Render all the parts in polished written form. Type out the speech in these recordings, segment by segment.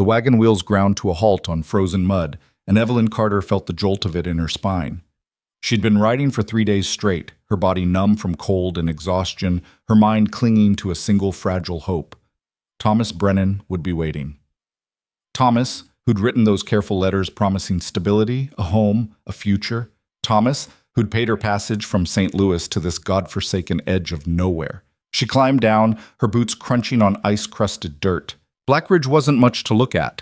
The wagon wheels ground to a halt on frozen mud, and Evelyn Carter felt the jolt of it in her spine. She'd been riding for 3 days straight, her body numb from cold and exhaustion, her mind clinging to a single fragile hope. Thomas Brennan would be waiting. Thomas, who'd written those careful letters promising stability, a home, a future. Thomas, who'd paid her passage from St. Louis to this godforsaken edge of nowhere. She climbed down, her boots crunching on ice-crusted dirt. Blackridge wasn't much to look at.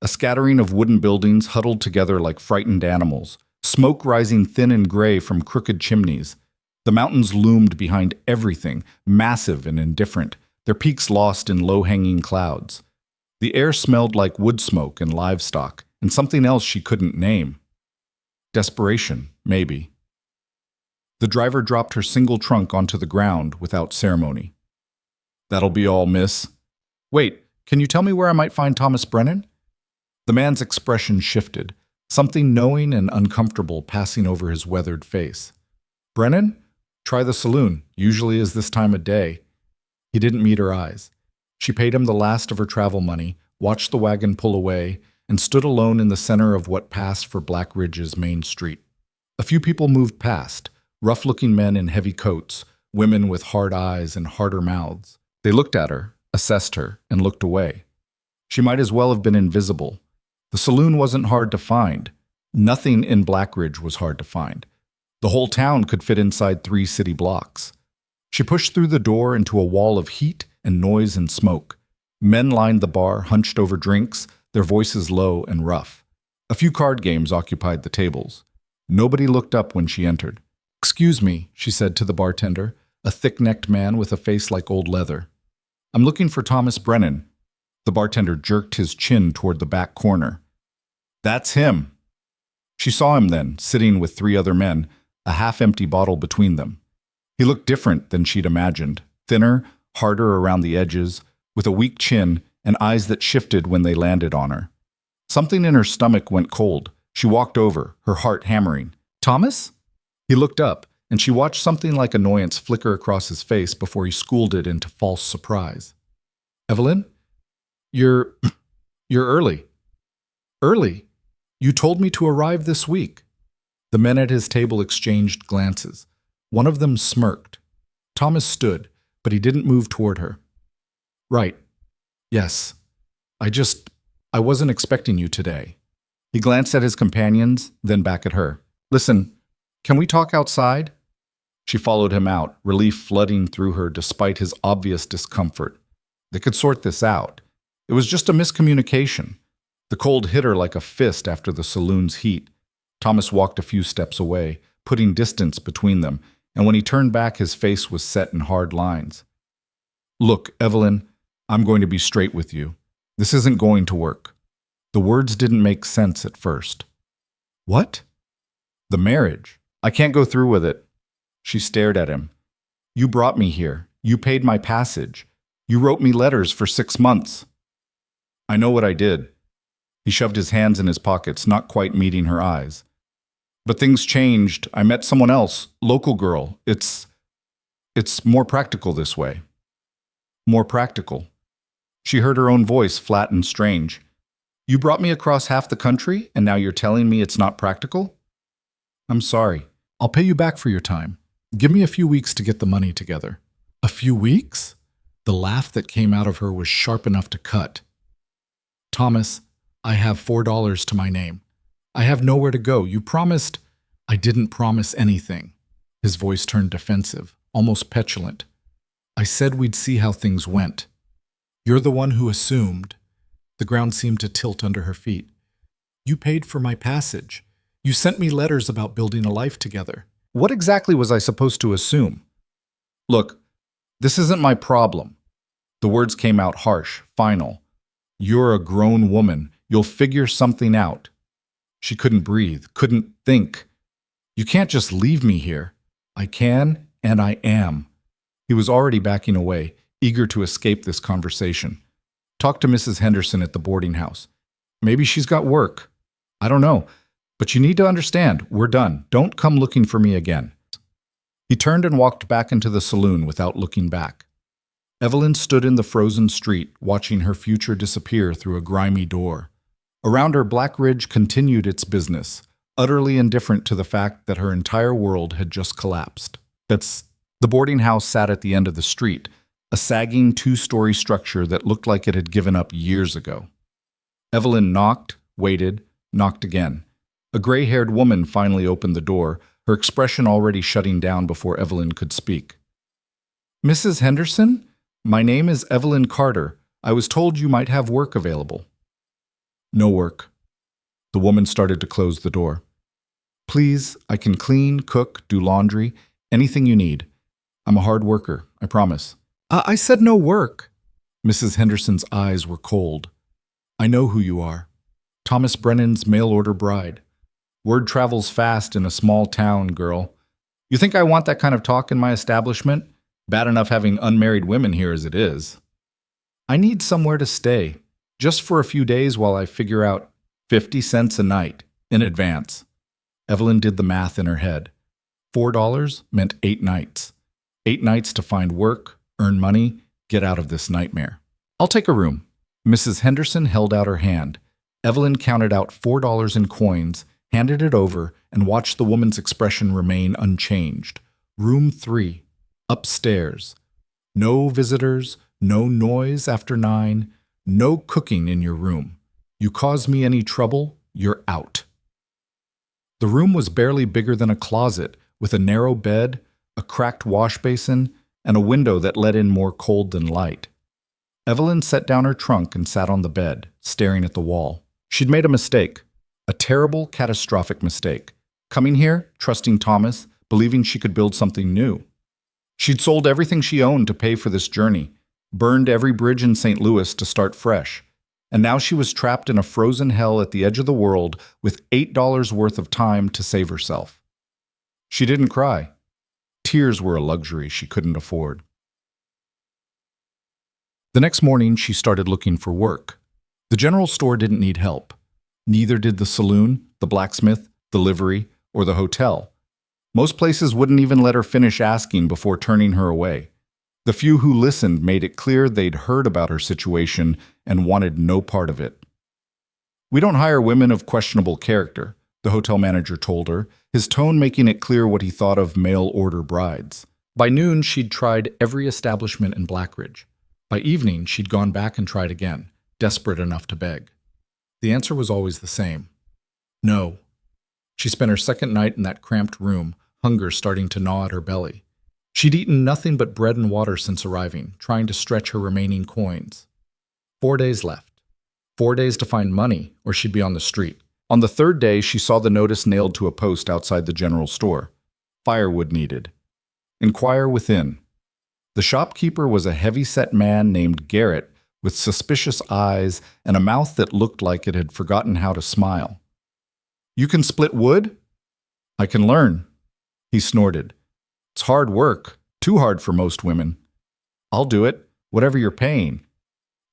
A scattering of wooden buildings huddled together like frightened animals, smoke rising thin and gray from crooked chimneys. The mountains loomed behind everything, massive and indifferent, their peaks lost in low-hanging clouds. The air smelled like wood smoke and livestock, and something else she couldn't name. Desperation, maybe. The driver dropped her single trunk onto the ground without ceremony. "That'll be all, miss." "Wait, can you tell me where I might find Thomas Brennan?" The man's expression shifted, something knowing and uncomfortable passing over his weathered face. "Brennan? Try the saloon, usually is this time of day." He didn't meet her eyes. She paid him the last of her travel money, watched the wagon pull away, and stood alone in the center of what passed for Blackridge's main street. A few people moved past, rough-looking men in heavy coats, women with hard eyes and harder mouths. They looked at her, assessed her, and looked away. She might as well have been invisible. The saloon wasn't hard to find. Nothing in Blackridge was hard to find. The whole town could fit inside 3 city blocks. She pushed through the door into a wall of heat and noise and smoke. Men lined the bar, hunched over drinks, their voices low and rough. A few card games occupied the tables. Nobody looked up when she entered. "Excuse me," she said to the bartender, a thick-necked man with a face like old leather. "I'm looking for Thomas Brennan." The bartender jerked his chin toward the back corner. "That's him." She saw him then, sitting with 3 other men, a half-empty bottle between them. He looked different than she'd imagined, thinner, harder around the edges, with a weak chin and eyes that shifted when they landed on her. Something in her stomach went cold. She walked over, her heart hammering. "Thomas?" He looked up, and she watched something like annoyance flicker across his face before he schooled it into false surprise. "Evelyn? You're early." "Early? You told me to arrive this week." The men at his table exchanged glances. One of them smirked. Thomas stood, but he didn't move toward her. "Right. Yes. I wasn't expecting you today." He glanced at his companions, then back at her. "Listen, can we talk outside?" She followed him out, relief flooding through her despite his obvious discomfort. They could sort this out. It was just a miscommunication. The cold hit her like a fist after the saloon's heat. Thomas walked a few steps away, putting distance between them, and when he turned back, his face was set in hard lines. "Look, Evelyn, I'm going to be straight with you. This isn't going to work." The words didn't make sense at first. "What?" "The marriage. I can't go through with it." She stared at him. "You brought me here. You paid my passage. You wrote me letters for 6 months." "I know what I did." He shoved his hands in his pockets, not quite meeting her eyes. "But things changed. I met someone else, local girl. It's more practical this way." "More practical." She heard her own voice, flat and strange. "You brought me across half the country, and now you're telling me it's not practical?" "I'm sorry. I'll pay you back for your time. Give me a few weeks to get the money together." "A few weeks?" The laugh that came out of her was sharp enough to cut. "Thomas, I have $4 to my name. I have nowhere to go. You promised—" "I didn't promise anything." His voice turned defensive, almost petulant. "I said we'd see how things went. You're the one who assumed." The ground seemed to tilt under her feet. "You paid for my passage. You sent me letters about building a life together." "What exactly was I supposed to assume?" "Look, this isn't my problem." The words came out harsh, final. "You're a grown woman. You'll figure something out." She couldn't breathe, couldn't think. "You can't just leave me here." "I can, and I am." He was already backing away, eager to escape this conversation. "Talk to Mrs. Henderson at the boarding house. Maybe she's got work. I don't know. But you need to understand, we're done. Don't come looking for me again." He turned and walked back into the saloon without looking back. Evelyn stood in the frozen street, watching her future disappear through a grimy door. Around her, Black Ridge continued its business, utterly indifferent to the fact that her entire world had just collapsed. The boarding house sat at the end of the street, a sagging two-story structure that looked like it had given up years ago. Evelyn knocked, waited, knocked again. A gray-haired woman finally opened the door, her expression already shutting down before Evelyn could speak. "Mrs. Henderson? My name is Evelyn Carter. I was told you might have work available." "No work." The woman started to close the door. "Please, I can clean, cook, do laundry, anything you need. I'm a hard worker, I promise." I said no work." Mrs. Henderson's eyes were cold. "I know who you are. Thomas Brennan's mail-order bride. Word travels fast in a small town, girl. You think I want that kind of talk in my establishment? Bad enough having unmarried women here as it is. I need somewhere to stay, just for a few days while I figure out 50 cents a night, in advance." Evelyn did the math in her head. $4 meant 8 nights. 8 nights to find work, earn money, get out of this nightmare. "I'll take a room." Mrs. Henderson held out her hand. Evelyn counted out $4 in coins, handed it over, and watched the woman's expression remain unchanged. Room 3. Upstairs. No visitors, no noise after 9, no cooking in your room. You cause me any trouble, you're out. The room was barely bigger than a closet, with a narrow bed, a cracked wash basin, and a window that let in more cold than light. Evelyn set down her trunk and sat on the bed, staring at the wall. She'd made a mistake, a terrible, catastrophic mistake. Coming here, trusting Thomas, believing she could build something new. She'd sold everything she owned to pay for this journey, burned every bridge in St. Louis to start fresh, and now she was trapped in a frozen hell at the edge of the world with $8 worth of time to save herself. She didn't cry. Tears were a luxury she couldn't afford. The next morning, she started looking for work. The general store didn't need help. Neither did the saloon, the blacksmith, the livery, or the hotel. Most places wouldn't even let her finish asking before turning her away. The few who listened made it clear they'd heard about her situation and wanted no part of it. "We don't hire women of questionable character," the hotel manager told her, his tone making it clear what he thought of mail-order brides. By noon, she'd tried every establishment in Black Ridge. By evening, she'd gone back and tried again, desperate enough to beg. The answer was always the same. No. She spent her second night in that cramped room, hunger starting to gnaw at her belly. She'd eaten nothing but bread and water since arriving, trying to stretch her remaining coins. 4 days left. 4 days to find money, or she'd be on the street. On the third day, she saw the notice nailed to a post outside the general store. Firewood needed. Inquire within. The shopkeeper was a heavy-set man named Garrett with suspicious eyes and a mouth that looked like it had forgotten how to smile. "You can split wood?" "I can learn." He snorted. "It's hard work, too hard for most women." "I'll do it, whatever you're paying.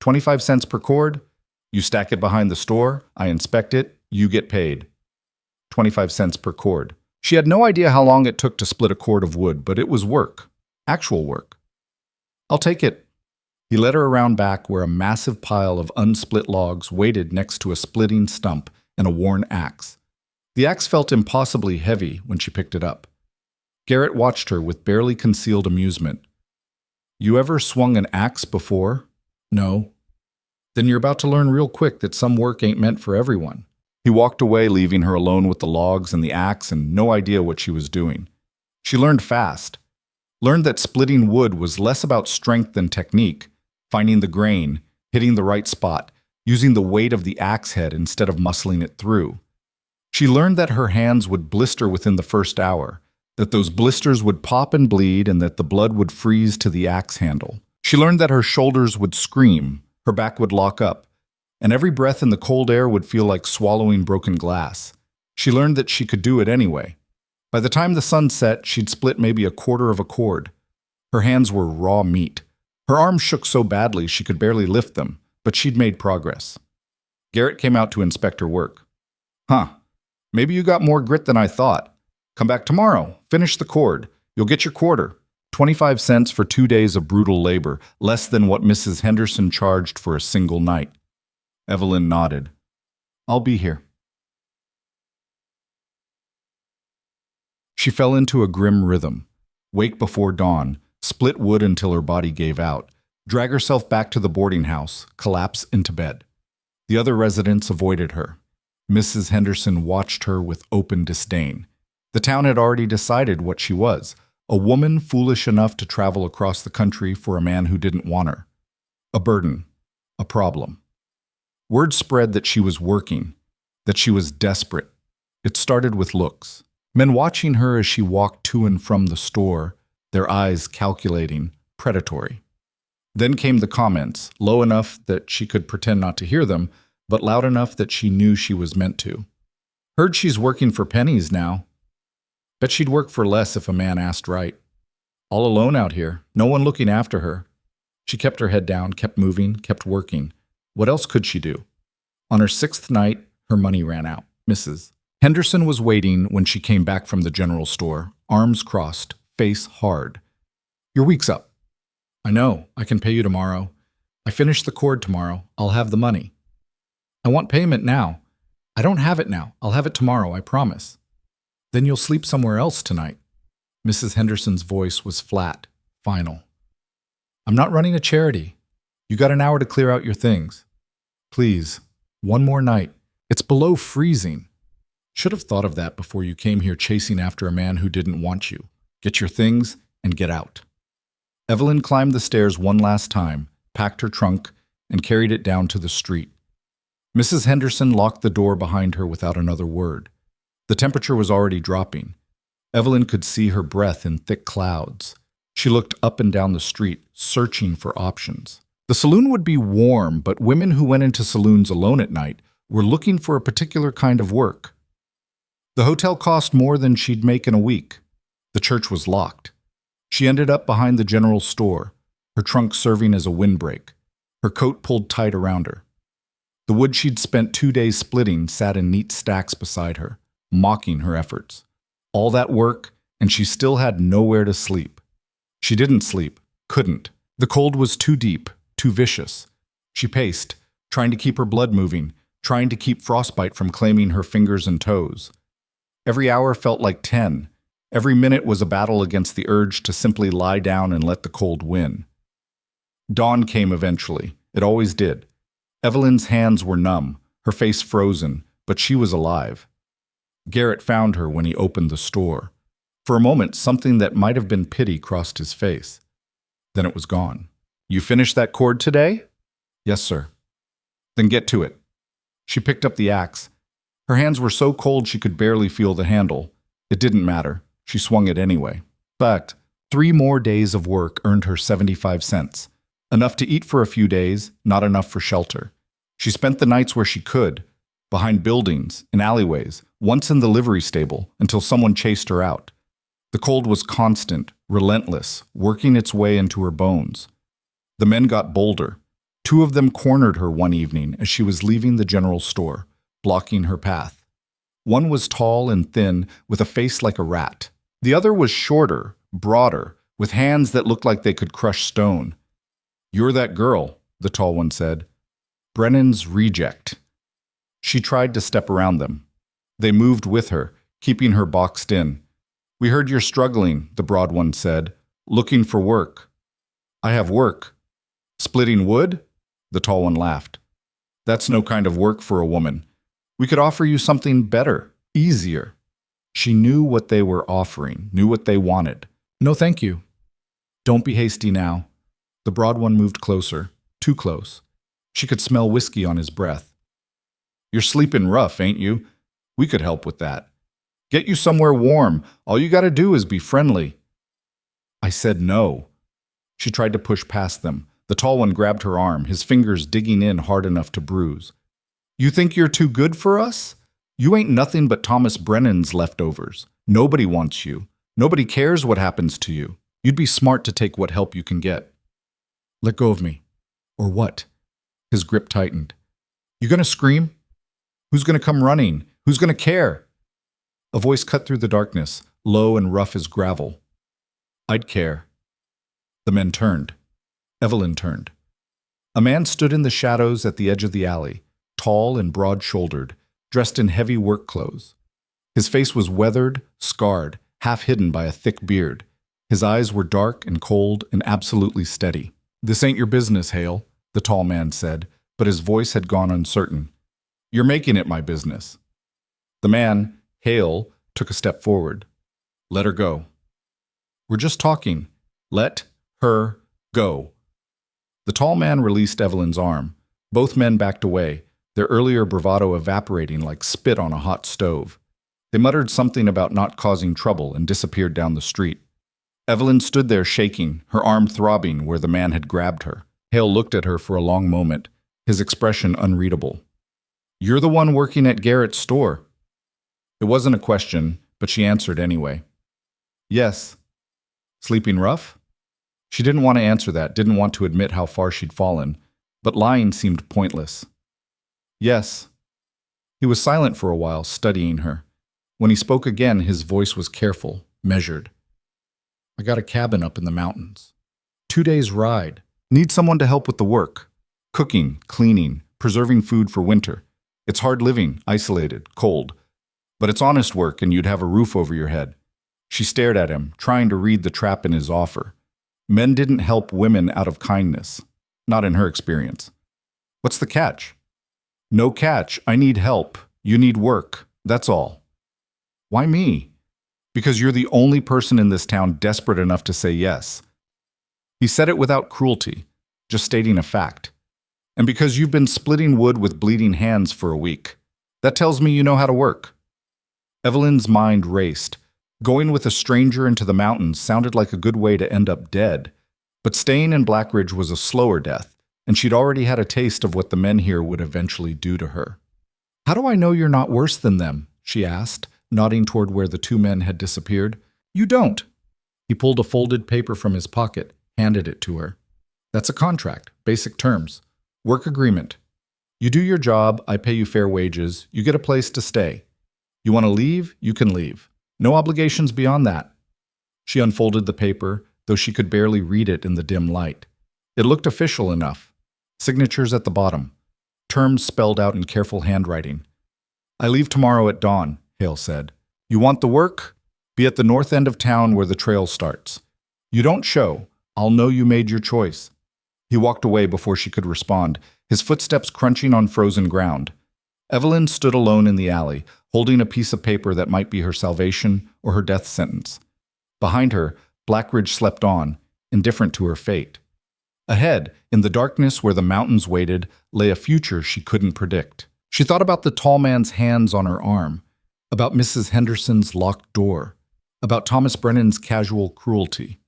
25 cents per cord. You stack it behind the store, I inspect it, you get paid. 25 cents per cord. She had no idea how long it took to split a cord of wood, but it was work. Actual work. "I'll take it." He led her around back where a massive pile of unsplit logs waited next to a splitting stump and a worn axe. The axe felt impossibly heavy when she picked it up. Garrett watched her with barely concealed amusement. "You ever swung an axe before?" "No." "Then you're about to learn real quick that some work ain't meant for everyone." He walked away, leaving her alone with the logs and the axe and no idea what she was doing. She learned fast. Learned that splitting wood was less about strength than technique, finding the grain, hitting the right spot, using the weight of the axe head instead of muscling it through. She learned that her hands would blister within the first hour, that those blisters would pop and bleed, and that the blood would freeze to the axe handle. She learned that her shoulders would scream, her back would lock up, and every breath in the cold air would feel like swallowing broken glass. She learned that she could do it anyway. By the time the sun set, she'd split maybe a quarter of a cord. Her hands were raw meat. Her arms shook so badly she could barely lift them, but she'd made progress. Garrett came out to inspect her work. "Huh, maybe you got more grit than I thought. Come back tomorrow, finish the cord. You'll get your quarter. 25 cents for 2 days of brutal labor, less than what Mrs. Henderson charged for a single night. Evelyn nodded. I'll be here. She fell into a grim rhythm. Wake before dawn, split wood until her body gave out, drag herself back to the boarding house, collapse into bed. The other residents avoided her. Mrs. Henderson watched her with open disdain. The town had already decided what she was, a woman foolish enough to travel across the country for a man who didn't want her. A burden, a problem. Word spread that she was working, that she was desperate. It started with looks. Men watching her as she walked to and from the store, their eyes calculating, predatory. Then came the comments, low enough that she could pretend not to hear them, but loud enough that she knew she was meant to. Heard she's working for pennies now. Bet she'd work for less if a man asked right. All alone out here, no one looking after her. She kept her head down, kept moving, kept working. What else could she do? On her 6th night, her money ran out. Mrs. Henderson was waiting when she came back from the general store, arms crossed, face hard. Your week's up. I know, I can pay you tomorrow. I finish the cord tomorrow. I'll have the money. I want payment now. I don't have it now. I'll have it tomorrow, I promise. Then you'll sleep somewhere else tonight. Mrs. Henderson's voice was flat, final. I'm not running a charity. You got an hour to clear out your things. Please, one more night. It's below freezing. Should have thought of that before you came here chasing after a man who didn't want you. Get your things and get out. Evelyn climbed the stairs one last time, packed her trunk, and carried it down to the street. Mrs. Henderson locked the door behind her without another word. The temperature was already dropping. Evelyn could see her breath in thick clouds. She looked up and down the street, searching for options. The saloon would be warm, but women who went into saloons alone at night were looking for a particular kind of work. The hotel cost more than she'd make in a week. The church was locked. She ended up behind the general store, her trunk serving as a windbreak, her coat pulled tight around her. The wood she'd spent 2 days splitting sat in neat stacks beside her, mocking her efforts. All that work, and she still had nowhere to sleep. She didn't sleep, couldn't. The cold was too deep, too vicious. She paced, trying to keep her blood moving, trying to keep frostbite from claiming her fingers and toes. Every hour felt like 10. Every minute was a battle against the urge to simply lie down and let the cold win. Dawn came eventually. It always did. Evelyn's hands were numb, her face frozen, but she was alive. Garrett found her when he opened the store. For a moment, something that might have been pity crossed his face. Then it was gone. You finished that cord today? Yes, sir. Then get to it. She picked up the axe. Her hands were so cold she could barely feel the handle. It didn't matter. She swung it anyway. But 3 more days of work earned her 75 cents. Enough to eat for a few days, not enough for shelter. She spent the nights where she could, behind buildings, in alleyways, once in the livery stable, until someone chased her out. The cold was constant, relentless, working its way into her bones. The men got bolder. 2 of them cornered her one evening as she was leaving the general store, blocking her path. One was tall and thin, with a face like a rat. The other was shorter, broader, with hands that looked like they could crush stone. You're that girl, the tall one said. Brennan's reject. She tried to step around them. They moved with her, keeping her boxed in. We heard you're struggling, the broad one said. Looking for work. I have work. Splitting wood? The tall one laughed. That's no kind of work for a woman. We could offer you something better, easier. She knew what they were offering, knew what they wanted. No, thank you. Don't be hasty now. The broad one moved closer, too close. She could smell whiskey on his breath. You're sleeping rough, ain't you? We could help with that. Get you somewhere warm. All you gotta do is be friendly. I said no. She tried to push past them. The tall one grabbed her arm, his fingers digging in hard enough to bruise. You think you're too good for us? You ain't nothing but Thomas Brennan's leftovers. Nobody wants you. Nobody cares what happens to you. You'd be smart to take what help you can get. Let go of me. Or what? His grip tightened. You gonna scream? Who's gonna come running? Who's gonna care? A voice cut through the darkness, low and rough as gravel. I'd care. The men turned. Evelyn turned. A man stood in the shadows at the edge of the alley, tall and broad-shouldered, dressed in heavy work clothes. His face was weathered, scarred, half hidden by a thick beard. His eyes were dark and cold and absolutely steady. "This ain't your business, Hale," the tall man said, but his voice had gone uncertain. "You're making it my business." The man, Hale, took a step forward. "Let her go." "We're just talking. Let her go." The tall man released Evelyn's arm. Both men backed away, their earlier bravado evaporating like spit on a hot stove. They muttered something about not causing trouble and disappeared down the street. Evelyn stood there shaking, her arm throbbing where the man had grabbed her. Hale looked at her for a long moment, his expression unreadable. "You're the one working at Garrett's store." It wasn't a question, but she answered anyway. "Yes." "Sleeping rough?" She didn't want to answer that, didn't want to admit how far she'd fallen, but lying seemed pointless. "Yes." He was silent for a while, studying her. When he spoke again, his voice was careful, measured. "I got a cabin up in the mountains. 2 days' ride. Need someone to help with the work. Cooking, cleaning, preserving food for winter. It's hard living, isolated, cold. But it's honest work and you'd have a roof over your head." She stared at him, trying to read the trap in his offer. Men didn't help women out of kindness. Not in her experience. "What's the catch?" "No catch. I need help. You need work. That's all." "Why me?" "Because you're the only person in this town desperate enough to say yes." He said it without cruelty, just stating a fact. "And because you've been splitting wood with bleeding hands for a week. That tells me you know how to work." Evelyn's mind raced. Going with a stranger into the mountains sounded like a good way to end up dead. But staying in Blackridge was a slower death, and she'd already had a taste of what the men here would eventually do to her. "How do I know you're not worse than them?" she asked, nodding toward where the 2 men had disappeared. "You don't." He pulled a folded paper from his pocket, handed it to her. "That's a contract, basic terms. Work agreement. You do your job, I pay you fair wages, you get a place to stay. You want to leave, you can leave. No obligations beyond that." She unfolded the paper, though she could barely read it in the dim light. It looked official enough. Signatures at the bottom. Terms spelled out in careful handwriting. "I leave tomorrow at dawn," Hale said. "You want the work? Be at the north end of town where the trail starts. You don't show. I'll know you made your choice." He walked away before she could respond, his footsteps crunching on frozen ground. Evelyn stood alone in the alley, holding a piece of paper that might be her salvation or her death sentence. Behind her, Blackridge slept on, indifferent to her fate. Ahead, in the darkness where the mountains waited, lay a future she couldn't predict. She thought about the tall man's hands on her arm, about Mrs. Henderson's locked door, about Thomas Brennan's casual cruelty,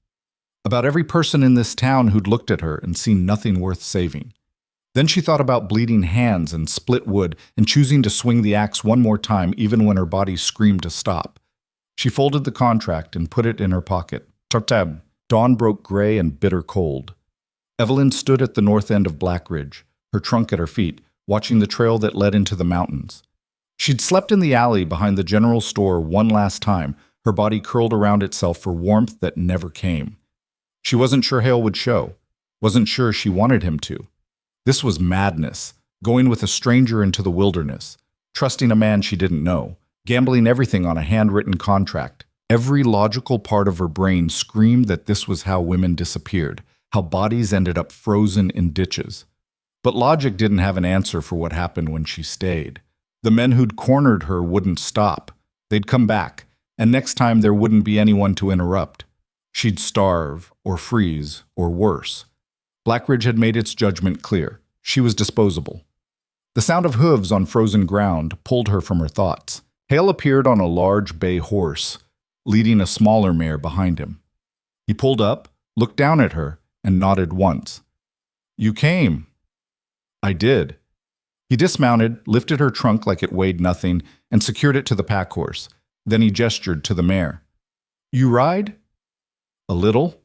about every person in this town who'd looked at her and seen nothing worth saving. Then she thought about bleeding hands and split wood and choosing to swing the axe one more time even when her body screamed to stop. She folded the contract and put it in her pocket. Tartab. Dawn broke gray and bitter cold. Evelyn stood at the north end of Blackridge, her trunk at her feet, watching the trail that led into the mountains. She'd slept in the alley behind the general store one last time, her body curled around itself for warmth that never came. She wasn't sure Hale would show, wasn't sure she wanted him to. This was madness, going with a stranger into the wilderness, trusting a man she didn't know, gambling everything on a handwritten contract. Every logical part of her brain screamed that this was how women disappeared, how bodies ended up frozen in ditches. But logic didn't have an answer for what happened when she stayed. The men who'd cornered her wouldn't stop. They'd come back, and next time there wouldn't be anyone to interrupt. She'd starve, or freeze, or worse. Blackridge had made its judgment clear. She was disposable. The sound of hooves on frozen ground pulled her from her thoughts. Hale appeared on a large bay horse, leading a smaller mare behind him. He pulled up, looked down at her, and nodded once. "You came." "I did." He dismounted, lifted her trunk like it weighed nothing, and secured it to the pack horse. Then he gestured to the mare. "You ride?" "A little."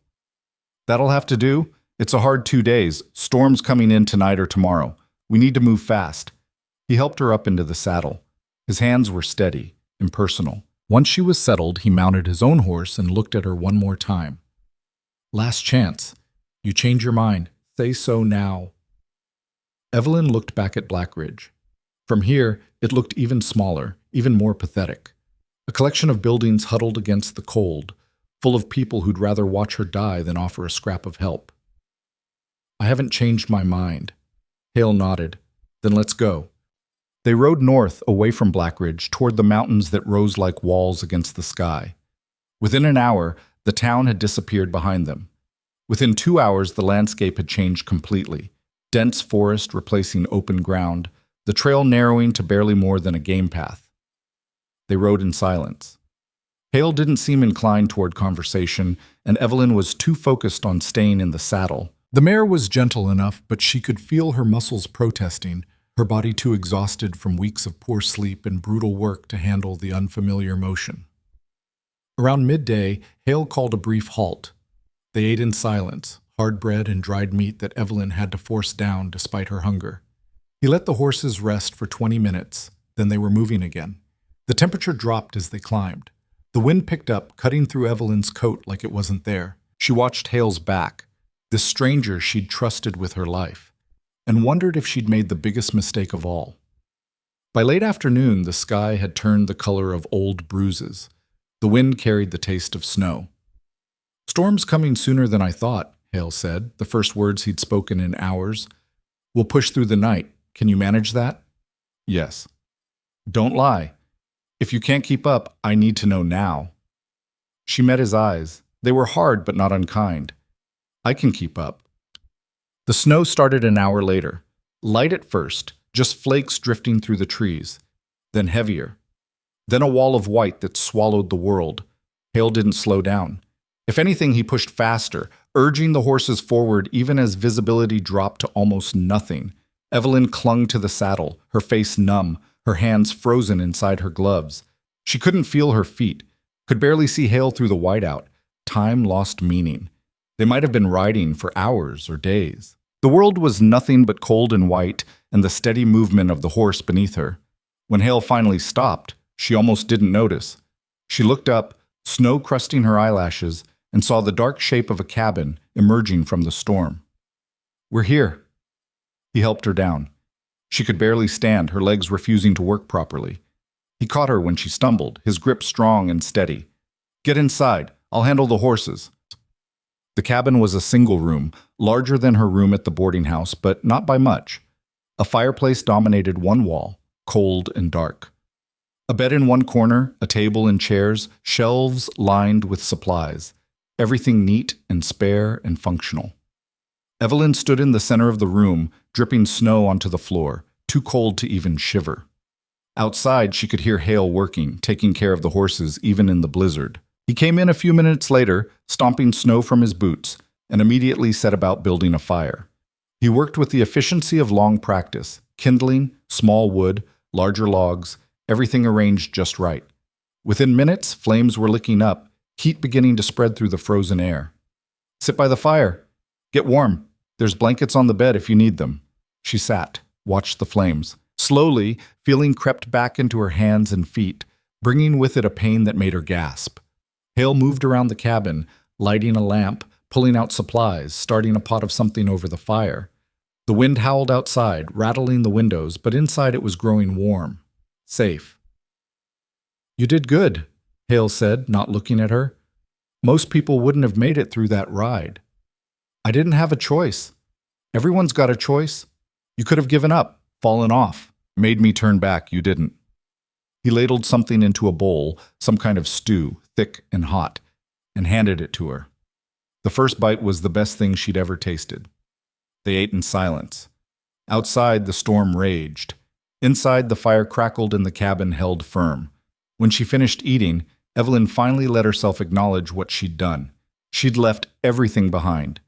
"That'll have to do. It's a hard 2 days. Storm's coming in tonight or tomorrow. We need to move fast." He helped her up into the saddle. His hands were steady, impersonal. Once she was settled, he mounted his own horse and looked at her one more time. Last chance. You change your mind. Say so now. Evelyn looked back at Blackridge. From here, it looked even smaller, even more pathetic. A collection of buildings huddled against the cold, full of people who'd rather watch her die than offer a scrap of help. I haven't changed my mind. Hale nodded. Then let's go. They rode north, away from Blackridge, toward the mountains that rose like walls against the sky. Within an hour, the town had disappeared behind them. Within 2 hours, the landscape had changed completely. Dense forest replacing open ground, the trail narrowing to barely more than a game path. They rode in silence. Hale didn't seem inclined toward conversation, and Evelyn was too focused on staying in the saddle. The mare was gentle enough, but she could feel her muscles protesting, her body too exhausted from weeks of poor sleep and brutal work to handle the unfamiliar motion. Around midday, Hale called a brief halt. They ate in silence, hard bread and dried meat that Evelyn had to force down despite her hunger. He let the horses rest for 20 minutes, then they were moving again. The temperature dropped as they climbed. The wind picked up, cutting through Evelyn's coat like it wasn't there. She watched Hale's back, this stranger she'd trusted with her life, and wondered if she'd made the biggest mistake of all. By late afternoon, the sky had turned the color of old bruises. The wind carried the taste of snow. "Storm's coming sooner than I thought," Hale said, the first words he'd spoken in hours. "We'll push through the night. Can you manage that?" "Yes." "Don't lie. If you can't keep up, I need to know now." She met his eyes. They were hard but not unkind. "I can keep up." The snow started an hour later. Light at first, just flakes drifting through the trees. Then heavier. Then a wall of white that swallowed the world. Hale didn't slow down. If anything, he pushed faster, urging the horses forward even as visibility dropped to almost nothing. Evelyn clung to the saddle, her face numb, her hands frozen inside her gloves. She couldn't feel her feet, could barely see Hale through the whiteout. Time lost meaning. They might have been riding for hours or days. The world was nothing but cold and white and the steady movement of the horse beneath her. When Hale finally stopped, she almost didn't notice. She looked up, snow crusting her eyelashes, and saw the dark shape of a cabin emerging from the storm. "We're here." He helped her down. She could barely stand, her legs refusing to work properly. He caught her when she stumbled, his grip strong and steady. "Get inside. I'll handle the horses." The cabin was a single room, larger than her room at the boarding house, but not by much. A fireplace dominated one wall, cold and dark. A bed in one corner, a table and chairs, shelves lined with supplies. Everything neat and spare and functional. Evelyn stood in the center of the room, dripping snow onto the floor, too cold to even shiver. Outside, she could hear Hale working, taking care of the horses even in the blizzard. He came in a few minutes later, stomping snow from his boots, and immediately set about building a fire. He worked with the efficiency of long practice, kindling, small wood, larger logs, everything arranged just right. Within minutes, flames were licking up, heat beginning to spread through the frozen air. "Sit by the fire. Get warm. There's blankets on the bed if you need them." She sat, watched the flames. Slowly, feeling crept back into her hands and feet, bringing with it a pain that made her gasp. Hale moved around the cabin, lighting a lamp, pulling out supplies, starting a pot of something over the fire. The wind howled outside, rattling the windows, but inside it was growing warm. Safe. "You did good," Hale said, not looking at her. "Most people wouldn't have made it through that ride." "I didn't have a choice. Everyone's got a choice. You could have given up, fallen off, made me turn back. You didn't." He ladled something into a bowl, some kind of stew, thick and hot, and handed it to her. The first bite was the best thing she'd ever tasted. They ate in silence. Outside, the storm raged. Inside, the fire crackled and the cabin held firm. When she finished eating, Evelyn finally let herself acknowledge what she'd done. She'd left everything behind.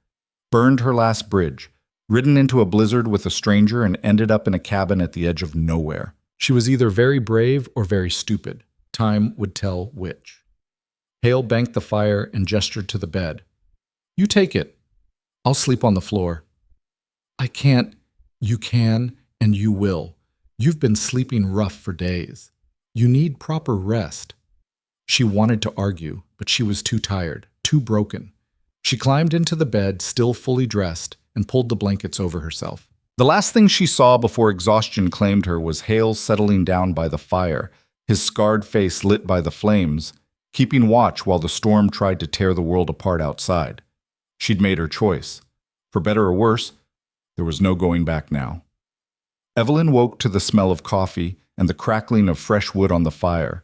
Burned her last bridge, ridden into a blizzard with a stranger, and ended up in a cabin at the edge of nowhere. She was either very brave or very stupid. Time would tell which. Hale banked the fire and gestured to the bed. "You take it. I'll sleep on the floor." "I can't." "You can, and you will. You've been sleeping rough for days. You need proper rest." She wanted to argue, but she was too tired, too broken. She climbed into the bed, still fully dressed, and pulled the blankets over herself. The last thing she saw before exhaustion claimed her was Hale settling down by the fire, his scarred face lit by the flames, keeping watch while the storm tried to tear the world apart outside. She'd made her choice. For better or worse, there was no going back now. Evelyn woke to the smell of coffee and the crackling of fresh wood on the fire.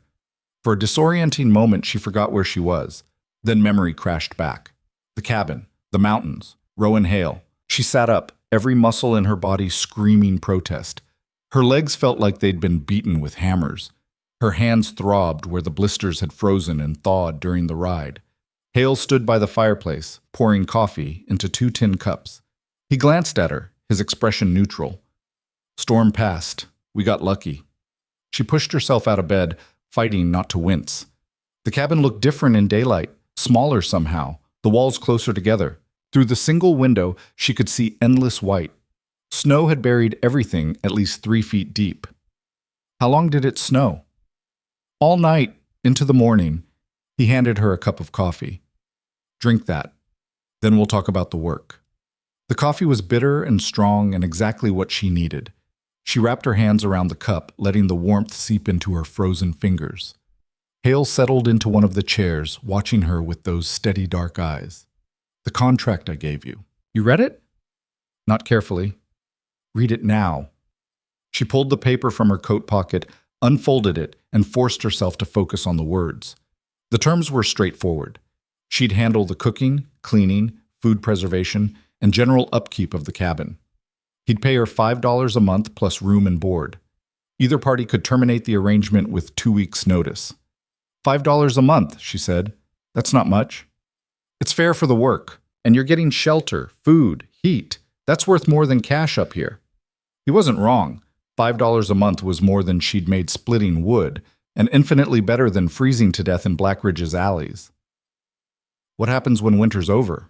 For a disorienting moment, she forgot where she was. Then memory crashed back. The cabin, the mountains, Rowan Hale. She sat up, every muscle in her body screaming protest. Her legs felt like they'd been beaten with hammers. Her hands throbbed where the blisters had frozen and thawed during the ride. Hale stood by the fireplace, pouring coffee into 2 tin cups. He glanced at her, his expression neutral. Storm passed. We got lucky. She pushed herself out of bed, fighting not to wince. The cabin looked different in daylight, smaller somehow, the walls closer together. Through the single window, she could see endless white. Snow had buried everything at least 3 feet deep. How long did it snow? All night, into the morning. He handed her a cup of coffee. Drink that. Then we'll talk about the work. The coffee was bitter and strong and exactly what she needed. She wrapped her hands around the cup, letting the warmth seep into her frozen fingers. Hale settled into one of the chairs, watching her with those steady dark eyes. The contract I gave you. You read it? Not carefully. Read it now. She pulled the paper from her coat pocket, unfolded it, and forced herself to focus on the words. The terms were straightforward. She'd handle the cooking, cleaning, food preservation, and general upkeep of the cabin. He'd pay her $5 a month plus room and board. Either party could terminate the arrangement with 2 weeks' notice. $5 a month, she said. That's not much. It's fair for the work, and you're getting shelter, food, heat. That's worth more than cash up here. He wasn't wrong. $5 a month was more than she'd made splitting wood, and infinitely better than freezing to death in Blackridge's alleys. What happens when winter's over?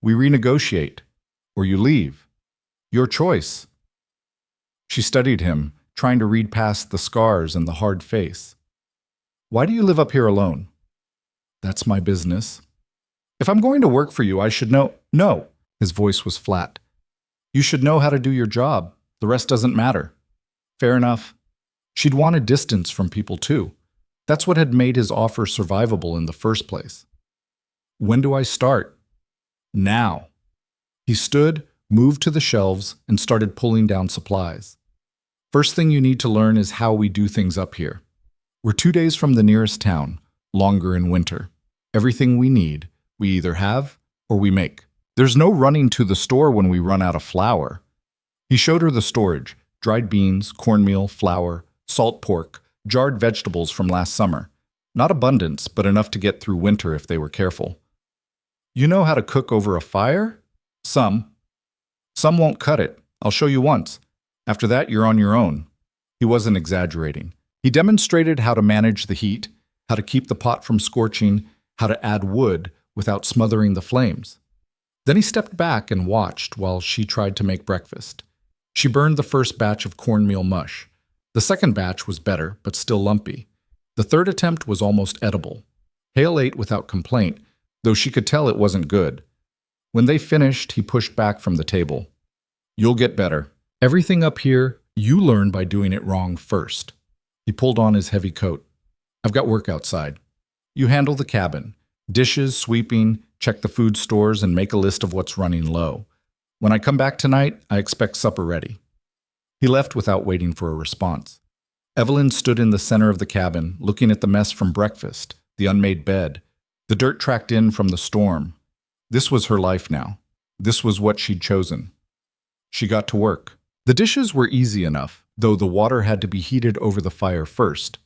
We renegotiate, or you leave. Your choice. She studied him, trying to read past the scars and the hard face. Why do you live up here alone? That's my business. If I'm going to work for you, I should know. No, his voice was flat. You should know how to do your job. The rest doesn't matter. Fair enough. She'd wanted distance from people too. That's what had made his offer survivable in the first place. When do I start? Now. He stood, moved to the shelves, and started pulling down supplies. First thing you need to learn is how we do things up here. We're 2 days from the nearest town, longer in winter. Everything we need, we either have or we make. There's no running to the store when we run out of flour. He showed her the storage, dried beans, cornmeal, flour, salt pork, jarred vegetables from last summer. Not abundance, but enough to get through winter if they were careful. You know how to cook over a fire? Some. Some won't cut it. I'll show you once. After that, you're on your own. He wasn't exaggerating. He demonstrated how to manage the heat, how to keep the pot from scorching, how to add wood without smothering the flames. Then he stepped back and watched while she tried to make breakfast. She burned the first batch of cornmeal mush. The second batch was better, but still lumpy. The third attempt was almost edible. Hale ate without complaint, though she could tell it wasn't good. When they finished, he pushed back from the table. You'll get better. Everything up here, you learn by doing it wrong first. He pulled on his heavy coat. I've got work outside. You handle the cabin. Dishes, sweeping, check the food stores, and make a list of what's running low. When I come back tonight, I expect supper ready. He left without waiting for a response. Evelyn stood in the center of the cabin, looking at the mess from breakfast, the unmade bed, the dirt tracked in from the storm. This was her life now. This was what she'd chosen. She got to work. The dishes were easy enough, though the water had to be heated over the fire first.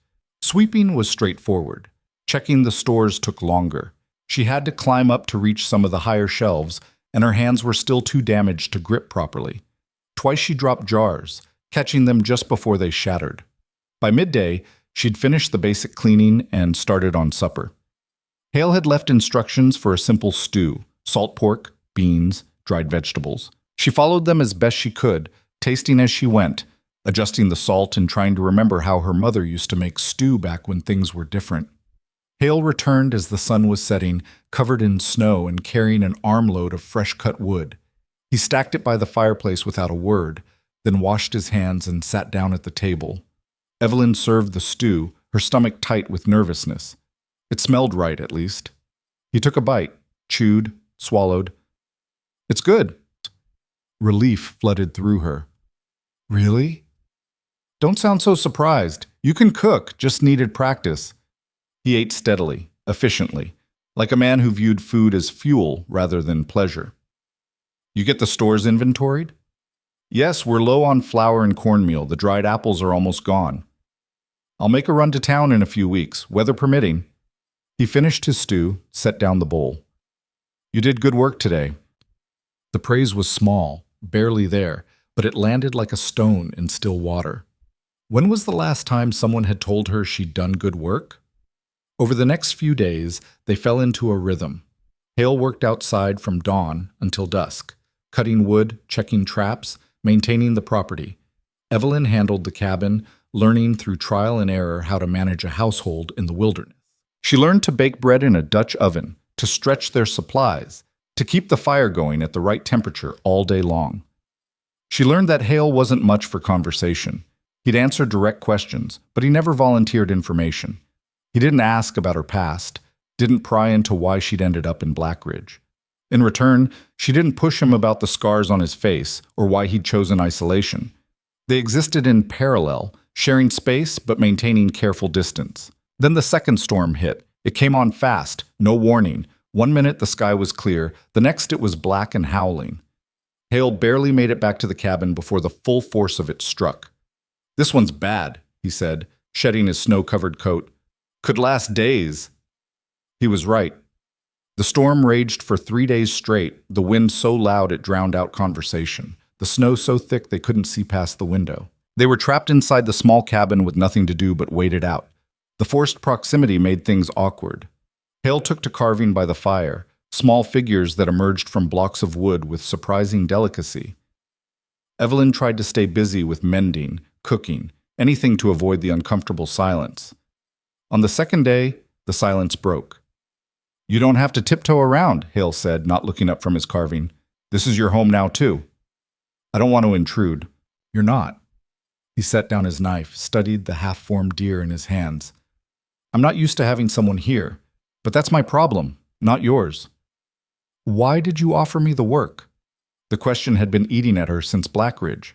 Sweeping was straightforward. Checking the stores took longer. She had to climb up to reach some of the higher shelves, and her hands were still too damaged to grip properly. Twice she dropped jars, catching them just before they shattered. By midday, she'd finished the basic cleaning and started on supper. Hale had left instructions for a simple stew: salt pork, beans, dried vegetables. She followed them as best she could, tasting as she went, adjusting the salt and trying to remember how her mother used to make stew back when things were different. Hale returned as the sun was setting, covered in snow and carrying an armload of fresh-cut wood. He stacked it by the fireplace without a word, then washed his hands and sat down at the table. Evelyn served the stew, her stomach tight with nervousness. It smelled right, at least. He took a bite, chewed, swallowed. "It's good." Relief flooded through her. "Really?" "Don't sound so surprised. You can cook, just needed practice." He ate steadily, efficiently, like a man who viewed food as fuel rather than pleasure. "You get the stores inventoried?" "Yes, we're low on flour and cornmeal. The dried apples are almost gone." "I'll make a run to town in a few weeks, weather permitting." He finished his stew, set down the bowl. "You did good work today." The praise was small, barely there, but it landed like a stone in still water. When was the last time someone had told her she'd done good work? Over the next few days, they fell into a rhythm. Hale worked outside from dawn until dusk, cutting wood, checking traps, maintaining the property. Evelyn handled the cabin, learning through trial and error how to manage a household in the wilderness. She learned to bake bread in a Dutch oven, to stretch their supplies, to keep the fire going at the right temperature all day long. She learned that Hale wasn't much for conversation. He'd answer direct questions, but he never volunteered information. He didn't ask about her past, didn't pry into why she'd ended up in Blackridge. In return, she didn't push him about the scars on his face or why he'd chosen isolation. They existed in parallel, sharing space but maintaining careful distance. Then the second storm hit. It came on fast, no warning. 1 minute the sky was clear, the next it was black and howling. Hale barely made it back to the cabin before the full force of it struck. "This one's bad," he said, shedding his snow-covered coat. "Could last days." He was right. The storm raged for 3 days straight, the wind so loud it drowned out conversation, the snow so thick they couldn't see past the window. They were trapped inside the small cabin with nothing to do but wait it out. The forced proximity made things awkward. Hale took to carving by the fire, small figures that emerged from blocks of wood with surprising delicacy. Evelyn tried to stay busy with mending, cooking, anything to avoid the uncomfortable silence. On the second day, the silence broke. "You don't have to tiptoe around," Hale said, not looking up from his carving. "This is your home now, too." "I don't want to intrude." "You're not." He set down his knife, studied the half-formed deer in his hands. "I'm not used to having someone here, but that's my problem, not yours." "Why did you offer me the work?" The question had been eating at her since Blackridge.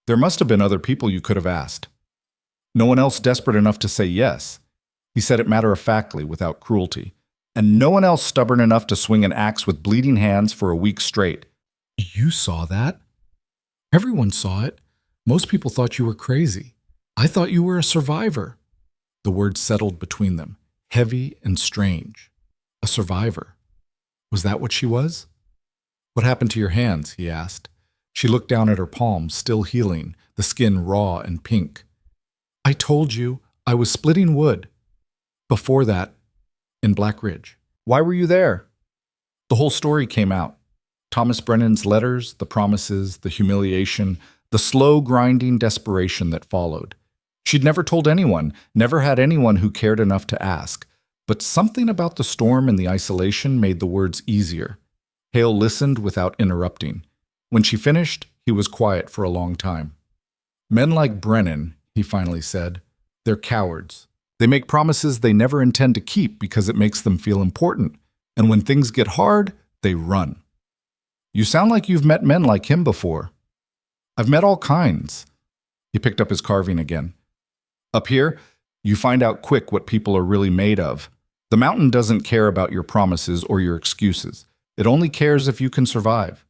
"There must have been other people you could have asked." "No one else desperate enough to say yes." He said it matter-of-factly, without cruelty. "And no one else stubborn enough to swing an axe with bleeding hands for a week straight." "You saw that?" "Everyone saw it. Most people thought you were crazy. I thought you were a survivor." The words settled between them, heavy and strange. A survivor. Was that what she was? "What happened to your hands?" he asked. She looked down at her palms, still healing, the skin raw and pink. "I told you, I was splitting wood. Before that, in Blackridge." "Why were you there?" The whole story came out. Thomas Brennan's letters, the promises, the humiliation, the slow, grinding desperation that followed. She'd never told anyone, never had anyone who cared enough to ask. But something about the storm and the isolation made the words easier. Hale listened without interrupting. When she finished, he was quiet for a long time. "Men like Brennan," he finally said, "they're cowards. They make promises they never intend to keep because it makes them feel important. And when things get hard, they run." "You sound like you've met men like him before." "I've met all kinds." He picked up his carving again. "Up here, you find out quick what people are really made of. The mountain doesn't care about your promises or your excuses. It only cares if you can survive."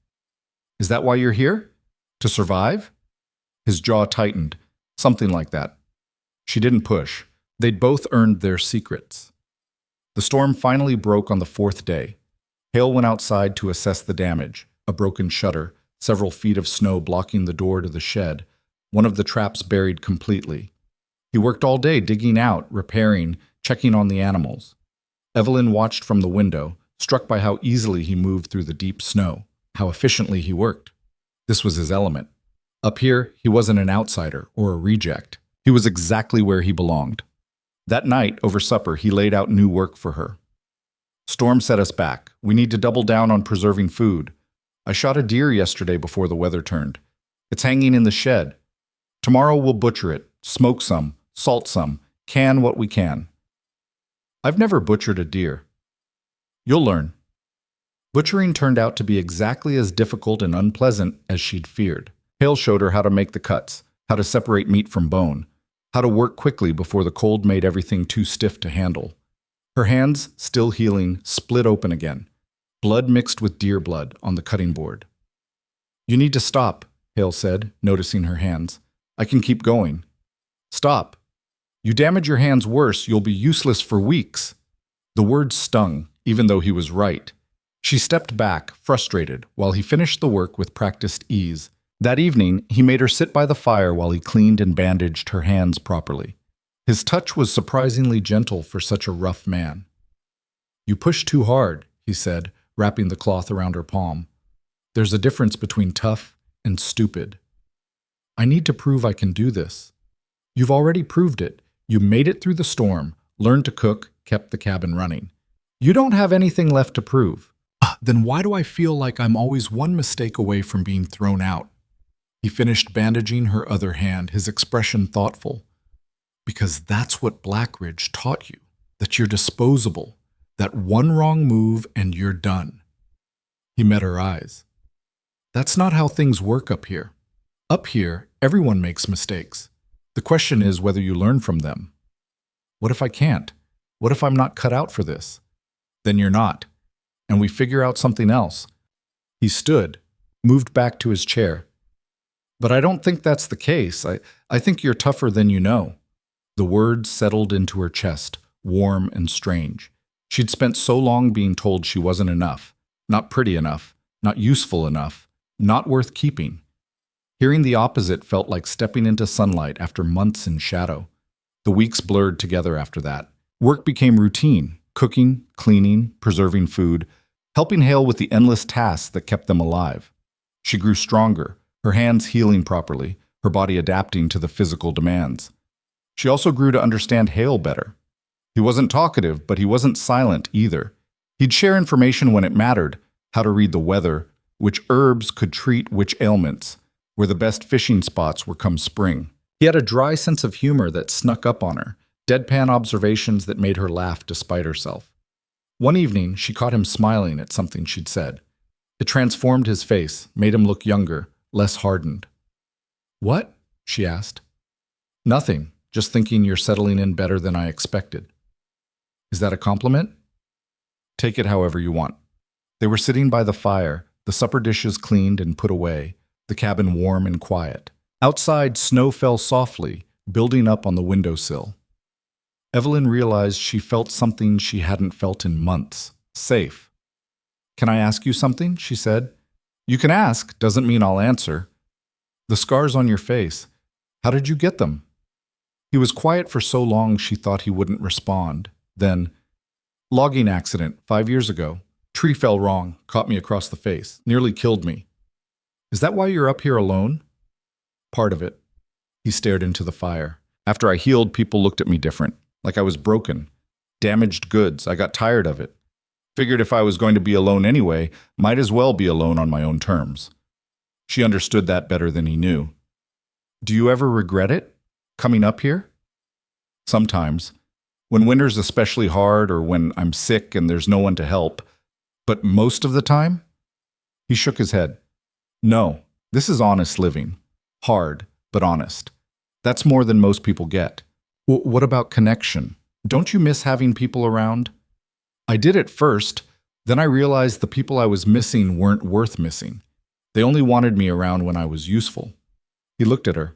"Is that why you're here? To survive?" His jaw tightened. Something like that. She didn't push. They'd both earned their secrets. The storm finally broke on the 4th day. Hale went outside to assess the damage, a broken shutter, several feet of snow blocking the door to the shed, one of the traps buried completely. He worked all day digging out, repairing, checking on the animals. Evelyn watched from the window, struck by how easily he moved through the deep snow, how efficiently he worked. This was his element. Up here, he wasn't an outsider or a reject. He was exactly where he belonged. That night, over supper, he laid out new work for her. Storm set us back. We need to double down on preserving food. I shot a deer yesterday before the weather turned. It's hanging in the shed. Tomorrow we'll butcher it, smoke some, salt some, can what we can. I've never butchered a deer. You'll learn. Butchering turned out to be exactly as difficult and unpleasant as she'd feared. Hale showed her how to make the cuts, how to separate meat from bone, how to work quickly before the cold made everything too stiff to handle. Her hands, still healing, split open again, blood mixed with deer blood on the cutting board. You need to stop, Hale said, noticing her hands. I can keep going. Stop. You damage your hands worse, you'll be useless for weeks. The words stung, even though he was right. She stepped back, frustrated, while he finished the work with practiced ease. That evening, he made her sit by the fire while he cleaned and bandaged her hands properly. His touch was surprisingly gentle for such a rough man. You push too hard, he said, wrapping the cloth around her palm. There's a difference between tough and stupid. I need to prove I can do this. You've already proved it. You made it through the storm, learned to cook, kept the cabin running. You don't have anything left to prove. Then why do I feel like I'm always one mistake away from being thrown out? He finished bandaging her other hand, his expression thoughtful. Because that's what Blackridge taught you, that you're disposable, that one wrong move and you're done. He met her eyes. That's not how things work up here. Up here, everyone makes mistakes. The question is whether you learn from them. What if I can't? What if I'm not cut out for this? Then you're not. And we figure out something else. He stood, moved back to his chair. But I don't think that's the case. I think you're tougher than you know. The words settled into her chest, warm and strange. She'd spent so long being told she wasn't enough, not pretty enough, not useful enough, not worth keeping. Hearing the opposite felt like stepping into sunlight after months in shadow. The weeks blurred together after that. Work became routine, cooking, cleaning, preserving food, helping Hale with the endless tasks that kept them alive. She grew stronger, her hands healing properly, her body adapting to the physical demands. She also grew to understand Hale better. He wasn't talkative, but he wasn't silent either. He'd share information when it mattered, how to read the weather, which herbs could treat which ailments, where the best fishing spots were come spring. He had a dry sense of humor that snuck up on her, deadpan observations that made her laugh despite herself. One evening, she caught him smiling at something she'd said. It transformed his face, made him look younger, less hardened. What? She asked. Nothing, just thinking you're settling in better than I expected. Is that a compliment? Take it however you want. They were sitting by the fire, the supper dishes cleaned and put away, the cabin warm and quiet. Outside, snow fell softly, building up on the windowsill. Evelyn realized she felt something she hadn't felt in months. Safe. Can I ask you something? She said. You can ask, doesn't mean I'll answer. The scars on your face, how did you get them? He was quiet for so long she thought he wouldn't respond. Then, logging accident 5 years ago. Tree fell wrong, caught me across the face, nearly killed me. Is that why you're up here alone? Part of it. He stared into the fire. After I healed, people looked at me different, like I was broken. Damaged goods, I got tired of it. Figured if I was going to be alone anyway, might as well be alone on my own terms. She understood that better than he knew. Do you ever regret it? Coming up here? Sometimes. When winter's especially hard or when I'm sick and there's no one to help. But most of the time? He shook his head. No, this is honest living. Hard, but honest. That's more than most people get. What about connection? Don't you miss having people around? I did at first, then I realized the people I was missing weren't worth missing. They only wanted me around when I was useful. He looked at her.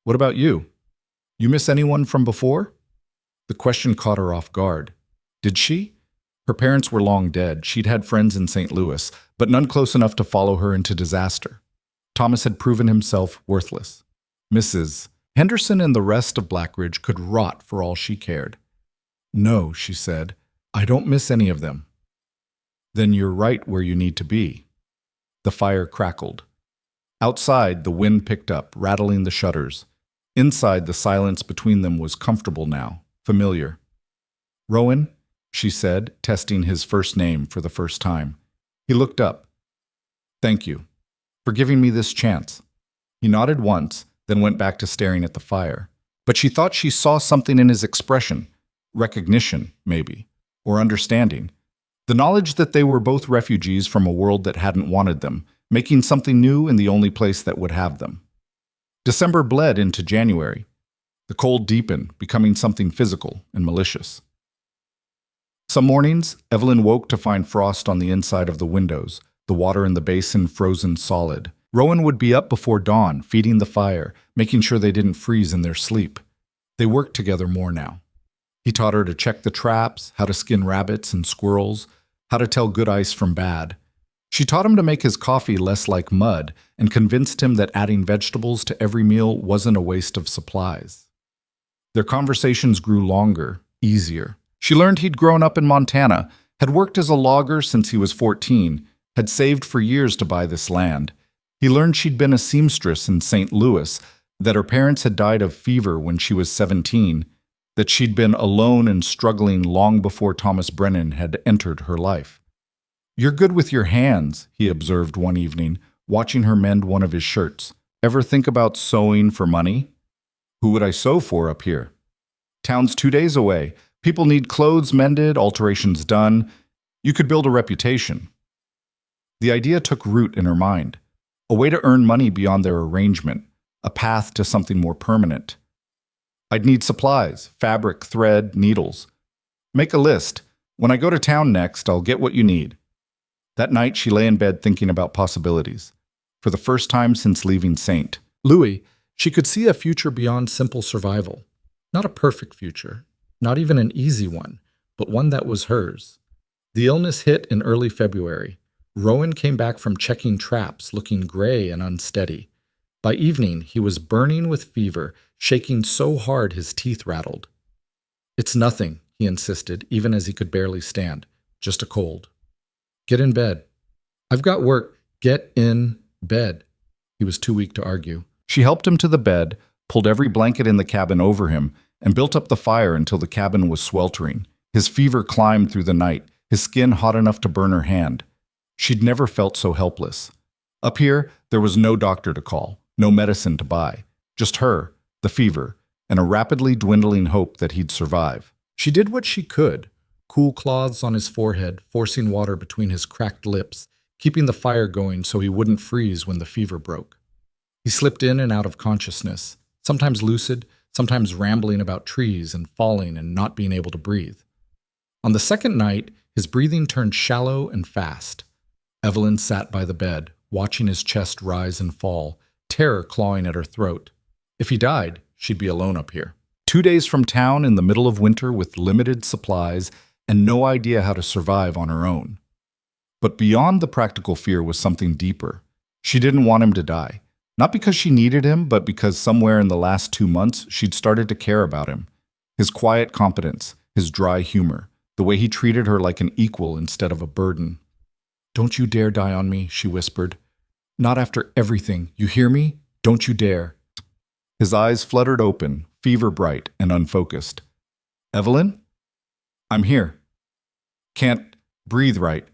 What about you? You miss anyone from before? The question caught her off guard. Did she? Her parents were long dead. She'd had friends in St. Louis, but none close enough to follow her into disaster. Thomas had proven himself worthless. Mrs. Henderson and the rest of Blackridge could rot for all she cared. No, she said, I don't miss any of them. Then you're right where you need to be. The fire crackled. Outside, the wind picked up, rattling the shutters. Inside, the silence between them was comfortable now, familiar. "Rowan," she said, testing his first name for the first time. He looked up. "Thank you for giving me this chance." He nodded once, then went back to staring at the fire. But she thought she saw something in his expression. Recognition, maybe, or understanding. The knowledge that they were both refugees from a world that hadn't wanted them, making something new in the only place that would have them. December bled into January. The cold deepened, becoming something physical and malicious. Some mornings, Evelyn woke to find frost on the inside of the windows, the water in the basin frozen solid. Rowan would be up before dawn, feeding the fire, making sure they didn't freeze in their sleep. They worked together more now. He taught her to check the traps, how to skin rabbits and squirrels, how to tell good ice from bad. She taught him to make his coffee less like mud and convinced him that adding vegetables to every meal wasn't a waste of supplies. Their conversations grew longer, easier. She learned he'd grown up in Montana, had worked as a logger since he was 14, had saved for years to buy this land. He learned she'd been a seamstress in St. Louis, that her parents had died of fever when she was 17, that she'd been alone and struggling long before Thomas Brennan had entered her life. "You're good with your hands," he observed one evening, watching her mend one of his shirts. "Ever think about sewing for money?" "Who would I sew for up here?" "Town's 2 days away. People need clothes mended, alterations done. You could build a reputation." The idea took root in her mind. A way to earn money beyond their arrangement, a path to something more permanent. "I'd need supplies, fabric, thread, needles. Make a list. When I go to town next, I'll get what you need." That night, she lay in bed thinking about possibilities. For the first time since leaving St. Louis, she could see a future beyond simple survival. Not a perfect future, not even an easy one, but one that was hers. The illness hit in early February. Rowan came back from checking traps, looking gray and unsteady. By evening, he was burning with fever, shaking so hard his teeth rattled. "It's nothing," he insisted, even as he could barely stand. "Just a cold." "Get in bed." "I've got work." "Get in bed." He was too weak to argue. She helped him to the bed, pulled every blanket in the cabin over him, and built up the fire until the cabin was sweltering. His fever climbed through the night, his skin hot enough to burn her hand. She'd never felt so helpless. Up here, there was no doctor to call, no medicine to buy. Just her, the fever, and a rapidly dwindling hope that he'd survive. She did what she could. Cool cloths on his forehead, forcing water between his cracked lips, keeping the fire going so he wouldn't freeze when the fever broke. He slipped in and out of consciousness, sometimes lucid, sometimes rambling about trees and falling and not being able to breathe. On the second night, his breathing turned shallow and fast. Evelyn sat by the bed, watching his chest rise and fall, terror clawing at her throat. If he died, she'd be alone up here. 2 days from town in the middle of winter with limited supplies and no idea how to survive on her own. But beyond the practical fear was something deeper. She didn't want him to die. Not because she needed him, but because somewhere in the last 2 months, she'd started to care about him. His quiet competence, his dry humor, the way he treated her like an equal instead of a burden. "Don't you dare die on me," she whispered. "Not after everything. You hear me? Don't you dare." His eyes fluttered open, fever bright and unfocused. "Evelyn? I'm here. Can't breathe right.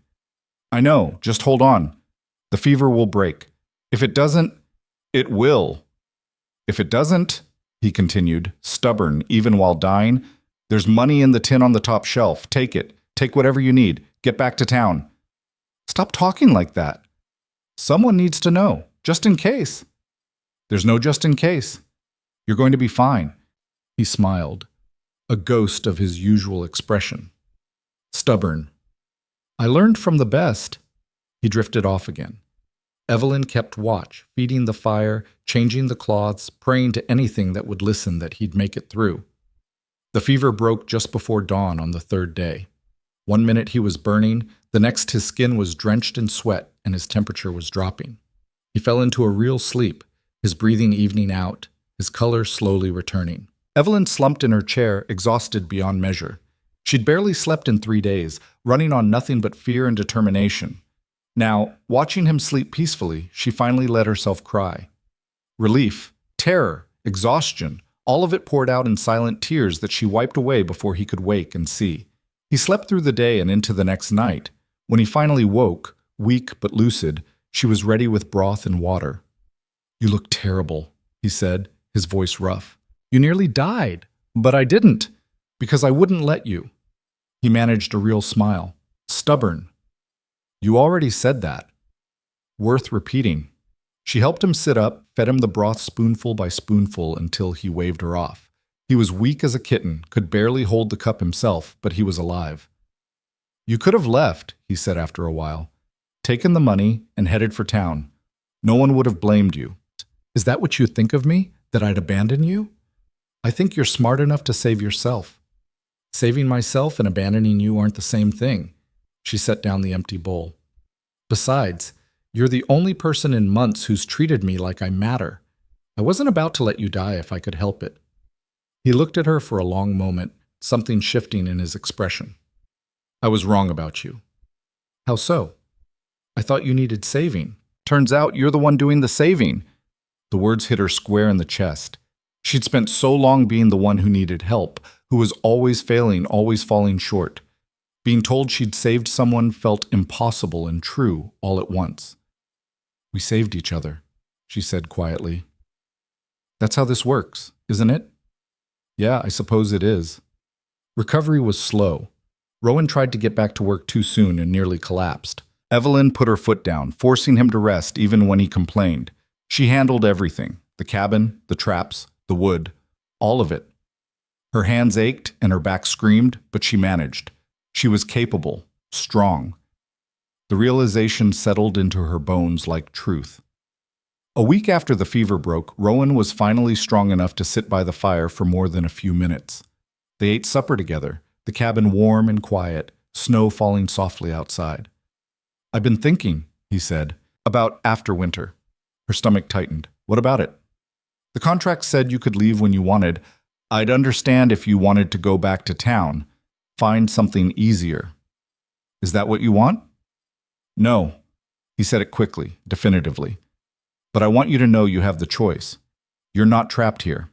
I know, just hold on. The fever will break. If it doesn't, it will. If it doesn't," he continued, stubborn even while dying, "there's money in the tin on the top shelf. Take it. Take whatever you need. Get back to town." "Stop talking like that. Someone needs to know, just in case." "There's no just in case. You're going to be fine." He smiled, a ghost of his usual expression. Stubborn. "I learned from the best." He drifted off again. Evelyn kept watch, feeding the fire, changing the cloths, praying to anything that would listen that he'd make it through. The fever broke just before dawn on the third day. 1 minute he was burning, the next his skin was drenched in sweat and his temperature was dropping. He fell into a real sleep, his breathing evening out, his color slowly returning. Evelyn slumped in her chair, exhausted beyond measure. She'd barely slept in 3 days, running on nothing but fear and determination. Now, watching him sleep peacefully, she finally let herself cry. Relief, terror, exhaustion, All of it poured out in silent tears that she wiped away before he could wake and see. He slept through the day and into the next night. When he finally woke, weak but lucid, she was ready with broth and water. "You look terrible," he said, his voice rough. "You nearly died." "But I didn't, because I wouldn't let you." He managed a real smile. "Stubborn." "You already said that." "Worth repeating." She helped him sit up, fed him the broth spoonful by spoonful until he waved her off. He was weak as a kitten, could barely hold the cup himself, but he was alive. "You could have left," he said after a while. "Taken the money and headed for town. No one would have blamed you." "Is that what you think of me? That I'd abandon you?" "I think you're smart enough to save yourself." "Saving myself and abandoning you aren't the same thing." She set down the empty bowl. "Besides, you're the only person in months who's treated me like I matter. I wasn't about to let you die if I could help it." He looked at her for a long moment, something shifting in his expression. "I was wrong about you." "How so?" "I thought you needed saving. Turns out you're the one doing the saving." The words hit her square in the chest. She'd spent so long being the one who needed help, who was always failing, always falling short. Being told she'd saved someone felt impossible and true all at once. "We saved each other," she said quietly. "That's how this works, isn't it?" "Yeah, I suppose it is." Recovery was slow. Rowan tried to get back to work too soon and nearly collapsed. Evelyn put her foot down, forcing him to rest even when he complained. She handled everything: the cabin, the traps, the wood, all of it. Her hands ached and her back screamed, but she managed. She was capable, strong. The realization settled into her bones like truth. A week after the fever broke, Rowan was finally strong enough to sit by the fire for more than a few minutes. They ate supper together, the cabin warm and quiet, snow falling softly outside. "I've been thinking," he said, "about after winter." Her stomach tightened. "What about it?" "The contract said you could leave when you wanted. I'd understand if you wanted to go back to town, find something easier." "Is that what you want?" "No." He said it quickly, definitively. "But I want you to know you have the choice. You're not trapped here."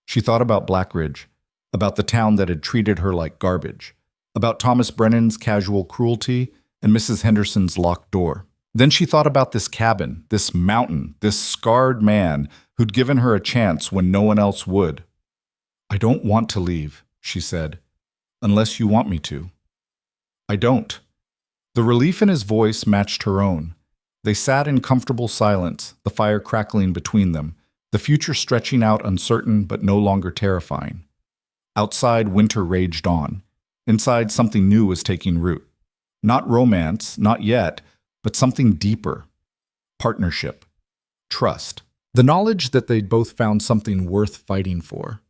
She thought about Blackridge, about the town that had treated her like garbage, about Thomas Brennan's casual cruelty and Mrs. Henderson's locked door. Then she thought about this cabin, this mountain, this scarred man who'd given her a chance when no one else would. "I don't want to leave," she said, "unless you want me to." "I don't." The relief in his voice matched her own. They sat in comfortable silence, the fire crackling between them, the future stretching out uncertain but no longer terrifying. Outside, winter raged on. Inside, something new was taking root. Not romance, not yet, but something deeper. Partnership. Trust. The knowledge that they'd both found something worth fighting for.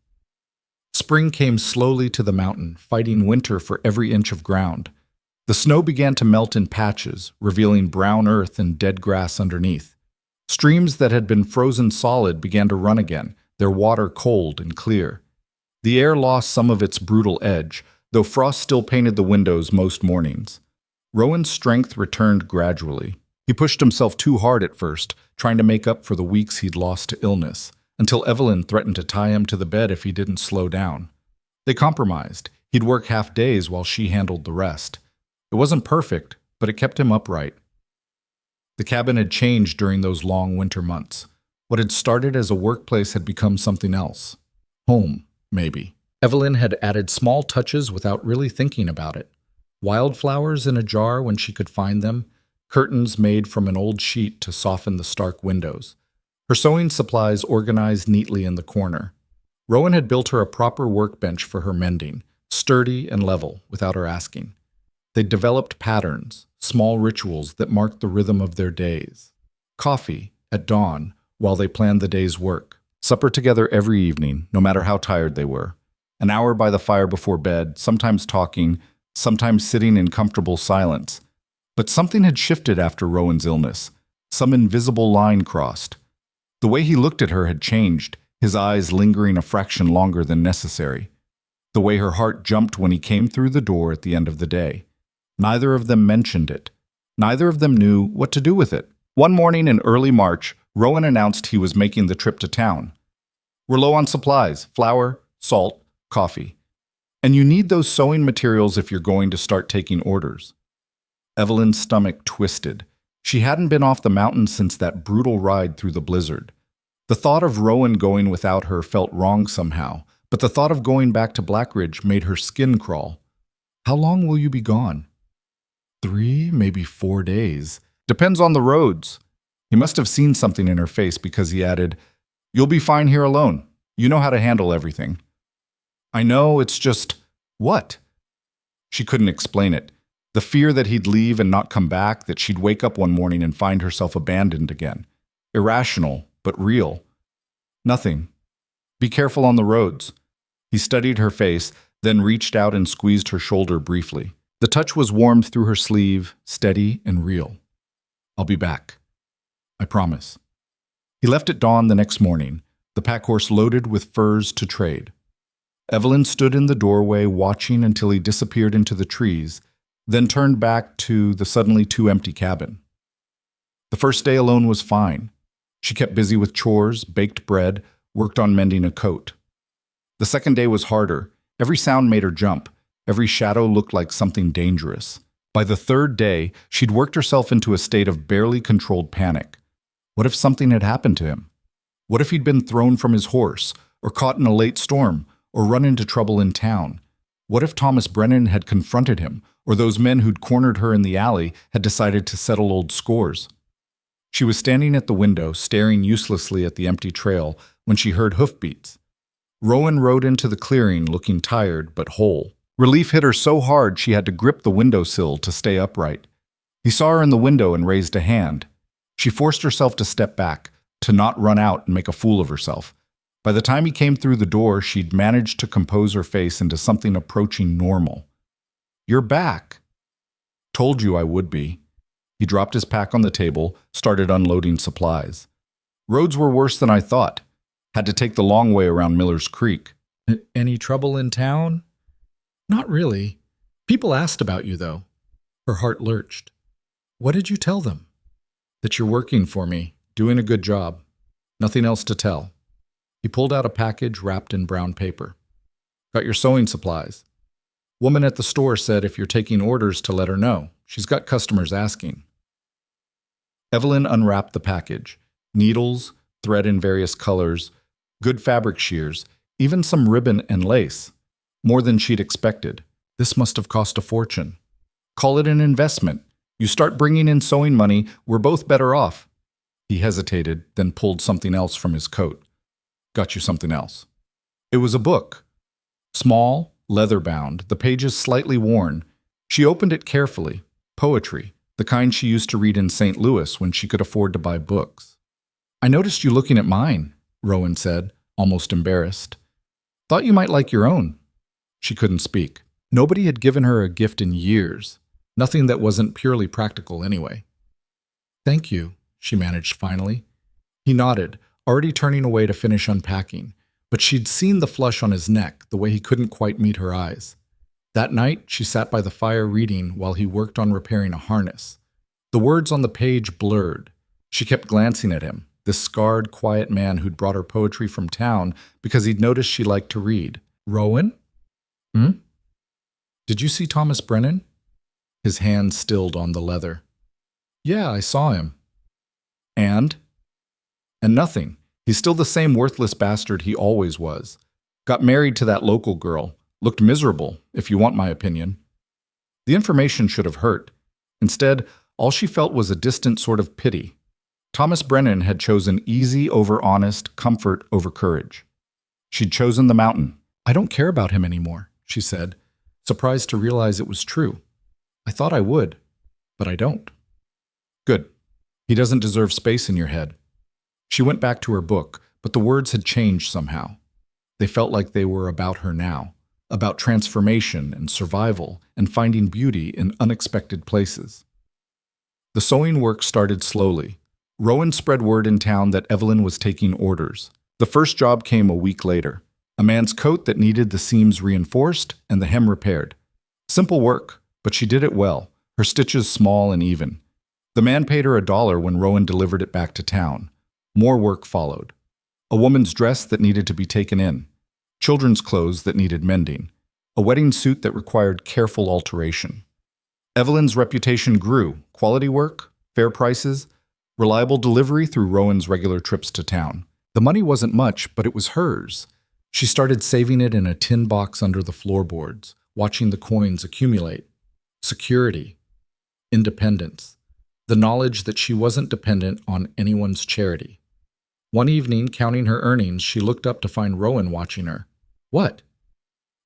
Spring came slowly to the mountain, fighting winter for every inch of ground. The snow began to melt in patches, revealing brown earth and dead grass underneath. Streams that had been frozen solid began to run again, their water cold and clear. The air lost some of its brutal edge, though frost still painted the windows most mornings. Rowan's strength returned gradually. He pushed himself too hard at first, trying to make up for the weeks he'd lost to illness, until Evelyn threatened to tie him to the bed if he didn't slow down. They compromised. He'd work half days while she handled the rest. It wasn't perfect, but it kept him upright. The cabin had changed during those long winter months. What had started as a workplace had become something else. Home, maybe. Evelyn had added small touches without really thinking about it. Wildflowers in a jar when she could find them, curtains made from an old sheet to soften the stark windows. Her sewing supplies organized neatly in the corner. Rowan had built her a proper workbench for her mending, sturdy and level, without her asking. They'd developed patterns, small rituals that marked the rhythm of their days. Coffee at dawn while they planned the day's work. Supper together every evening, no matter how tired they were. An hour by the fire before bed, sometimes talking, sometimes sitting in comfortable silence. But something had shifted after Rowan's illness. Some invisible line crossed. The way he looked at her had changed, his eyes lingering a fraction longer than necessary. The way her heart jumped when he came through the door at the end of the day. Neither of them mentioned it. Neither of them knew what to do with it. One morning in early March, Rowan announced he was making the trip to town. We're low on supplies, flour, salt, coffee. And you need those sewing materials if you're going to start taking orders. Evelyn's stomach twisted. She hadn't been off the mountain since that brutal ride through the blizzard. The thought of Rowan going without her felt wrong somehow, but the thought of going back to Blackridge made her skin crawl. How long will you be gone? 3, maybe 4 days. Depends on the roads. He must have seen something in her face because he added, "You'll be fine here alone. You know how to handle everything." "I know, it's just—" "What?" She couldn't explain it. The fear that he'd leave and not come back, that she'd wake up one morning and find herself abandoned again. Irrational, but real. "Nothing. Be careful on the roads." He studied her face, then reached out and squeezed her shoulder briefly. The touch was warmed through her sleeve, steady and real. "I'll be back. I promise." He left at dawn the next morning, the packhorse loaded with furs to trade. Evelyn stood in the doorway watching until he disappeared into the trees, then turned back to the suddenly too empty cabin. The first day alone was fine. She kept busy with chores, baked bread, worked on mending a coat. The second day was harder. Every sound made her jump. Every shadow looked like something dangerous. By the third day, she'd worked herself into a state of barely controlled panic. What if something had happened to him? What if he'd been thrown from his horse, or caught in a late storm, or run into trouble in town? What if Thomas Brennan had confronted him, or those men who'd cornered her in the alley had decided to settle old scores? She was standing at the window, staring uselessly at the empty trail, when she heard hoofbeats. Rowan rode into the clearing, looking tired but whole. Relief hit her so hard she had to grip the windowsill to stay upright. He saw her in the window and raised a hand. She forced herself to step back, to not run out and make a fool of herself. By the time he came through the door, she'd managed to compose her face into something approaching normal. "You're back." "Told you I would be." He dropped his pack on the table, started unloading supplies. "Roads were worse than I thought. Had to take the long way around Miller's Creek." "Any trouble in town?" "Not really. People asked about you, though." Her heart lurched. "What did you tell them?" "That you're working for me, doing a good job. Nothing else to tell." He pulled out a package wrapped in brown paper. "Got your sewing supplies. Woman at the store said if you're taking orders to let her know. She's got customers asking." Evelyn unwrapped the package. Needles, thread in various colors, good fabric shears, even some ribbon and lace. More than she'd expected. This must have cost a fortune. "Call it an investment. You start bringing in sewing money, we're both better off." He hesitated, then pulled something else from his coat. "Got you something else." It was a book. Small, leather-bound, the pages slightly worn. She opened it carefully. Poetry, the kind she used to read in St. Louis when she could afford to buy books. "I noticed you looking at mine," Rowan said, almost embarrassed. "Thought you might like your own." She couldn't speak. Nobody had given her a gift in years. Nothing that wasn't purely practical anyway. "Thank you," she managed finally. He nodded, already turning away to finish unpacking, but she'd seen the flush on his neck, the way he couldn't quite meet her eyes. That night, she sat by the fire reading while he worked on repairing a harness. The words on the page blurred. She kept glancing at him, this scarred, quiet man who'd brought her poetry from town because he'd noticed she liked to read. "Rowan? Hmm? Did you see Thomas Brennan?" His hand stilled on the leather. "Yeah, I saw him." "And?" "And nothing. He's still the same worthless bastard he always was. Got married to that local girl. Looked miserable, if you want my opinion." The information should have hurt. Instead, all she felt was a distant sort of pity. Thomas Brennan had chosen easy over honest, comfort over courage. She'd chosen the mountain. "I don't care about him anymore," she said, surprised to realize it was true. "I thought I would, but I don't." "Good. He doesn't deserve space in your head." She went back to her book, but the words had changed somehow. They felt like they were about her now, about transformation and survival and finding beauty in unexpected places. The sewing work started slowly. Rowan spread word in town that Evelyn was taking orders. The first job came a week later. A man's coat that needed the seams reinforced and the hem repaired. Simple work, but she did it well, her stitches small and even. The man paid her $1 when Rowan delivered it back to town. More work followed. A woman's dress that needed to be taken in. Children's clothes that needed mending. A wedding suit that required careful alteration. Evelyn's reputation grew. Quality work, fair prices, reliable delivery through Rowan's regular trips to town. The money wasn't much, but it was hers. She started saving it in a tin box under the floorboards, watching the coins accumulate. Security. Independence. The knowledge that she wasn't dependent on anyone's charity. One evening, counting her earnings, she looked up to find Rowan watching her. What?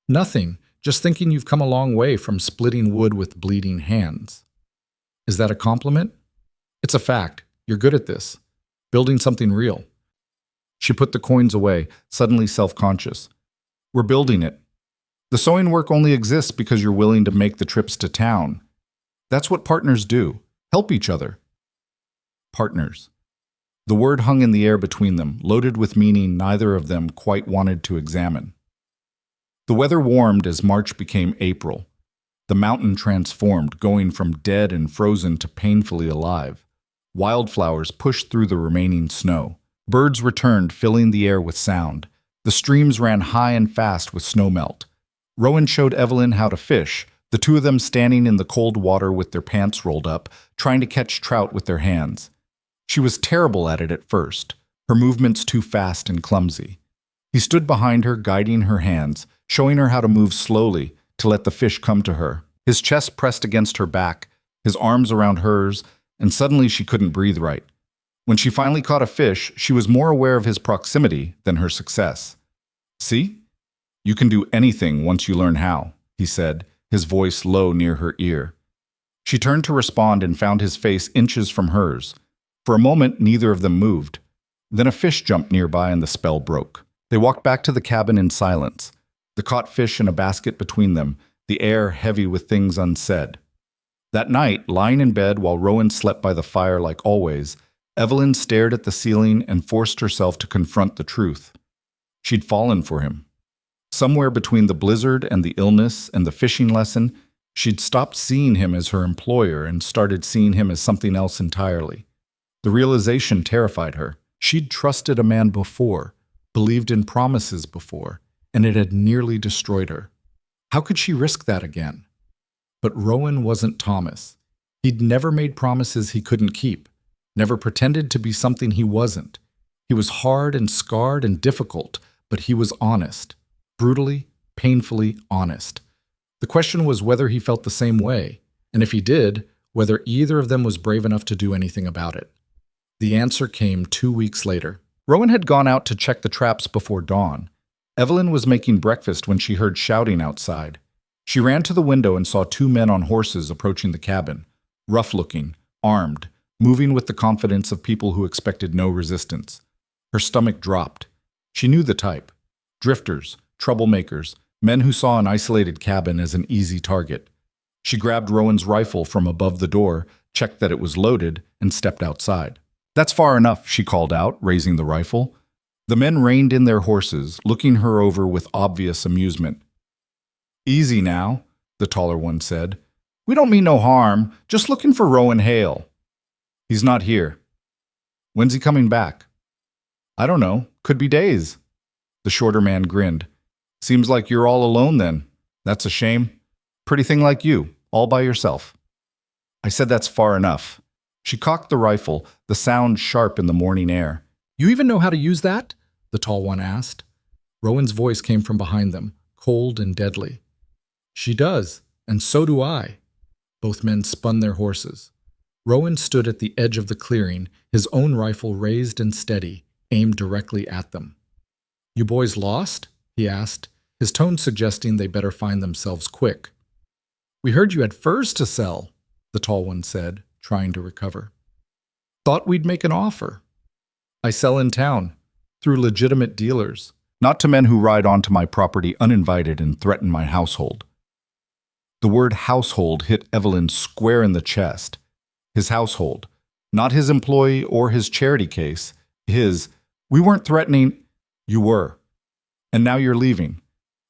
Nothing. Just thinking you've come a long way from splitting wood with bleeding hands. Is that a compliment? It's a fact. You're good at this. Building something real. She put the coins away, suddenly self-conscious. We're building it. The sewing work only exists because you're willing to make the trips to town. That's what partners do. Help each other. Partners. The word hung in the air between them, loaded with meaning neither of them quite wanted to examine. The weather warmed as March became April. The mountain transformed, going from dead and frozen to painfully alive. Wildflowers pushed through the remaining snow. Birds returned, filling the air with sound. The streams ran high and fast with snowmelt. Rowan showed Evelyn how to fish, the two of them standing in the cold water with their pants rolled up, trying to catch trout with their hands. She was terrible at it at first, her movements too fast and clumsy. He stood behind her, guiding her hands, showing her how to move slowly to let the fish come to her. His chest pressed against her back, his arms around hers, and suddenly she couldn't breathe right. When she finally caught a fish, she was more aware of his proximity than her success. See? You can do anything once you learn how, he said, his voice low near her ear. She turned to respond and found his face inches from hers. For a moment, neither of them moved. Then a fish jumped nearby and the spell broke. They walked back to the cabin in silence, the caught fish in a basket between them, the air heavy with things unsaid. That night, lying in bed while Rowan slept by the fire like always, Evelyn stared at the ceiling and forced herself to confront the truth. She'd fallen for him. Somewhere between the blizzard and the illness and the fishing lesson, she'd stopped seeing him as her employer and started seeing him as something else entirely. The realization terrified her. She'd trusted a man before, believed in promises before, and it had nearly destroyed her. How could she risk that again? But Rowan wasn't Thomas. He'd never made promises he couldn't keep, never pretended to be something he wasn't. He was hard and scarred and difficult, but he was honest, brutally, painfully honest. The question was whether he felt the same way, and if he did, whether either of them was brave enough to do anything about it. The answer came 2 weeks later. Rowan had gone out to check the traps before dawn. Evelyn was making breakfast when she heard shouting outside. She ran to the window and saw two men on horses approaching the cabin, rough-looking, armed, moving with the confidence of people who expected no resistance. Her stomach dropped. She knew the type. Drifters, troublemakers, men who saw an isolated cabin as an easy target. She grabbed Rowan's rifle from above the door, checked that it was loaded, and stepped outside. "That's far enough," she called out, raising the rifle. The men reined in their horses, looking her over with obvious amusement. "Easy now," the taller one said. "We don't mean no harm, just looking for Rowan Hale." "He's not here." "When's he coming back?" "I don't know. Could be days." The shorter man grinned. "Seems like you're all alone then. That's a shame. Pretty thing like you, all by yourself." I said that's far enough. She cocked the rifle, the sound sharp in the morning air. "You even know how to use that?" the tall one asked. Rowan's voice came from behind them, cold and deadly. "She does, and so do I." Both men spun their horses. Rowan stood at the edge of the clearing, his own rifle raised and steady, aimed directly at them. "You boys lost?" he asked, his tone suggesting they better find themselves quick. "We heard you had furs to sell," the tall one said, trying to recover. "Thought we'd make an offer." "I sell in town, through legitimate dealers, not to men who ride onto my property uninvited and threaten my household." The word household hit Evelyn square in the chest. His household, not his employee or his charity case, his. "We weren't threatening." "You were. And now you're leaving.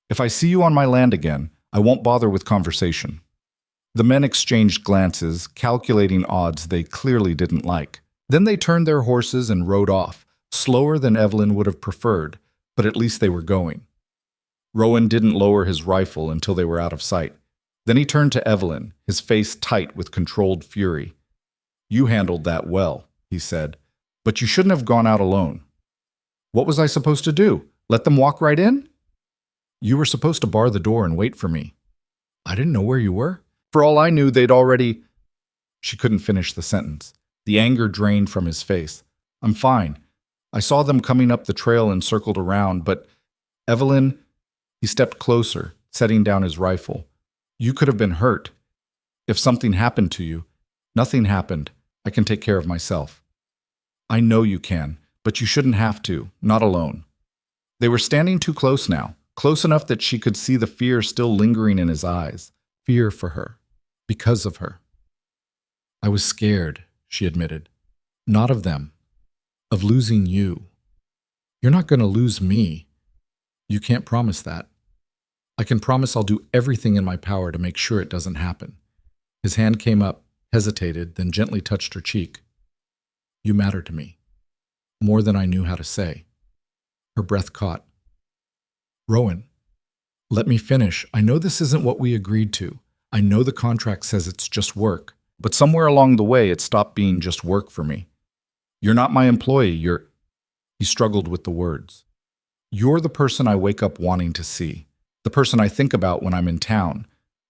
If I see you on my land again, I won't bother with conversation." The men exchanged glances, calculating odds they clearly didn't like. Then they turned their horses and rode off, Slower than Evelyn would have preferred, but at least they were going. Rowan didn't lower his rifle until they were out of sight. Then he turned to Evelyn, his face tight with controlled fury. "You handled that well," he said, "but you shouldn't have gone out alone." "What was I supposed to do? Let them walk right in?" "You were supposed to bar the door and wait for me." "I didn't know where you were." "For all I knew, they'd already—" She couldn't finish the sentence. The anger drained from his face. "I'm fine. I saw them coming up the trail and circled around, but Evelyn—" He stepped closer, setting down his rifle. "You could have been hurt. If something happened to you—" "Nothing happened. I can take care of myself." "I know you can, but you shouldn't have to, not alone." They were standing too close now, close enough that she could see the fear still lingering in his eyes. Fear for her. Because of her. "I was scared," she admitted. "Not of them. Of losing you." "You're not going to lose me." "You can't promise that." "I can promise I'll do everything in my power to make sure it doesn't happen." His hand came up, hesitated, then gently touched her cheek. "You matter to me. More than I knew how to say." Her breath caught. "Rowan, let me finish. I know this isn't what we agreed to. I know the contract says it's just work, but somewhere along the way it stopped being just work for me. You're not my employee, you're—" He struggled with the words. "You're the person I wake up wanting to see. The person I think about when I'm in town.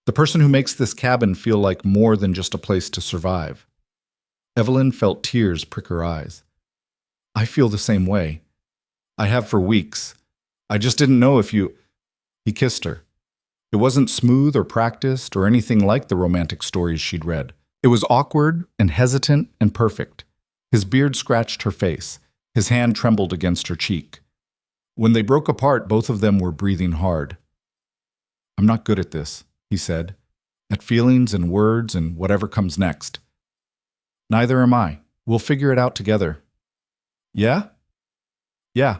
The person who makes this cabin feel like more than just a place to survive." Evelyn felt tears prick her eyes. "I feel the same way. I have for weeks. I just didn't know if you—" He kissed her. It wasn't smooth or practiced or anything like the romantic stories she'd read. It was awkward and hesitant and perfect. His beard scratched her face. His hand trembled against her cheek. When they broke apart, both of them were breathing hard. "I'm not good at this," he said, "at feelings and words and whatever comes next." "Neither am I. We'll figure it out together." "Yeah?" "Yeah."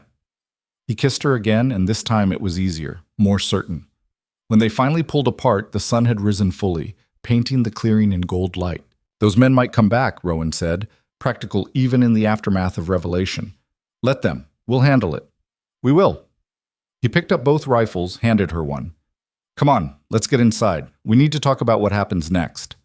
He kissed her again, and this time it was easier, more certain. When they finally pulled apart, the sun had risen fully, painting the clearing in gold light. "Those men might come back," Rowan said, practical even in the aftermath of revelation. "Let them. We'll handle it." "We will." He picked up both rifles, handed her one. "Come on, let's get inside. We need to talk about what happens next."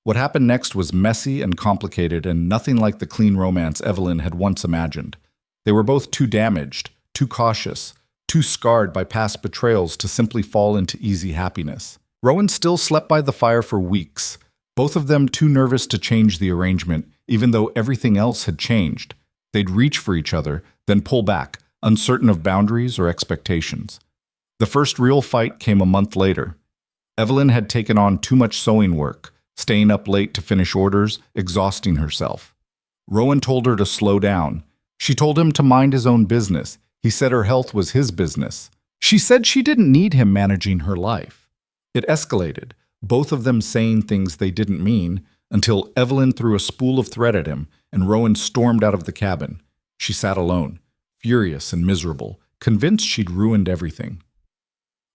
What happened next was messy and complicated and nothing like the clean romance Evelyn had once imagined. They were both too damaged, too cautious, too scarred by past betrayals to simply fall into easy happiness. Rowan still slept by the fire for weeks, both of them too nervous to change the arrangement, even though everything else had changed. They'd reach for each other, then pull back, uncertain of boundaries or expectations. The first real fight came a month later. Evelyn had taken on too much sewing work, staying up late to finish orders, exhausting herself. Rowan told her to slow down. She told him to mind his own business. He said her health was his business. She said she didn't need him managing her life. It escalated, both of them saying things they didn't mean, until Evelyn threw a spool of thread at him and Rowan stormed out of the cabin. She sat alone, furious and miserable, convinced she'd ruined everything.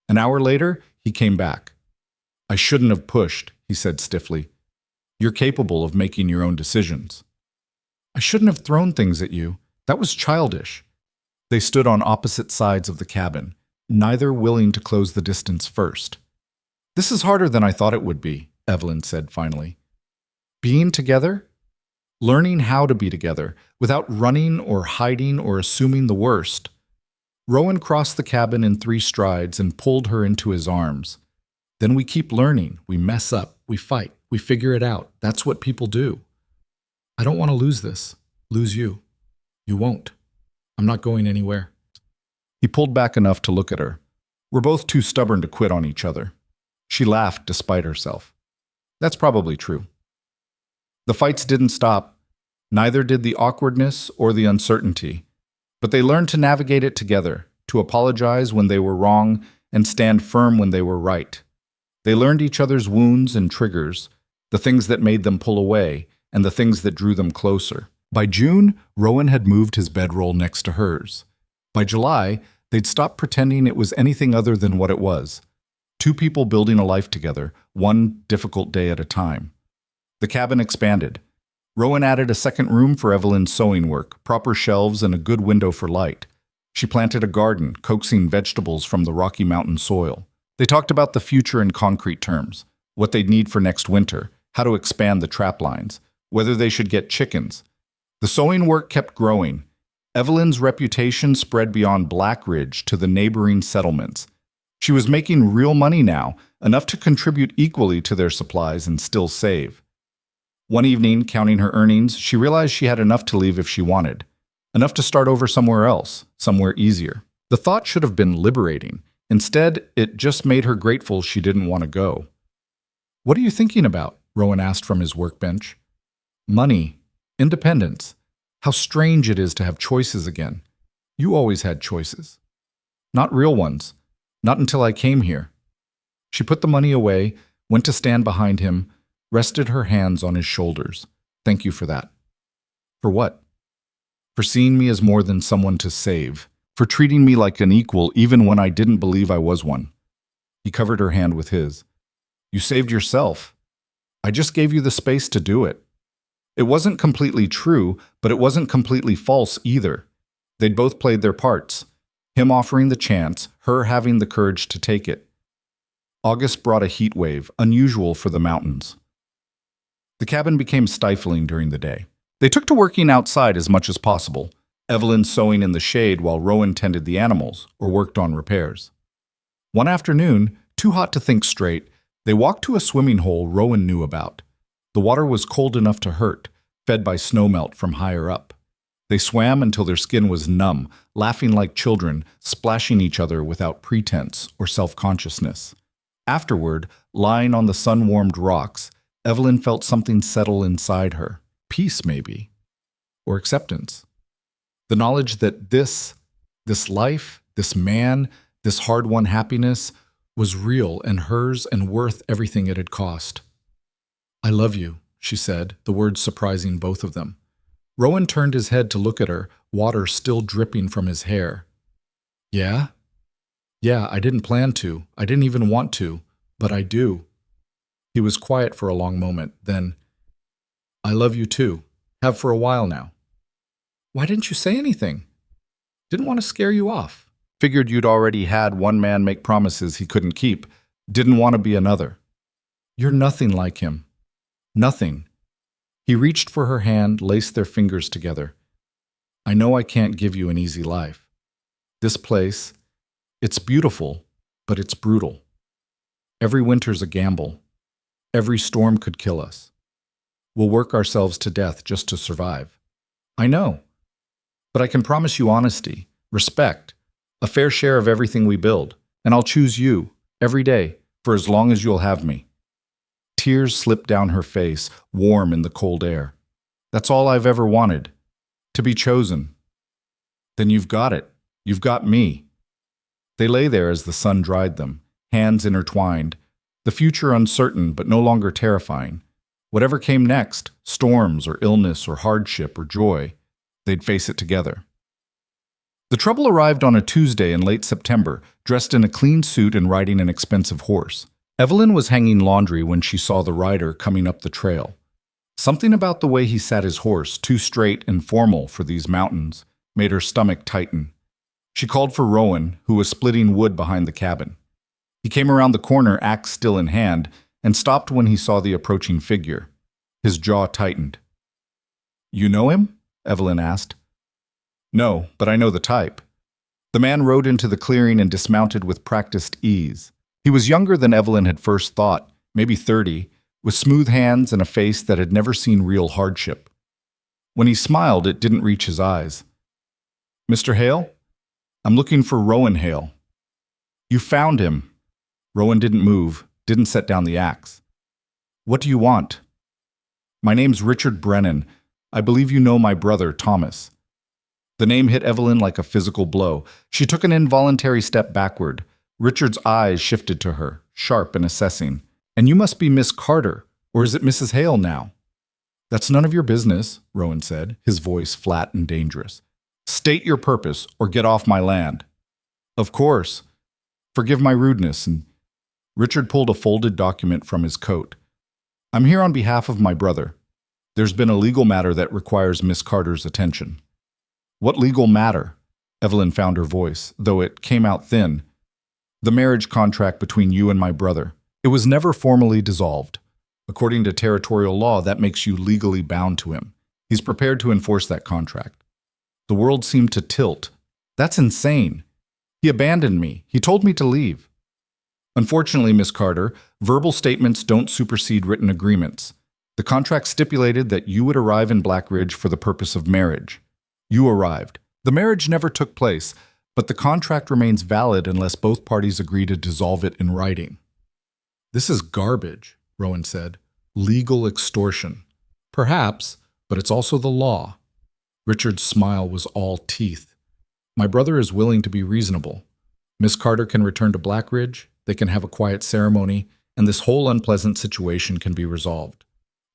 An hour later, he came back. "I shouldn't have pushed," he said stiffly. "You're capable of making your own decisions." "I shouldn't have thrown things at you. That was childish." They stood on opposite sides of the cabin, neither willing to close the distance first. "This is harder than I thought it would be," Evelyn said finally. "Being together? Learning how to be together, without running or hiding or assuming the worst." Rowan crossed the cabin in 3 strides and pulled her into his arms. "Then we keep learning, we mess up, we fight, we figure it out. That's what people do. I don't want to lose this, lose you. You won't. I'm not going anywhere." He pulled back enough to look at her. "We're both too stubborn to quit on each other." She laughed despite herself. "That's probably true." The fights didn't stop. Neither did the awkwardness or the uncertainty. But they learned to navigate it together, to apologize when they were wrong and stand firm when they were right. They learned each other's wounds and triggers, the things that made them pull away and the things that drew them closer. By June, Rowan had moved his bedroll next to hers. By July, they'd stopped pretending it was anything other than what it was. 2 people building a life together, one difficult day at a time. The cabin expanded. Rowan added a second room for Evelyn's sewing work, proper shelves, and a good window for light. She planted a garden, coaxing vegetables from the Rocky Mountain soil. They talked about the future in concrete terms, what they'd need for next winter, how to expand the trap lines, whether they should get chickens. The sewing work kept growing. Evelyn's reputation spread beyond Black Ridge to the neighboring settlements. She was making real money now, enough to contribute equally to their supplies and still save. One evening, counting her earnings, she realized she had enough to leave if she wanted. Enough to start over somewhere else, somewhere easier. The thought should have been liberating. Instead, it just made her grateful she didn't want to go. "What are you thinking about?" Rowan asked from his workbench. "Money. Independence. How strange it is to have choices again. You always had choices. Not real ones. Not until I came here." She put the money away, went to stand behind him, rested her hands on his shoulders. "Thank you for that." "For what?" "For seeing me as more than someone to save. For treating me like an equal even when I didn't believe I was one." He covered her hand with his. "You saved yourself. I just gave you the space to do it." It wasn't completely true, but it wasn't completely false either. They'd both played their parts. Him offering the chance, her having the courage to take it. August brought a heat wave, unusual for the mountains. The cabin became stifling during the day. They took to working outside as much as possible, Evelyn sewing in the shade while Rowan tended the animals or worked on repairs. One afternoon, too hot to think straight, they walked to a swimming hole Rowan knew about. The water was cold enough to hurt, fed by snowmelt from higher up. They swam until their skin was numb, laughing like children, splashing each other without pretense or self-consciousness. Afterward, lying on the sun-warmed rocks, Evelyn felt something settle inside her. Peace, maybe. Or acceptance. The knowledge that this life, this man, this hard-won happiness was real and hers and worth everything it had cost. "I love you," she said, the words surprising both of them. Rowan turned his head to look at her, water still dripping from his hair. "Yeah? Yeah, I didn't plan to. I didn't even want to. But I do." He was quiet for a long moment. Then, "I love you too. Have for a while now." "Why didn't you say anything?" "Didn't want to scare you off. Figured you'd already had one man make promises he couldn't keep. Didn't want to be another." "You're nothing like him. Nothing." He reached for her hand, laced their fingers together. "I know I can't give you an easy life. This place, it's beautiful, but it's brutal. Every winter's a gamble. Every storm could kill us. We'll work ourselves to death just to survive. I know. But I can promise you honesty, respect, a fair share of everything we build, and I'll choose you, every day, for as long as you'll have me." Tears slipped down her face, warm in the cold air. "That's all I've ever wanted. To be chosen." "Then you've got it. You've got me." They lay there as the sun dried them, hands intertwined, the future uncertain but no longer terrifying. Whatever came next, storms or illness or hardship or joy, they'd face it together. The trouble arrived on a Tuesday in late September, dressed in a clean suit and riding an expensive horse. Evelyn was hanging laundry when she saw the rider coming up the trail. Something about the way he sat his horse, too straight and formal for these mountains, made her stomach tighten. She called for Rowan, who was splitting wood behind the cabin. He came around the corner, axe still in hand, and stopped when he saw the approaching figure. His jaw tightened. "You know him?" Evelyn asked. "No, but I know the type." The man rode into the clearing and dismounted with practiced ease. He was younger than Evelyn had first thought, maybe 30, with smooth hands and a face that had never seen real hardship. When he smiled, it didn't reach his eyes. "Mr. Hale? I'm looking for Rowan Hale." "You found him." Rowan didn't move, didn't set down the axe. "What do you want?" "My name's Richard Brennan. I believe you know my brother, Thomas." The name hit Evelyn like a physical blow. She took an involuntary step backward. Richard's eyes shifted to her, sharp and assessing. "And you must be Miss Carter, or is it Mrs. Hale now?" "That's none of your business," Rowan said, his voice flat and dangerous. "State your purpose, or get off my land." "Of course. Forgive my rudeness." And Richard pulled a folded document from his coat. "I'm here on behalf of my brother. There's been a legal matter that requires Miss Carter's attention. What legal matter? Evelyn found her voice, though it came out thin. The marriage contract between you and my brother. It was never formally dissolved. According to territorial law, that makes you legally bound to him. He's prepared to enforce that contract. The world seemed to tilt. That's insane. He abandoned me. He told me to leave. Unfortunately, Miss Carter, verbal statements don't supersede written agreements. The contract stipulated that you would arrive in Blackridge for the purpose of marriage. You arrived. The marriage never took place, but the contract remains valid unless both parties agree to dissolve it in writing. This is garbage, Rowan said. Legal extortion. Perhaps, but it's also the law. Richard's smile was all teeth. My brother is willing to be reasonable. Miss Carter can return to Blackridge, they can have a quiet ceremony, and this whole unpleasant situation can be resolved.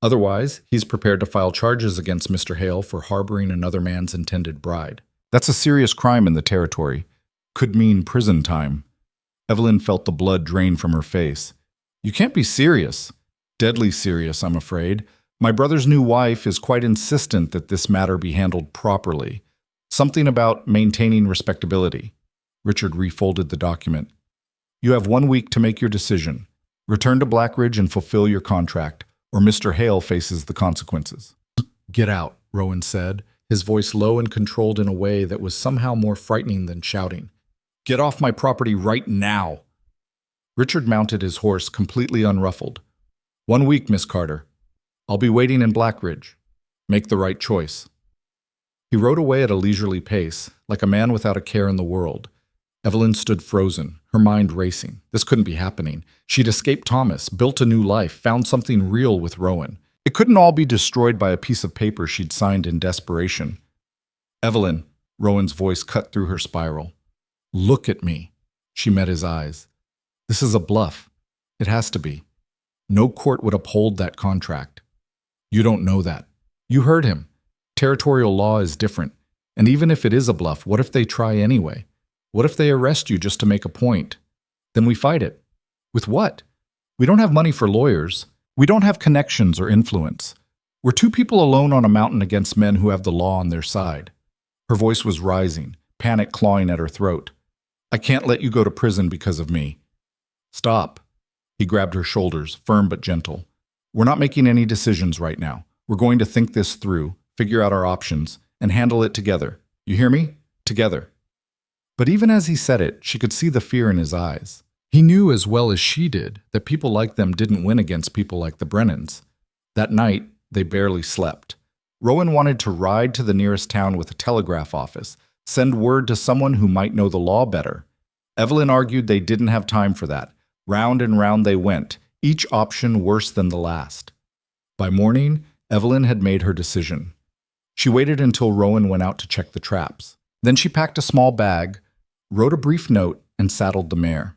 Otherwise, he's prepared to file charges against Mr. Hale for harboring another man's intended bride. That's a serious crime in the territory. Could mean prison time. Evelyn felt the blood drain from her face. You can't be serious. Deadly serious, I'm afraid. My brother's new wife is quite insistent that this matter be handled properly. Something about maintaining respectability. Richard refolded the document. You have 1 week to make your decision. Return to Blackridge and fulfill your contract, or Mr. Hale faces the consequences. Get out, Rowan said, his voice low and controlled in a way that was somehow more frightening than shouting. Get off my property right now. Richard mounted his horse, completely unruffled. 1 week, Miss Carter. I'll be waiting in Blackridge. Make the right choice. He rode away at a leisurely pace, like a man without a care in the world. Evelyn stood frozen, her mind racing. This couldn't be happening. She'd escaped Thomas, built a new life, found something real with Rowan. It couldn't all be destroyed by a piece of paper she'd signed in desperation. Evelyn, Rowan's voice cut through her spiral. Look at me. She met his eyes. This is a bluff. It has to be. No court would uphold that contract. You don't know that. You heard him. Territorial law is different. And even if it is a bluff, what if they try anyway? What if they arrest you just to make a point? Then we fight it. With what? We don't have money for lawyers. We don't have connections or influence. We're two people alone on a mountain against men who have the law on their side. Her voice was rising, panic clawing at her throat. I can't let you go to prison because of me. Stop. He grabbed her shoulders, firm but gentle. We're not making any decisions right now. We're going to think this through, figure out our options, and handle it together. You hear me? Together. But even as he said it, she could see the fear in his eyes. He knew as well as she did that people like them didn't win against people like the Brennans. That night, they barely slept. Rowan wanted to ride to the nearest town with a telegraph office, send word to someone who might know the law better. Evelyn argued they didn't have time for that. Round and round they went, each option worse than the last. By morning, Evelyn had made her decision. She waited until Rowan went out to check the traps. Then she packed a small bag, wrote a brief note, and saddled the mare.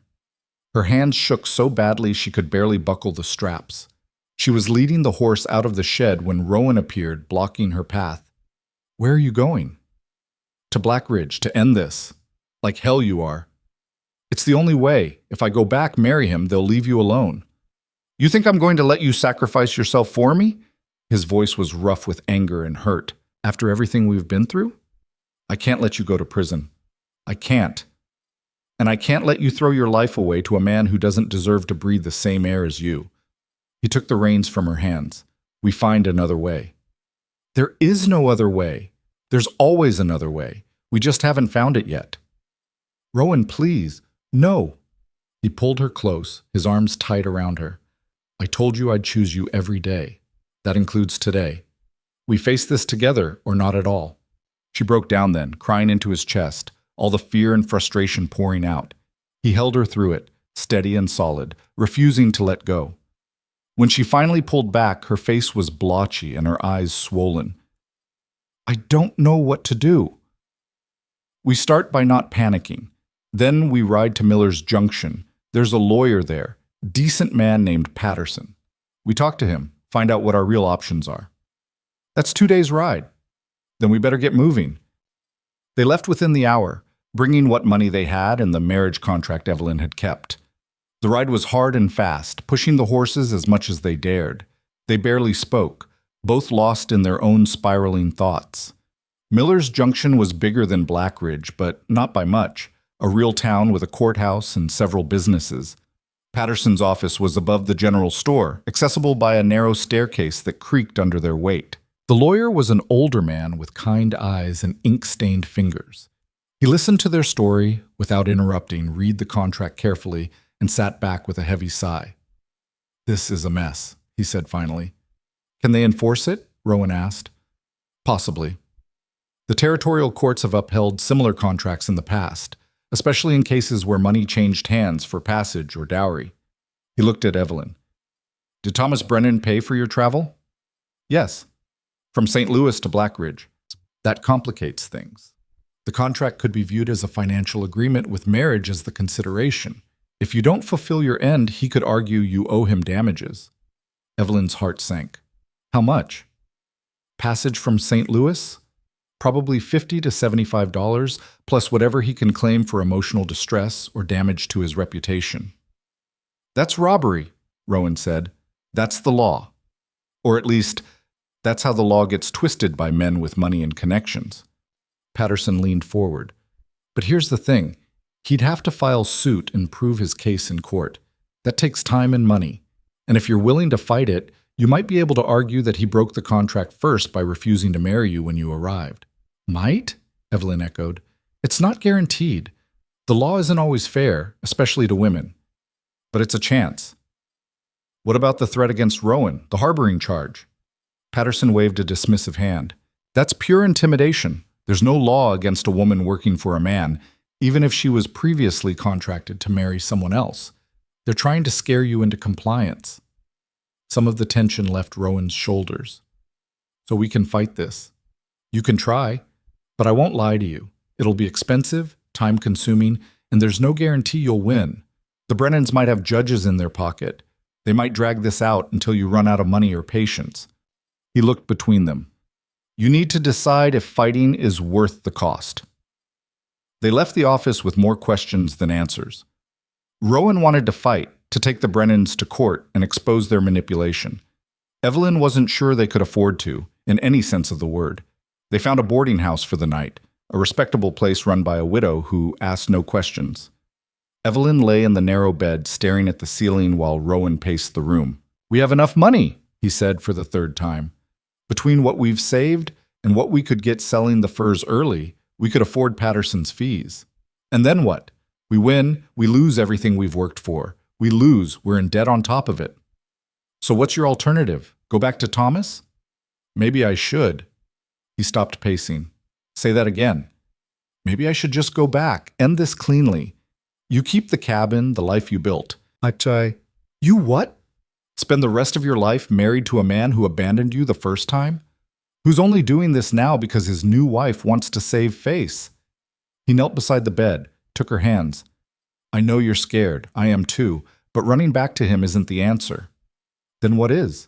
Her hands shook so badly she could barely buckle the straps. She was leading the horse out of the shed when Rowan appeared, blocking her path. Where are you going? To Blackridge, to end this. Like hell you are. It's the only way. If I go back, marry him, they'll leave you alone. You think I'm going to let you sacrifice yourself for me? His voice was rough with anger and hurt. After everything we've been through? I can't let you go to prison. I can't. And I can't let you throw your life away to a man who doesn't deserve to breathe the same air as you. He took the reins from her hands. We find another way. There is no other way. There's always another way. We just haven't found it yet. Rowan, please. No. He pulled her close, his arms tight around her. I told you I'd choose you every day. That includes today. We face this together or not at all. She broke down then, crying into his chest, all the fear and frustration pouring out. He held her through it, steady and solid, refusing to let go. When she finally pulled back, her face was blotchy and her eyes swollen. I don't know what to do. We start by not panicking. Then we ride to Miller's Junction. There's a lawyer there, decent man named Patterson. We talk to him, find out what our real options are. That's 2 days' ride. Then we better get moving. They left within the hour, bringing what money they had and the marriage contract Evelyn had kept. The ride was hard and fast, pushing the horses as much as they dared. They barely spoke. both lost in their own spiraling thoughts. Miller's Junction was bigger than Blackridge, but not by much, a real town with a courthouse and several businesses. Patterson's office was above the general store, accessible by a narrow staircase that creaked under their weight. The lawyer was an older man with kind eyes and ink-stained fingers. He listened to their story without interrupting, read the contract carefully, and sat back with a heavy sigh. "This is a mess," he said finally. "Can they enforce it?" Rowan asked. "Possibly. The territorial courts have upheld similar contracts in the past, especially in cases where money changed hands for passage or dowry." He looked at Evelyn. "Did Thomas Brennan pay for your travel?" "Yes. From St. Louis to Blackridge. That complicates things. The contract could be viewed as a financial agreement with marriage as the consideration. If you don't fulfill your end, he could argue you owe him damages." Evelyn's heart sank. "How much?" "Passage from St. Louis? Probably $50 to $75, plus whatever he can claim for emotional distress or damage to his reputation." "That's robbery," Rowan said. "That's the law. Or at least, that's how the law gets twisted by men with money and connections." Patterson leaned forward. "But here's the thing. He'd have to file suit and prove his case in court. That takes time and money. And if you're willing to fight it, you might be able to argue that he broke the contract first by refusing to marry you when you arrived." "Might?" Evelyn echoed. "It's not guaranteed. The law isn't always fair, especially to women. But it's a chance." "What about the threat against Rowan, the harboring charge?" Patterson waved a dismissive hand. "That's pure intimidation. There's no law against a woman working for a man, even if she was previously contracted to marry someone else. They're trying to scare you into compliance." Some of the tension left Rowan's shoulders. "So we can fight this. You can try, but I won't lie to you. It'll be expensive, time-consuming, and there's no guarantee you'll win. The Brennans might have judges in their pocket. They might drag this out until you run out of money or patience." He looked between them. "You need to decide if fighting is worth the cost." They left the office with more questions than answers. Rowan wanted to fight, to take the Brennans to court and expose their manipulation. Evelyn wasn't sure they could afford to, in any sense of the word. They found a boarding house for the night, a respectable place run by a widow who asked no questions. Evelyn lay in the narrow bed, staring at the ceiling while Rowan paced the room. "We have enough money," he said for the third time. "Between what we've saved and what we could get selling the furs early, we could afford Patterson's fees. And then what? We win, we lose everything we've worked for. We lose, we're in debt on top of it. So what's your alternative? Go back to Thomas?" "Maybe I should." He stopped pacing. "Say that again." "Maybe I should just go back, end this cleanly. You keep the cabin, the life you built. You what? Spend the rest of your life married to a man who abandoned you the first time? Who's only doing this now because his new wife wants to save face?" He knelt beside the bed, took her hands. "I know you're scared, I am too, but running back to him isn't the answer." "Then what is?"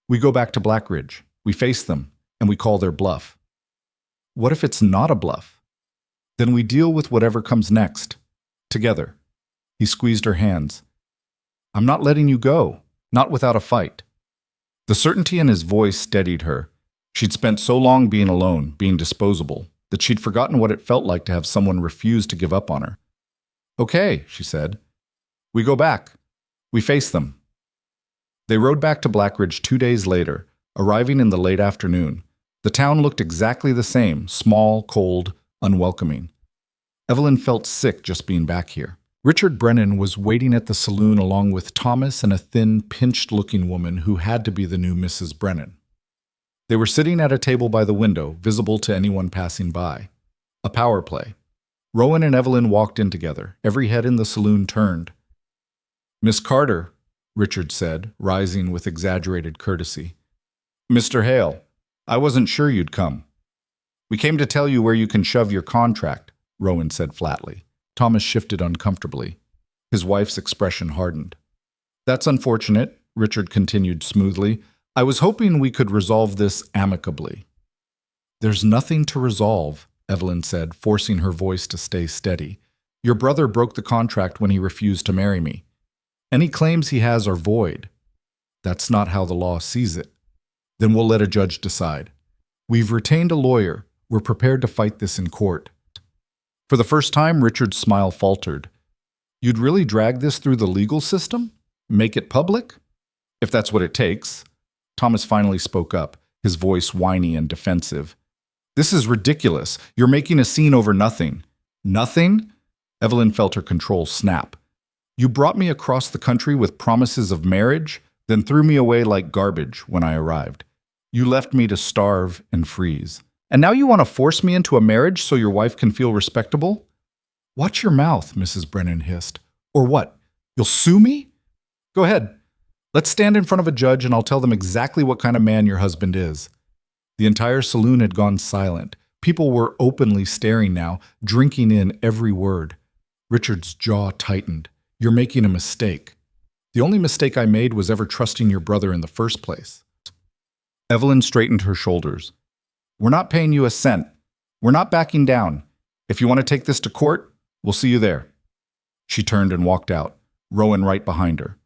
"We go back to Blackridge, we face them, and we call their bluff." "What if it's not a bluff?" "Then we deal with whatever comes next. Together." He squeezed her hands. "I'm not letting you go, not without a fight." The certainty in his voice steadied her. She'd spent so long being alone, being disposable, that she'd forgotten what it felt like to have someone refuse to give up on her. "Okay," she said. "We go back. We face them." They rode back to Blackridge 2 days later, arriving in the late afternoon. The town looked exactly the same, small, cold, unwelcoming. Evelyn felt sick just being back here. Richard Brennan was waiting at the saloon along with Thomas and a thin, pinched-looking woman who had to be the new Mrs. Brennan. They were sitting at a table by the window, visible to anyone passing by. A power play. Rowan and Evelyn walked in together. Every head in the saloon turned. "Miss Carter," Richard said, rising with exaggerated courtesy. "Mr. Hale, I wasn't sure you'd come." "We came to tell you where you can shove your contract," Rowan said flatly. Thomas shifted uncomfortably. His wife's expression hardened. "That's unfortunate," Richard continued smoothly. "I was hoping we could resolve this amicably." "There's nothing to resolve," Evelyn said, forcing her voice to stay steady. "Your brother broke the contract when he refused to marry me. Any claims he has are void. That's not how the law sees it." Then we'll let a judge decide. We've retained a lawyer. We're prepared to fight this in court. For the first time, Richard's smile faltered. You'd really drag this through the legal system? Make it public? If that's what it takes. Thomas finally spoke up, his voice whiny and defensive. This is ridiculous. You're making a scene over nothing. Nothing? Evelyn felt her control snap. You brought me across the country with promises of marriage, then threw me away like garbage when I arrived. You left me to starve and freeze. And now you want to force me into a marriage so your wife can feel respectable? Watch your mouth, Mrs. Brennan hissed. Or what? You'll sue me? Go ahead. Let's stand in front of a judge and I'll tell them exactly what kind of man your husband is. The entire saloon had gone silent. People were openly staring now, drinking in every word. Richard's jaw tightened. You're making a mistake. The only mistake I made was ever trusting your brother in the first place. Evelyn straightened her shoulders. We're not paying you a cent. We're not backing down. If you want to take this to court, we'll see you there. She turned and walked out, Rowan right behind her.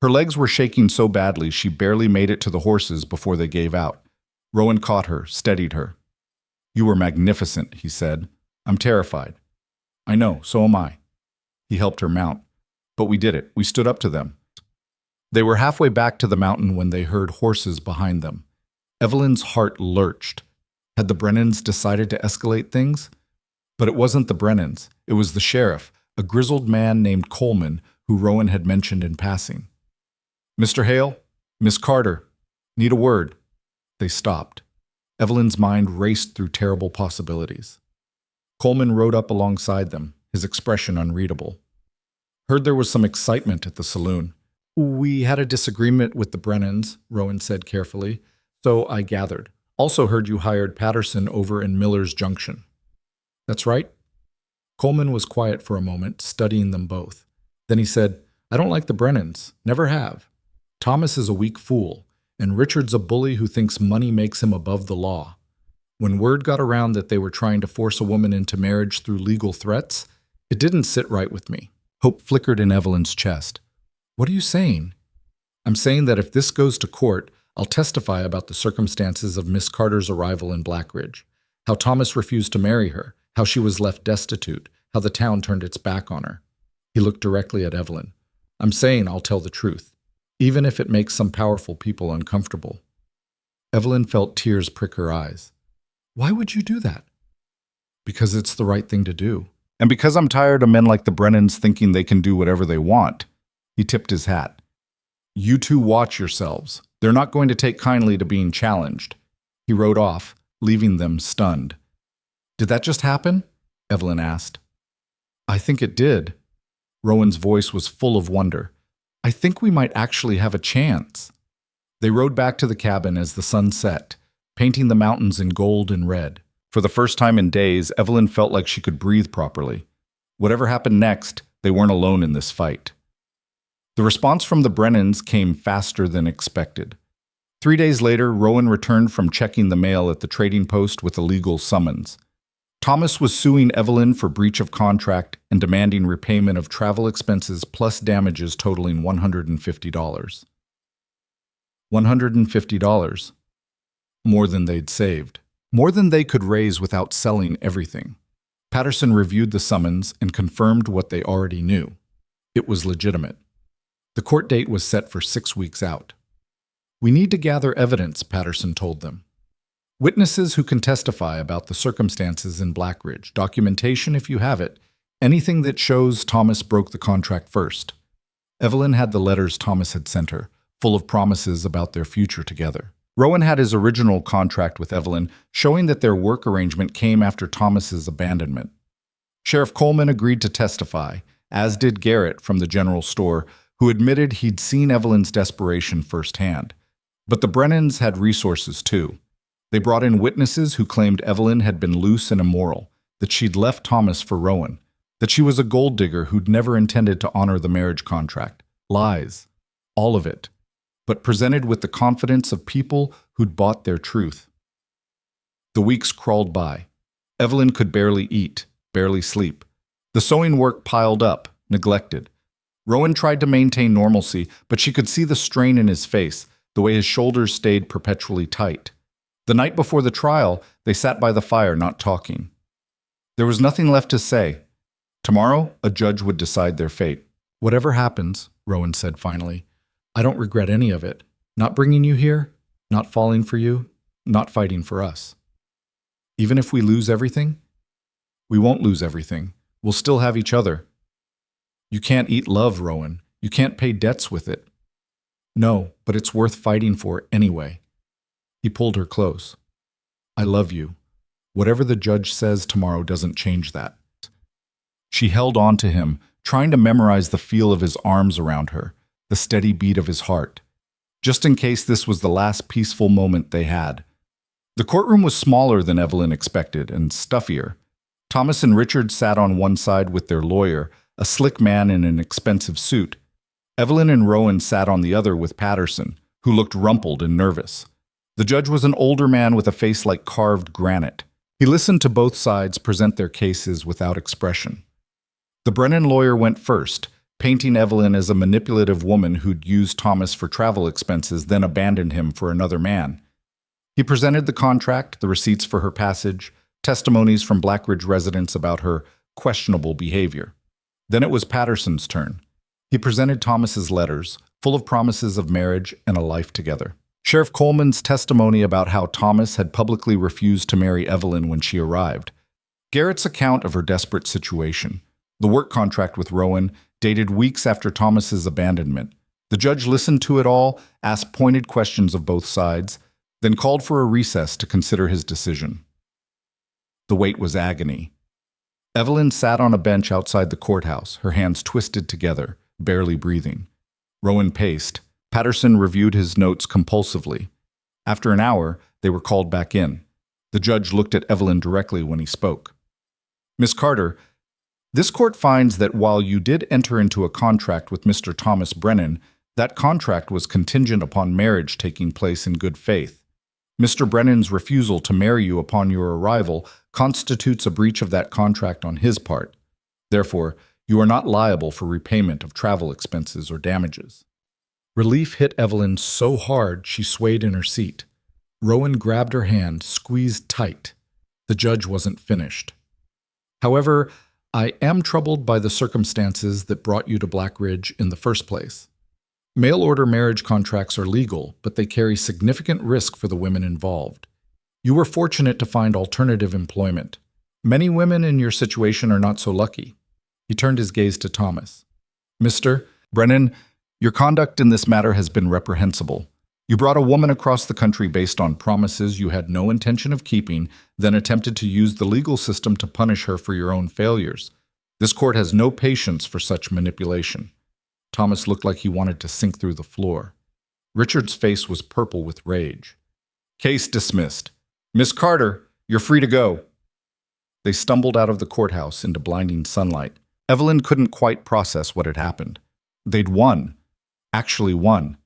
Her legs were shaking so badly she barely made it to the horses before they gave out. Rowan caught her, steadied her. You were magnificent, he said. I'm terrified. I know, so am I. He helped her mount. But we did it. We stood up to them. They were halfway back to the mountain when they heard horses behind them. Evelyn's heart lurched. Had the Brennans decided to escalate things? But it wasn't the Brennans. It was the sheriff, a grizzled man named Coleman, who Rowan had mentioned in passing. Mr. Hale, Miss Carter, need a word. They stopped. Evelyn's mind raced through terrible possibilities. Coleman rode up alongside them, his expression unreadable. Heard there was some excitement at the saloon. We had a disagreement with the Brennans, Rowan said carefully, so I gathered. Also heard you hired Patterson over in Miller's Junction. That's right. Coleman was quiet for a moment, studying them both. Then he said, I don't like the Brennans. Never have. Thomas is a weak fool, and Richard's a bully who thinks money makes him above the law. When word got around that they were trying to force a woman into marriage through legal threats, it didn't sit right with me. Hope flickered in Evelyn's chest. What are you saying? I'm saying that if this goes to court, I'll testify about the circumstances of Miss Carter's arrival in Blackridge, how Thomas refused to marry her, how she was left destitute, how the town turned its back on her. He looked directly at Evelyn. I'm saying I'll tell the truth, even if it makes some powerful people uncomfortable. Evelyn felt tears prick her eyes. Why would you do that? Because it's the right thing to do. And because I'm tired of men like the Brennans thinking they can do whatever they want. He tipped his hat. You two watch yourselves. They're not going to take kindly to being challenged. He rode off, leaving them stunned. Did that just happen? Evelyn asked. I think it did. Rowan's voice was full of wonder. I think we might actually have a chance. They rode back to the cabin as the sun set, painting the mountains in gold and red. For the first time in days, Evelyn felt like she could breathe properly. Whatever happened next, they weren't alone in this fight. The response from the Brennans came faster than expected. 3 days later, Rowan returned from checking the mail at the trading post with a legal summons. Thomas was suing Evelyn for breach of contract and demanding repayment of travel expenses plus damages totaling $150. $150. More than they'd saved. More than they could raise without selling everything. Patterson reviewed the summons and confirmed what they already knew. It was legitimate. The court date was set for 6 weeks out. We need to gather evidence, Patterson told them. Witnesses who can testify about the circumstances in Blackridge, documentation if you have it, anything that shows Thomas broke the contract first. Evelyn had the letters Thomas had sent her, full of promises about their future together. Rowan had his original contract with Evelyn, showing that their work arrangement came after Thomas's abandonment. Sheriff Coleman agreed to testify, as did Garrett from the general store, who admitted he'd seen Evelyn's desperation firsthand. But the Brennans had resources too. They brought in witnesses who claimed Evelyn had been loose and immoral, that she'd left Thomas for Rowan, that she was a gold digger who'd never intended to honor the marriage contract. Lies. All of it. But presented with the confidence of people who'd bought their truth. The weeks crawled by. Evelyn could barely eat, barely sleep. The sewing work piled up, neglected. Rowan tried to maintain normalcy, but she could see the strain in his face, the way his shoulders stayed perpetually tight. The night before the trial, they sat by the fire, not talking. There was nothing left to say. Tomorrow, a judge would decide their fate. "Whatever happens," Rowan said finally, "I don't regret any of it. Not bringing you here, not falling for you, not fighting for us. Even if we lose everything, we won't lose everything. We'll still have each other. You can't eat love, Rowan. You can't pay debts with it." "No, but it's worth fighting for anyway." He pulled her close. "I love you. Whatever the judge says tomorrow doesn't change that." She held on to him, trying to memorize the feel of his arms around her, the steady beat of his heart, just in case this was the last peaceful moment they had. The courtroom was smaller than Evelyn expected and stuffier. Thomas and Richard sat on one side with their lawyer, a slick man in an expensive suit. Evelyn and Rowan sat on the other with Patterson, who looked rumpled and nervous. The judge was an older man with a face like carved granite. He listened to both sides present their cases without expression. The Brennan lawyer went first, painting Evelyn as a manipulative woman who'd used Thomas for travel expenses, then abandoned him for another man. He presented the contract, the receipts for her passage, testimonies from Blackridge residents about her questionable behavior. Then it was Patterson's turn. He presented Thomas's letters, full of promises of marriage and a life together. Sheriff Coleman's testimony about how Thomas had publicly refused to marry Evelyn when she arrived. Garrett's account of her desperate situation. The work contract with Rowan, dated weeks after Thomas's abandonment. The judge listened to it all, asked pointed questions of both sides, then called for a recess to consider his decision. The wait was agony. Evelyn sat on a bench outside the courthouse, her hands twisted together, barely breathing. Rowan paced. Patterson reviewed his notes compulsively. After an hour, they were called back in. The judge looked at Evelyn directly when he spoke. "Miss Carter, this court finds that while you did enter into a contract with Mr. Thomas Brennan, that contract was contingent upon marriage taking place in good faith. Mr. Brennan's refusal to marry you upon your arrival constitutes a breach of that contract on his part. Therefore, you are not liable for repayment of travel expenses or damages." Relief hit Evelyn so hard she swayed in her seat. Rowan grabbed her hand, squeezed tight. The judge wasn't finished. "However, I am troubled by the circumstances that brought you to Blackridge in the first place. Mail-order marriage contracts are legal, but they carry significant risk for the women involved. You were fortunate to find alternative employment. Many women in your situation are not so lucky." He turned his gaze to Thomas. "Mr. Brennan, your conduct in this matter has been reprehensible. You brought a woman across the country based on promises you had no intention of keeping, then attempted to use the legal system to punish her for your own failures. This court has no patience for such manipulation." Thomas looked like he wanted to sink through the floor. Richard's face was purple with rage. "Case dismissed. Miss Carter, you're free to go." They stumbled out of the courthouse into blinding sunlight. Evelyn couldn't quite process what had happened. They'd won. Actually won.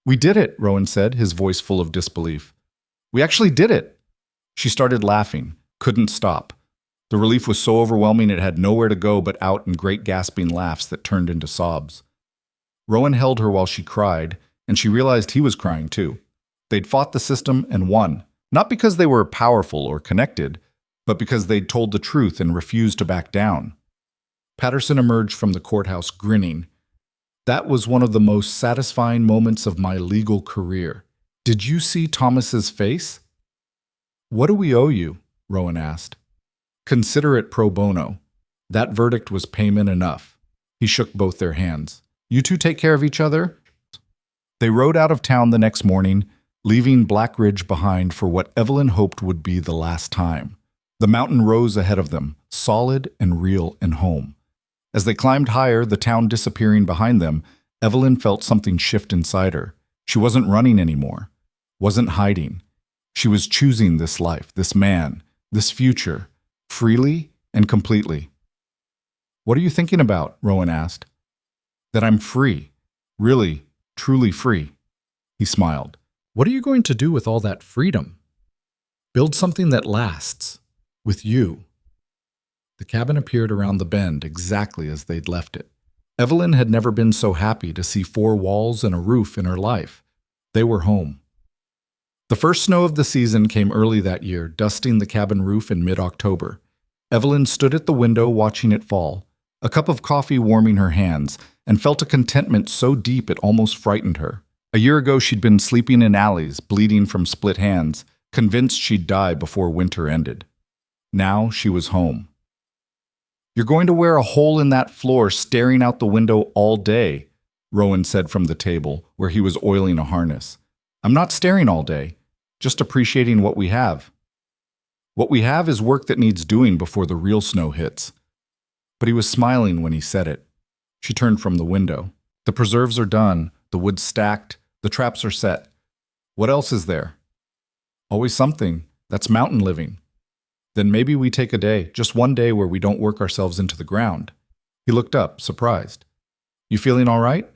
"We did it," Rowan said, his voice full of disbelief. "We actually did it." She started laughing, couldn't stop. The relief was so overwhelming it had nowhere to go but out in great gasping laughs that turned into sobs. Rowan held her while she cried, and she realized he was crying too. They'd fought the system and won, not because they were powerful or connected, but because they'd told the truth and refused to back down. Patterson emerged from the courthouse grinning. "That was one of the most satisfying moments of my legal career. Did you see Thomas's face?" "What do we owe you?" Rowan asked. "Consider it pro bono. That verdict was payment enough." He shook both their hands. "You two take care of each other?" They rode out of town the next morning, leaving Blackridge behind for what Evelyn hoped would be the last time. The mountain rose ahead of them, solid and real and home. As they climbed higher, the town disappearing behind them, Evelyn felt something shift inside her. She wasn't running anymore, wasn't hiding. She was choosing this life, this man, this future, freely and completely. "What are you thinking about?" Rowan asked. "That I'm free. Really, truly free." He smiled. "What are you going to do with all that freedom?" "Build something that lasts. With you." The cabin appeared around the bend exactly as they'd left it. Evelyn had never been so happy to see four walls and a roof in her life. They were home. The first snow of the season came early that year, dusting the cabin roof in mid-October. Evelyn stood at the window watching it fall, a cup of coffee warming her hands, and felt a contentment so deep it almost frightened her. A year ago she'd been sleeping in alleys, bleeding from split hands, convinced she'd die before winter ended. Now she was home. "You're going to wear a hole in that floor staring out the window all day," Rowan said from the table, where he was oiling a harness. "I'm not staring all day, just appreciating what we have. What we have is work that needs doing before the real snow hits." But he was smiling when he said it. She turned from the window. "The preserves are done, the wood's stacked, the traps are set. What else is there?" "Always something. That's mountain living." "Then maybe we take a day, just one day where we don't work ourselves into the ground." He looked up, surprised. "You feeling all right?"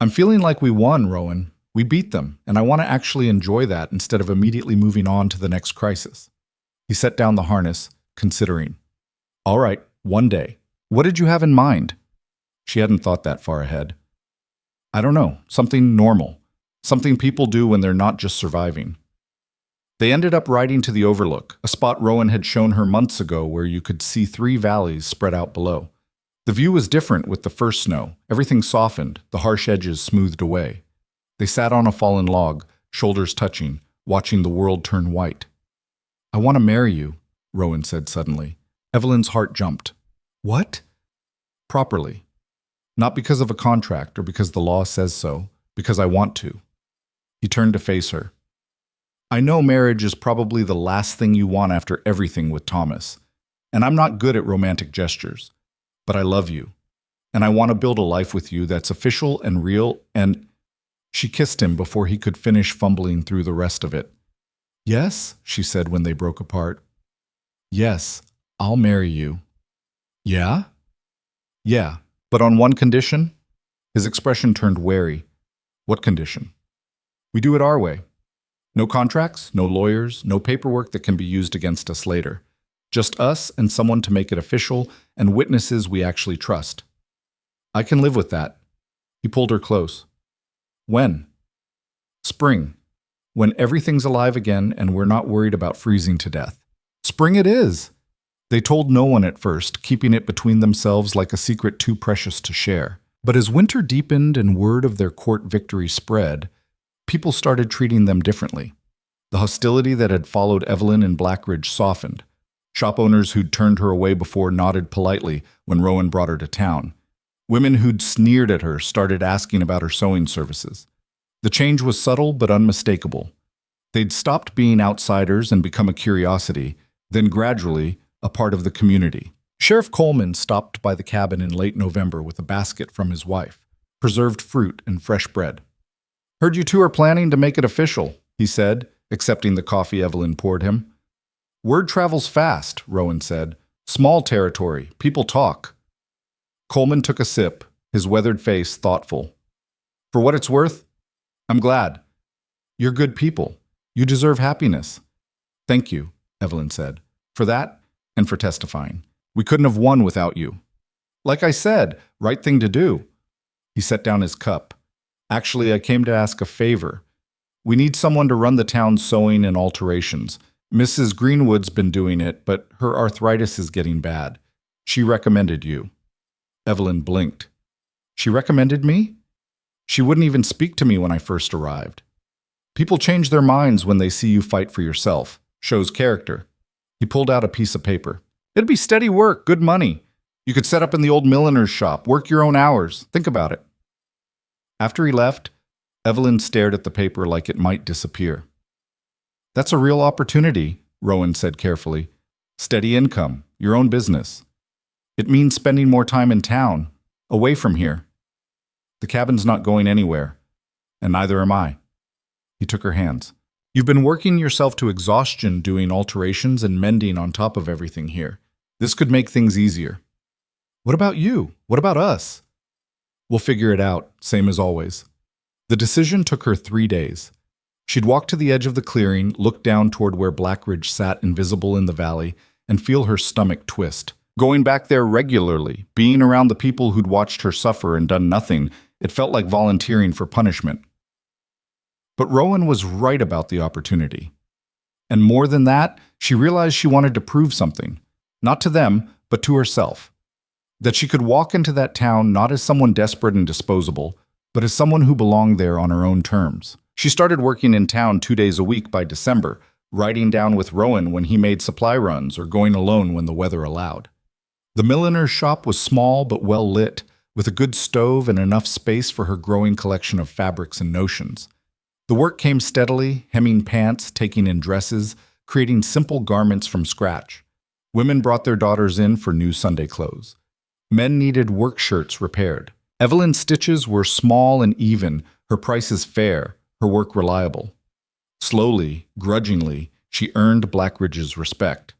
"I'm feeling like we won, Rowan. We beat them, and I want to actually enjoy that instead of immediately moving on to the next crisis." He set down the harness, considering. "All right, one day. What did you have in mind?" She hadn't thought that far ahead. "I don't know, something normal. Something people do when they're not just surviving." They ended up riding to the overlook, a spot Rowan had shown her months ago where you could see 3 valleys spread out below. The view was different with the first snow. Everything softened, the harsh edges smoothed away. They sat on a fallen log, shoulders touching, watching the world turn white. "I want to marry you," Rowan said suddenly. Evelyn's heart jumped. "What?" "Properly. Not because of a contract or because the law says so, because I want to." He turned to face her. "I know marriage is probably the last thing you want after everything with Thomas, and I'm not good at romantic gestures, but I love you, and I want to build a life with you that's official and real and—" She kissed him before he could finish fumbling through the rest of it. "Yes," she said when they broke apart. "Yes, I'll marry you." "Yeah?" "Yeah, but on one condition." His expression turned wary. "What condition?" "We do it our way. No contracts, no lawyers, no paperwork that can be used against us later. Just us and someone to make it official and witnesses we actually trust." "I can live with that." He pulled her close. "When?" "Spring. When everything's alive again and we're not worried about freezing to death." "Spring it is!" They told no one at first, keeping it between themselves like a secret too precious to share. But as winter deepened and word of their court victory spread, people started treating them differently. The hostility that had followed Evelyn in Blackridge softened. Shop owners who'd turned her away before nodded politely when Rowan brought her to town. Women who'd sneered at her started asking about her sewing services. The change was subtle but unmistakable. They'd stopped being outsiders and become a curiosity, then gradually a part of the community. Sheriff Coleman stopped by the cabin in late November with a basket from his wife, preserved fruit and fresh bread. "Heard you two are planning to make it official," he said, accepting the coffee Evelyn poured him. "Word travels fast," Rowan said. "Small territory, people talk." Coleman took a sip, his weathered face thoughtful. "For what it's worth, I'm glad. You're good people. You deserve happiness." "Thank you," Evelyn said, "for that and for testifying. We couldn't have won without you." "Like I said, right thing to do." He set down his cup. "Actually, I came to ask a favor. We need someone to run the town's sewing and alterations. Mrs. Greenwood's been doing it, but her arthritis is getting bad. She recommended you." Evelyn blinked. "She recommended me?" "She wouldn't even speak to me when I first arrived." "People change their minds when they see you fight for yourself. Shows character." He pulled out a piece of paper. "It'd be steady work, good money. You could set up in the old milliner's shop, work your own hours. Think about it." After he left, Evelyn stared at the paper like it might disappear. "That's a real opportunity," Rowan said carefully. "Steady income, your own business. It means spending more time in town, away from here. The cabin's not going anywhere, and neither am I." He took her hands. "You've been working yourself to exhaustion doing alterations and mending on top of everything here. This could make things easier." "What about you? What about us?" "We'll figure it out, same as always." The decision took her 3 days. She'd walk to the edge of the clearing, look down toward where Blackridge sat invisible in the valley, and feel her stomach twist. Going back there regularly, being around the people who'd watched her suffer and done nothing, it felt like volunteering for punishment. But Rowan was right about the opportunity. And more than that, she realized she wanted to prove something, not to them, but to herself. That she could walk into that town not as someone desperate and disposable, but as someone who belonged there on her own terms. She started working in town 2 days a week by December, riding down with Rowan when he made supply runs or going alone when the weather allowed. The milliner's shop was small but well lit, with a good stove and enough space for her growing collection of fabrics and notions. The work came steadily, hemming pants, taking in dresses, creating simple garments from scratch. Women brought their daughters in for new Sunday clothes. Men needed work shirts repaired. Evelyn's stitches were small and even, her prices fair, her work reliable. Slowly, grudgingly, she earned Blackridge's respect.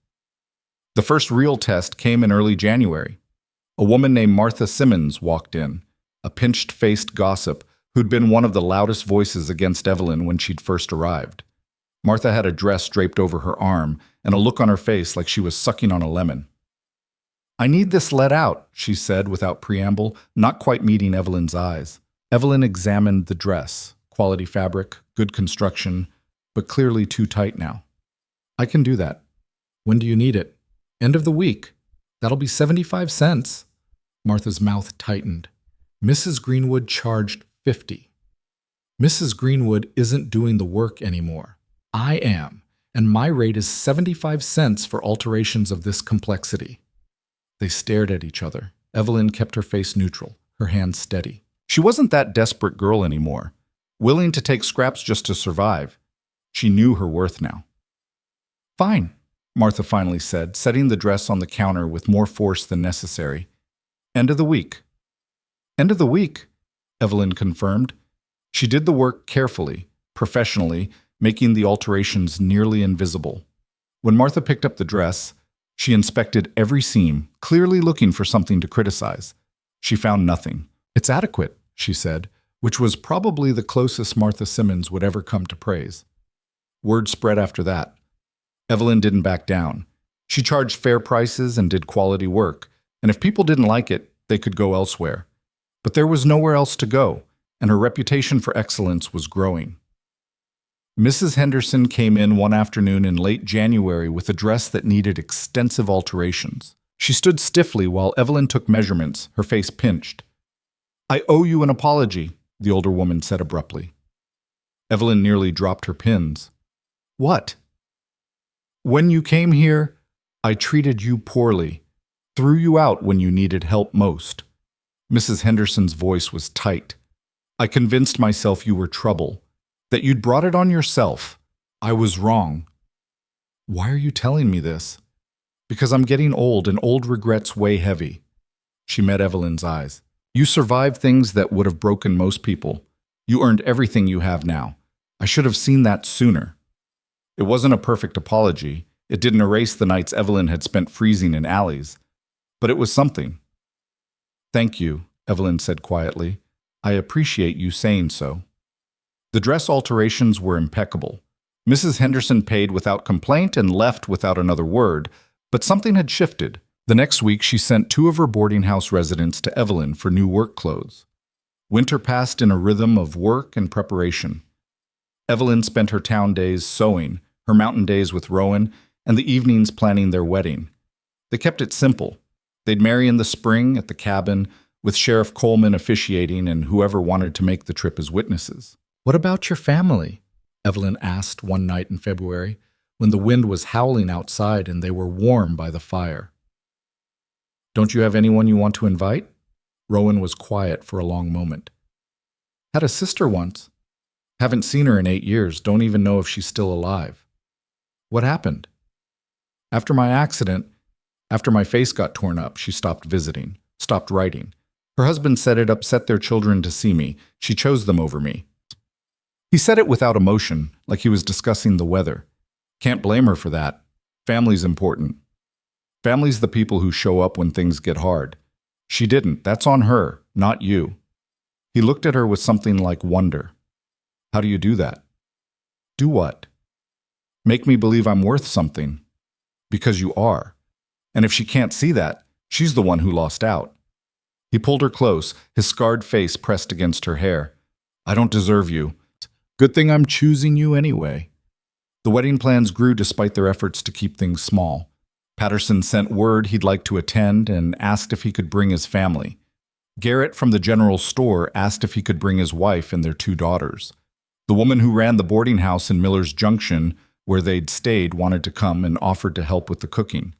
The first real test came in early January. A woman named Martha Simmons walked in, a pinched-faced gossip who'd been one of the loudest voices against Evelyn when she'd first arrived. Martha had a dress draped over her arm and a look on her face like she was sucking on a lemon. "I need this let out," she said without preamble, not quite meeting Evelyn's eyes. Evelyn examined the dress. Quality fabric, good construction, but clearly too tight now. "I can do that." "When do you need it?" "End of the week." "That'll be 75 cents. Martha's mouth tightened. Mrs. Greenwood charged 50. "Mrs. Greenwood isn't doing the work anymore. I am, and my rate is 75 cents for alterations of this complexity." They stared at each other. Evelyn kept her face neutral, her hands steady. She wasn't that desperate girl anymore, willing to take scraps just to survive. She knew her worth now. "Fine," Martha finally said, setting the dress on the counter with more force than necessary. "End of the week." "End of the week," Evelyn confirmed. She did the work carefully, professionally, making the alterations nearly invisible. When Martha picked up the dress, she inspected every seam, clearly looking for something to criticize. She found nothing. "It's adequate," she said, which was probably the closest Martha Simmons would ever come to praise. Word spread after that. Evelyn didn't back down. She charged fair prices and did quality work, and if people didn't like it, they could go elsewhere. But there was nowhere else to go, and her reputation for excellence was growing. Mrs. Henderson came in one afternoon in late January with a dress that needed extensive alterations. She stood stiffly while Evelyn took measurements, her face pinched. "I owe you an apology," the older woman said abruptly. Evelyn nearly dropped her pins. "What?" "When you came here, I treated you poorly, threw you out when you needed help most." Mrs. Henderson's voice was tight. "I convinced myself you were trouble, that you'd brought it on yourself. I was wrong." "Why are you telling me this?" "Because I'm getting old and old regrets weigh heavy." She met Evelyn's eyes. "You survived things that would have broken most people. You earned everything you have now. I should have seen that sooner." It wasn't a perfect apology. It didn't erase the nights Evelyn had spent freezing in alleys. But it was something. "Thank you," Evelyn said quietly. "I appreciate you saying so." The dress alterations were impeccable. Mrs. Henderson paid without complaint and left without another word, but something had shifted. The next week, she sent 2 of her boarding house residents to Evelyn for new work clothes. Winter passed in a rhythm of work and preparation. Evelyn spent her town days sewing, her mountain days with Rowan, and the evenings planning their wedding. They kept it simple. They'd marry in the spring at the cabin, with Sheriff Coleman officiating and whoever wanted to make the trip as witnesses. "What about your family?" Evelyn asked one night in February, when the wind was howling outside and they were warm by the fire. "Don't you have anyone you want to invite?" Rowan was quiet for a long moment. "Had a sister once. Haven't seen her in 8 years, don't even know if she's still alive." "What happened?" "After my accident, after my face got torn up, she stopped visiting, stopped writing. Her husband said it upset their children to see me. She chose them over me." He said it without emotion, like he was discussing the weather. Can't blame her for that. Family's important. Family's the people who show up when things get hard. She didn't. That's on her, not you. He looked at her with something like wonder. "How do you do that?" "Do what?" "Make me believe I'm worth something." "Because you are. And if she can't see that, she's the one who lost out." He pulled her close, his scarred face pressed against her hair. "I don't deserve you. Good thing I'm choosing you anyway. The wedding plans grew despite their efforts to keep things small. Patterson sent word he'd like to attend and asked if he could bring his family. Garrett from the general store asked if he could bring his wife and their 2 daughters. The woman who ran the boarding house in Miller's Junction, where they'd stayed, wanted to come and offered to help with the cooking.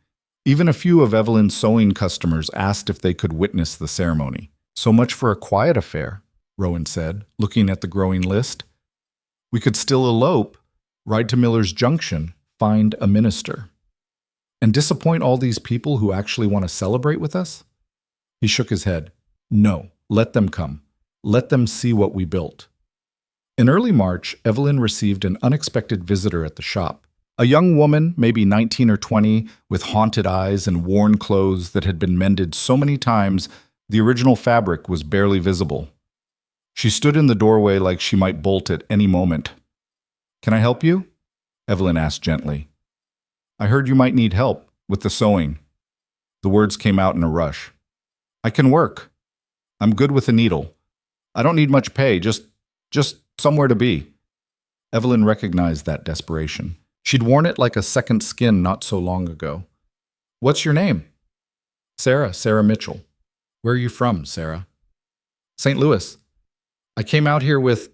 Even a few of Evelyn's sewing customers asked if they could witness the ceremony. So much for a quiet affair, Rowan said, looking at the growing list. We could still elope, ride to Miller's Junction, find a minister, and disappoint all these people who actually want to celebrate with us? He shook his head. No, let them come. Let them see what we built. In early March, Evelyn received an unexpected visitor at the shop. A young woman, maybe 19 or 20, with haunted eyes and worn clothes that had been mended so many times the original fabric was barely visible. She stood in the doorway like she might bolt at any moment. Can I help you? Evelyn asked gently. I heard you might need help with the sewing. The words came out in a rush. I can work. I'm good with a needle. I don't need much pay, just somewhere to be. Evelyn recognized that desperation. She'd worn it like a second skin not so long ago. What's your name? Sarah Mitchell. Where are you from, Sarah? St. Louis. I came out here with...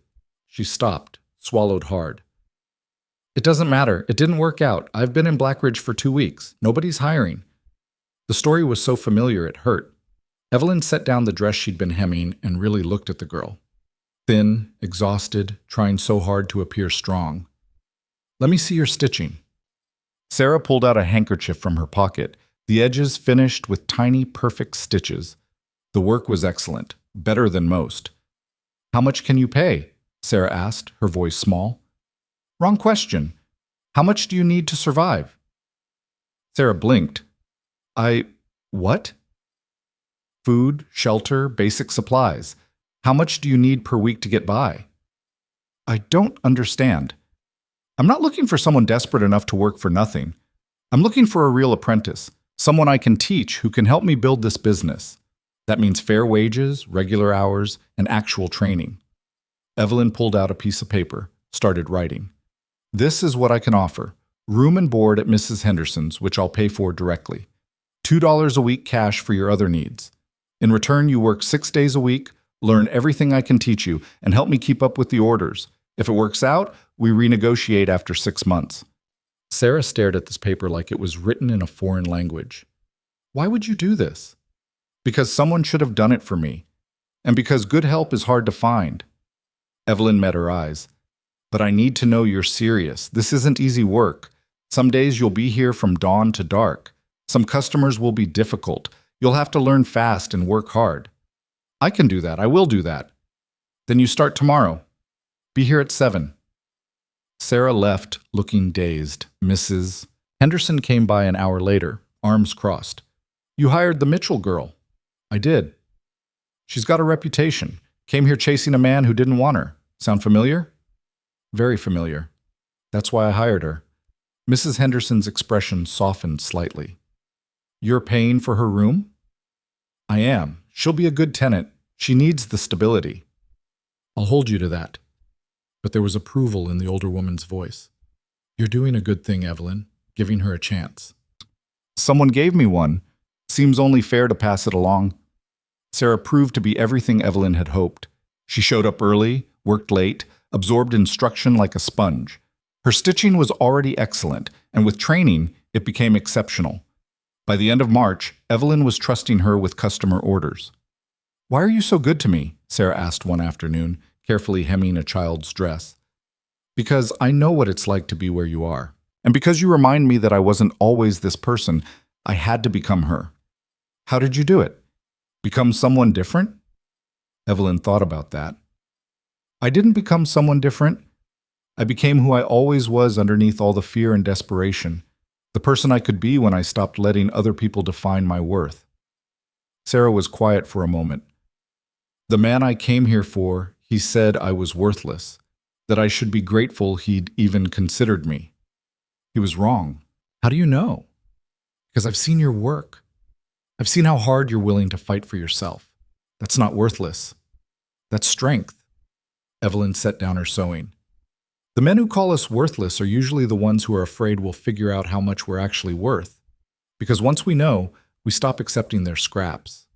She stopped, swallowed hard. It doesn't matter. It didn't work out. I've been in Blackridge for 2 weeks. Nobody's hiring. The story was so familiar it hurt. Evelyn set down the dress she'd been hemming and really looked at the girl. Thin, exhausted, trying so hard to appear strong. Let me see your stitching. Sarah pulled out a handkerchief from her pocket, the edges finished with tiny, perfect stitches. The work was excellent, better than most. How much can you pay? Sarah asked, her voice small. Wrong question. How much do you need to survive? Sarah blinked. What? Food, shelter, basic supplies. How much do you need per week to get by? I don't understand. I'm not looking for someone desperate enough to work for nothing. I'm looking for a real apprentice, someone I can teach who can help me build this business. That means fair wages, regular hours, and actual training. Evelyn pulled out a piece of paper, started writing. This is what I can offer. Room and board at Mrs. Henderson's, which I'll pay for directly. $2 a week cash for your other needs. In return, you work 6 days a week, learn everything I can teach you, and help me keep up with the orders. If it works out, we renegotiate after 6 months. Sarah stared at this paper like it was written in a foreign language. Why would you do this? Because someone should have done it for me, and because good help is hard to find. Evelyn met her eyes. But I need to know you're serious. This isn't easy work. Some days you'll be here from dawn to dark. Some customers will be difficult. You'll have to learn fast and work hard. I can do that. I will do that. Then you start tomorrow. Be here at 7. Sarah left, looking dazed. Mrs. Henderson came by an hour later, arms crossed. You hired the Mitchell girl. I did. She's got a reputation. Came here chasing a man who didn't want her. Sound familiar? Very familiar. That's why I hired her. Mrs. Henderson's expression softened slightly. You're paying for her room? I am. She'll be a good tenant. She needs the stability. I'll hold you to that. But there was approval in the older woman's voice. You're doing a good thing, Evelyn, giving her a chance. Someone gave me one. Seems only fair to pass it along. Sarah proved to be everything Evelyn had hoped. She showed up early, worked late, absorbed instruction like a sponge. Her stitching was already excellent, and with training, it became exceptional. By the end of March, Evelyn was trusting her with customer orders. Why are you so good to me? Sarah asked one afternoon, carefully hemming a child's dress. Because I know what it's like to be where you are. And because you remind me that I wasn't always this person, I had to become her. How did you do it? Become someone different? Evelyn thought about that. I didn't become someone different. I became who I always was underneath all the fear and desperation, the person I could be when I stopped letting other people define my worth. Sarah was quiet for a moment. The man I came here for, he said I was worthless, that I should be grateful he'd even considered me. He was wrong. How do you know? Because I've seen your work. I've seen how hard you're willing to fight for yourself. That's not worthless. That's strength. Evelyn set down her sewing. The men who call us worthless are usually the ones who are afraid we'll figure out how much we're actually worth. Because once we know, we stop accepting their scraps.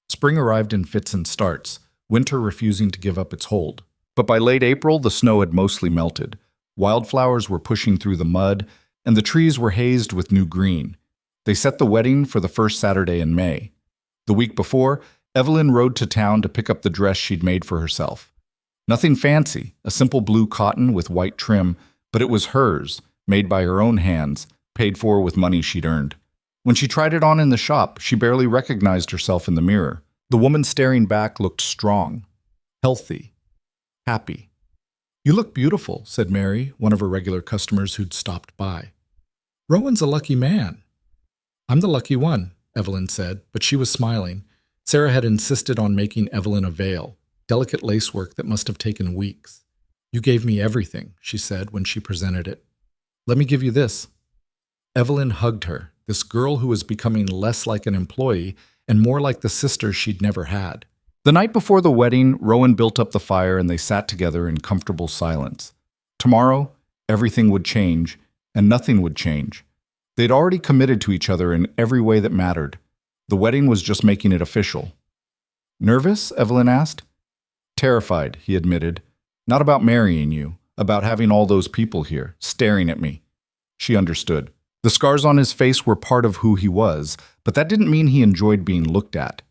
Spring arrived in fits and starts, winter refusing to give up its hold. But by late April, the snow had mostly melted. Wildflowers were pushing through the mud, and the trees were hazed with new green. They set the wedding for the first Saturday in May. The week before, Evelyn rode to town to pick up the dress she'd made for herself. Nothing fancy, a simple blue cotton with white trim, but it was hers, made by her own hands, paid for with money she'd earned. When she tried it on in the shop, she barely recognized herself in the mirror. The woman staring back looked strong, healthy, happy. "You look beautiful," said Mary, one of her regular customers who'd stopped by. "Rowan's a lucky man." "I'm the lucky one," Evelyn said, but she was smiling. Sarah had insisted on making Evelyn a veil, delicate lacework that must have taken weeks. "You gave me everything," she said when she presented it. "Let me give you this." Evelyn hugged her, this girl who was becoming less like an employee and more like the sister she'd never had. The night before the wedding, Rowan built up the fire and they sat together in comfortable silence. Tomorrow, everything would change, and nothing would change. They'd already committed to each other in every way that mattered. The wedding was just making it official. "Nervous?" Evelyn asked. "Terrified," he admitted. "Not about marrying you, about having all those people here, staring at me." She understood. The scars on his face were part of who he was, but that didn't mean he enjoyed being looked at.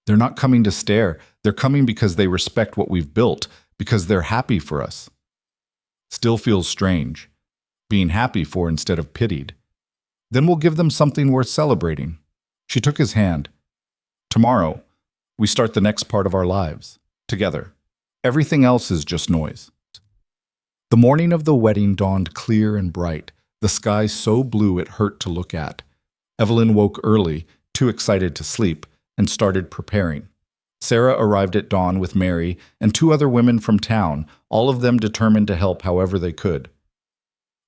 "They're not coming to stare. They're coming because they respect what we've built, because they're happy for us." Still feels strange. Being happy for instead of pitied. "Then we'll give them something worth celebrating." She took his hand. "Tomorrow, we start the next part of our lives, together. Everything else is just noise." The morning of the wedding dawned clear and bright, the sky so blue it hurt to look at. Evelyn woke early, too excited to sleep, and started preparing. Sarah arrived at dawn with Mary and 2 other women from town, all of them determined to help however they could.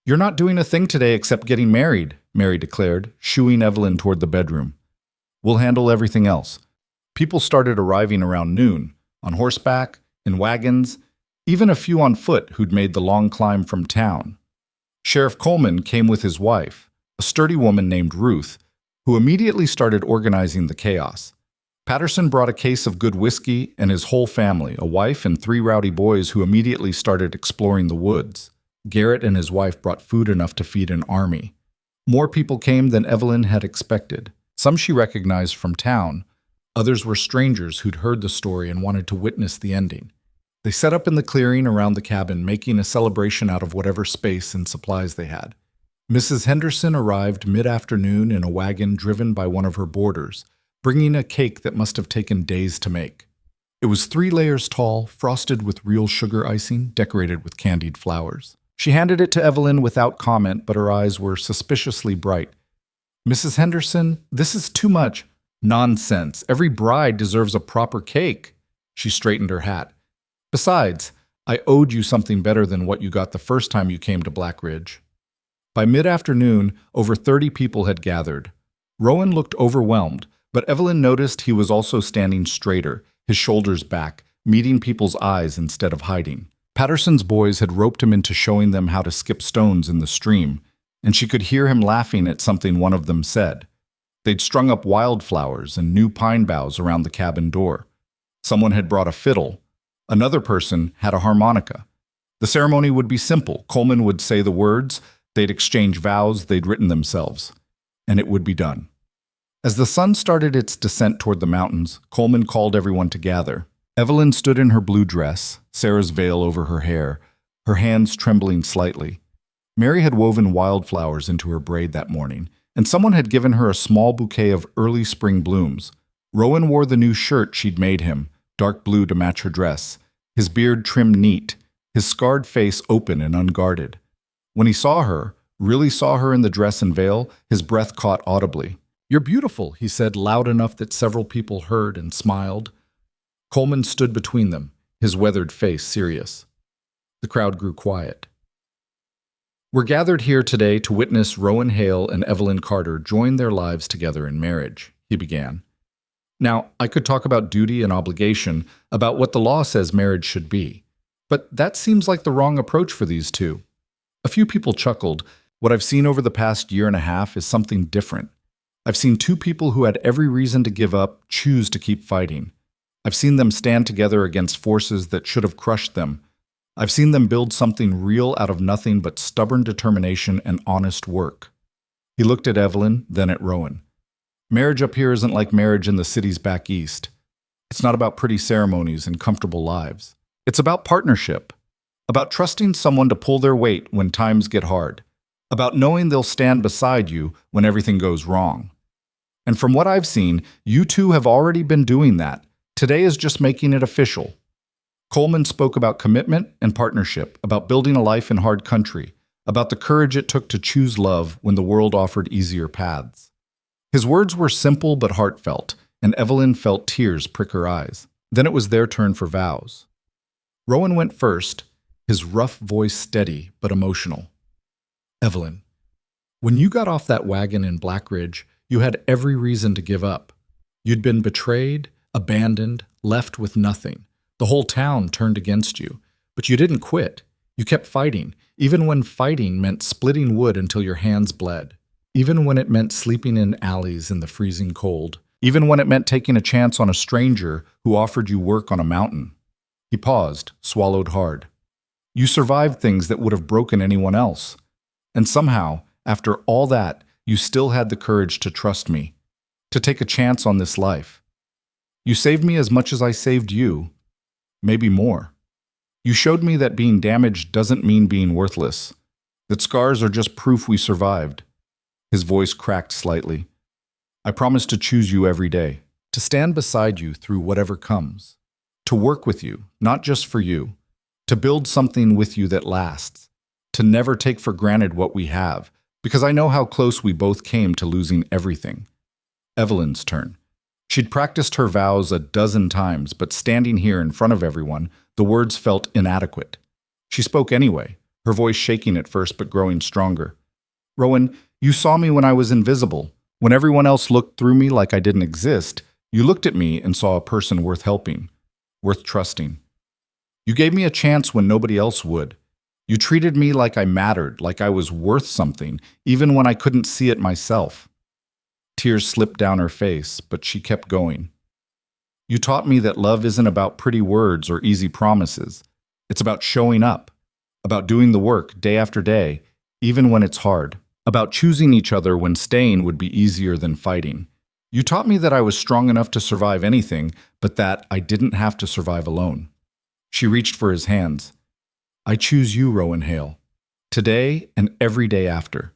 "You're not doing a thing today except getting married," Mary declared, shooing Evelyn toward the bedroom. "We'll handle everything else." People started arriving around noon, on horseback, in wagons, even a few on foot who'd made the long climb from town. Sheriff Coleman came with his wife, a sturdy woman named Ruth, who immediately started organizing the chaos. Patterson brought a case of good whiskey and his whole family, a wife and 3 rowdy boys who immediately started exploring the woods. Garrett and his wife brought food enough to feed an army. More people came than Evelyn had expected. Some she recognized from town. Others were strangers who'd heard the story and wanted to witness the ending. They set up in the clearing around the cabin, making a celebration out of whatever space and supplies they had. Mrs. Henderson arrived mid-afternoon in a wagon driven by one of her boarders, bringing a cake that must have taken days to make. It was 3 layers tall, frosted with real sugar icing, decorated with candied flowers. She handed it to Evelyn without comment, but her eyes were suspiciously bright. "Mrs. Henderson, this is too much." "Nonsense. Every bride deserves a proper cake." She straightened her hat. "Besides, I owed you something better than what you got the first time you came to Black Ridge." By mid-afternoon, over 30 people had gathered. Rowan looked overwhelmed, but Evelyn noticed he was also standing straighter, his shoulders back, meeting people's eyes instead of hiding. Patterson's boys had roped him into showing them how to skip stones in the stream, and she could hear him laughing at something one of them said. They'd strung up wildflowers and new pine boughs around the cabin door. Someone had brought a fiddle. Another person had a harmonica. The ceremony would be simple. Coleman would say the words, they'd exchange vows they'd written themselves, and it would be done. As the sun started its descent toward the mountains, Coleman called everyone to gather. Evelyn stood in her blue dress, Sarah's veil over her hair, her hands trembling slightly. Mary had woven wildflowers into her braid that morning, and someone had given her a small bouquet of early spring blooms. Rowan wore the new shirt she'd made him, dark blue to match her dress, his beard trimmed neat, his scarred face open and unguarded. When he saw her, really saw her in the dress and veil, his breath caught audibly. "You're beautiful," he said loud enough that several people heard and smiled. Coleman stood between them, his weathered face serious. The crowd grew quiet. "We're gathered here today to witness Rowan Hale and Evelyn Carter join their lives together in marriage," he began. "Now, I could talk about duty and obligation, about what the law says marriage should be. But that seems like the wrong approach for these two. A few people chuckled. What I've seen over the past year and a half is something different. I've seen two people who had every reason to give up choose to keep fighting. I've seen them stand together against forces that should have crushed them. I've seen them build something real out of nothing but stubborn determination and honest work. He looked at Evelyn, then at Rowan. Marriage up here isn't like marriage in the cities back east. It's not about pretty ceremonies and comfortable lives. It's about partnership, about trusting someone to pull their weight when times get hard, about knowing they'll stand beside you when everything goes wrong. And from what I've seen, you two have already been doing that. Today is just making it official. Coleman spoke about commitment and partnership, about building a life in hard country, about the courage it took to choose love when the world offered easier paths. His words were simple but heartfelt, and Evelyn felt tears prick her eyes. Then it was their turn for vows. Rowan went first, his rough voice steady but emotional. Evelyn, when you got off that wagon in Blackridge, you had every reason to give up. You'd been betrayed, abandoned, left with nothing. The whole town turned against you, but you didn't quit. You kept fighting, even when fighting meant splitting wood until your hands bled, even when it meant sleeping in alleys in the freezing cold, even when it meant taking a chance on a stranger who offered you work on a mountain. He paused, swallowed hard. You survived things that would have broken anyone else. And somehow, after all that, you still had the courage to trust me, to take a chance on this life. You saved me as much as I saved you, maybe more. You showed me that being damaged doesn't mean being worthless, that scars are just proof we survived. His voice cracked slightly. I promise to choose you every day, to stand beside you through whatever comes, to work with you, not just for you, to build something with you that lasts, to never take for granted what we have, because I know how close we both came to losing everything. Evelyn's turn. She'd practiced her vows a dozen times, but standing here in front of everyone, the words felt inadequate. She spoke anyway, her voice shaking at first but growing stronger. Rowan, you saw me when I was invisible. When everyone else looked through me like I didn't exist, you looked at me and saw a person worth helping, worth trusting. You gave me a chance when nobody else would. You treated me like I mattered, like I was worth something, even when I couldn't see it myself. Tears slipped down her face, but she kept going. You taught me that love isn't about pretty words or easy promises. It's about showing up, about doing the work day after day, even when it's hard, about choosing each other when staying would be easier than fighting. You taught me that I was strong enough to survive anything, but that I didn't have to survive alone. She reached for his hands. I choose you, Rowan Hale, today and every day after.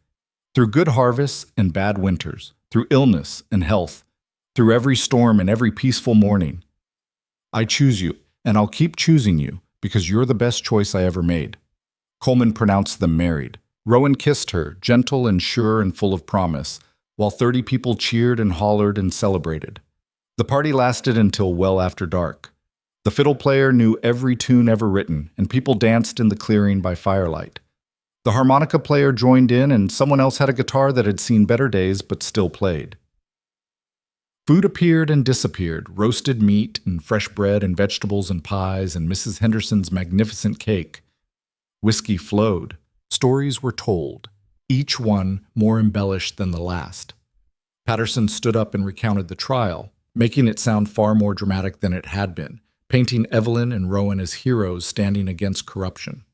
Through good harvests and bad winters, through illness and health, through every storm and every peaceful morning. I choose you, and I'll keep choosing you, because you're the best choice I ever made. Coleman pronounced them married. Rowan kissed her, gentle and sure and full of promise, while 30 people cheered and hollered and celebrated. The party lasted until well after dark. The fiddle player knew every tune ever written, and people danced in the clearing by firelight. The harmonica player joined in, and someone else had a guitar that had seen better days but still played. Food appeared and disappeared, roasted meat and fresh bread and vegetables and pies and Mrs. Henderson's magnificent cake. Whiskey flowed. Stories were told, each one more embellished than the last. Patterson stood up and recounted the trial, making it sound far more dramatic than it had been, painting Evelyn and Rowan as heroes standing against corruption.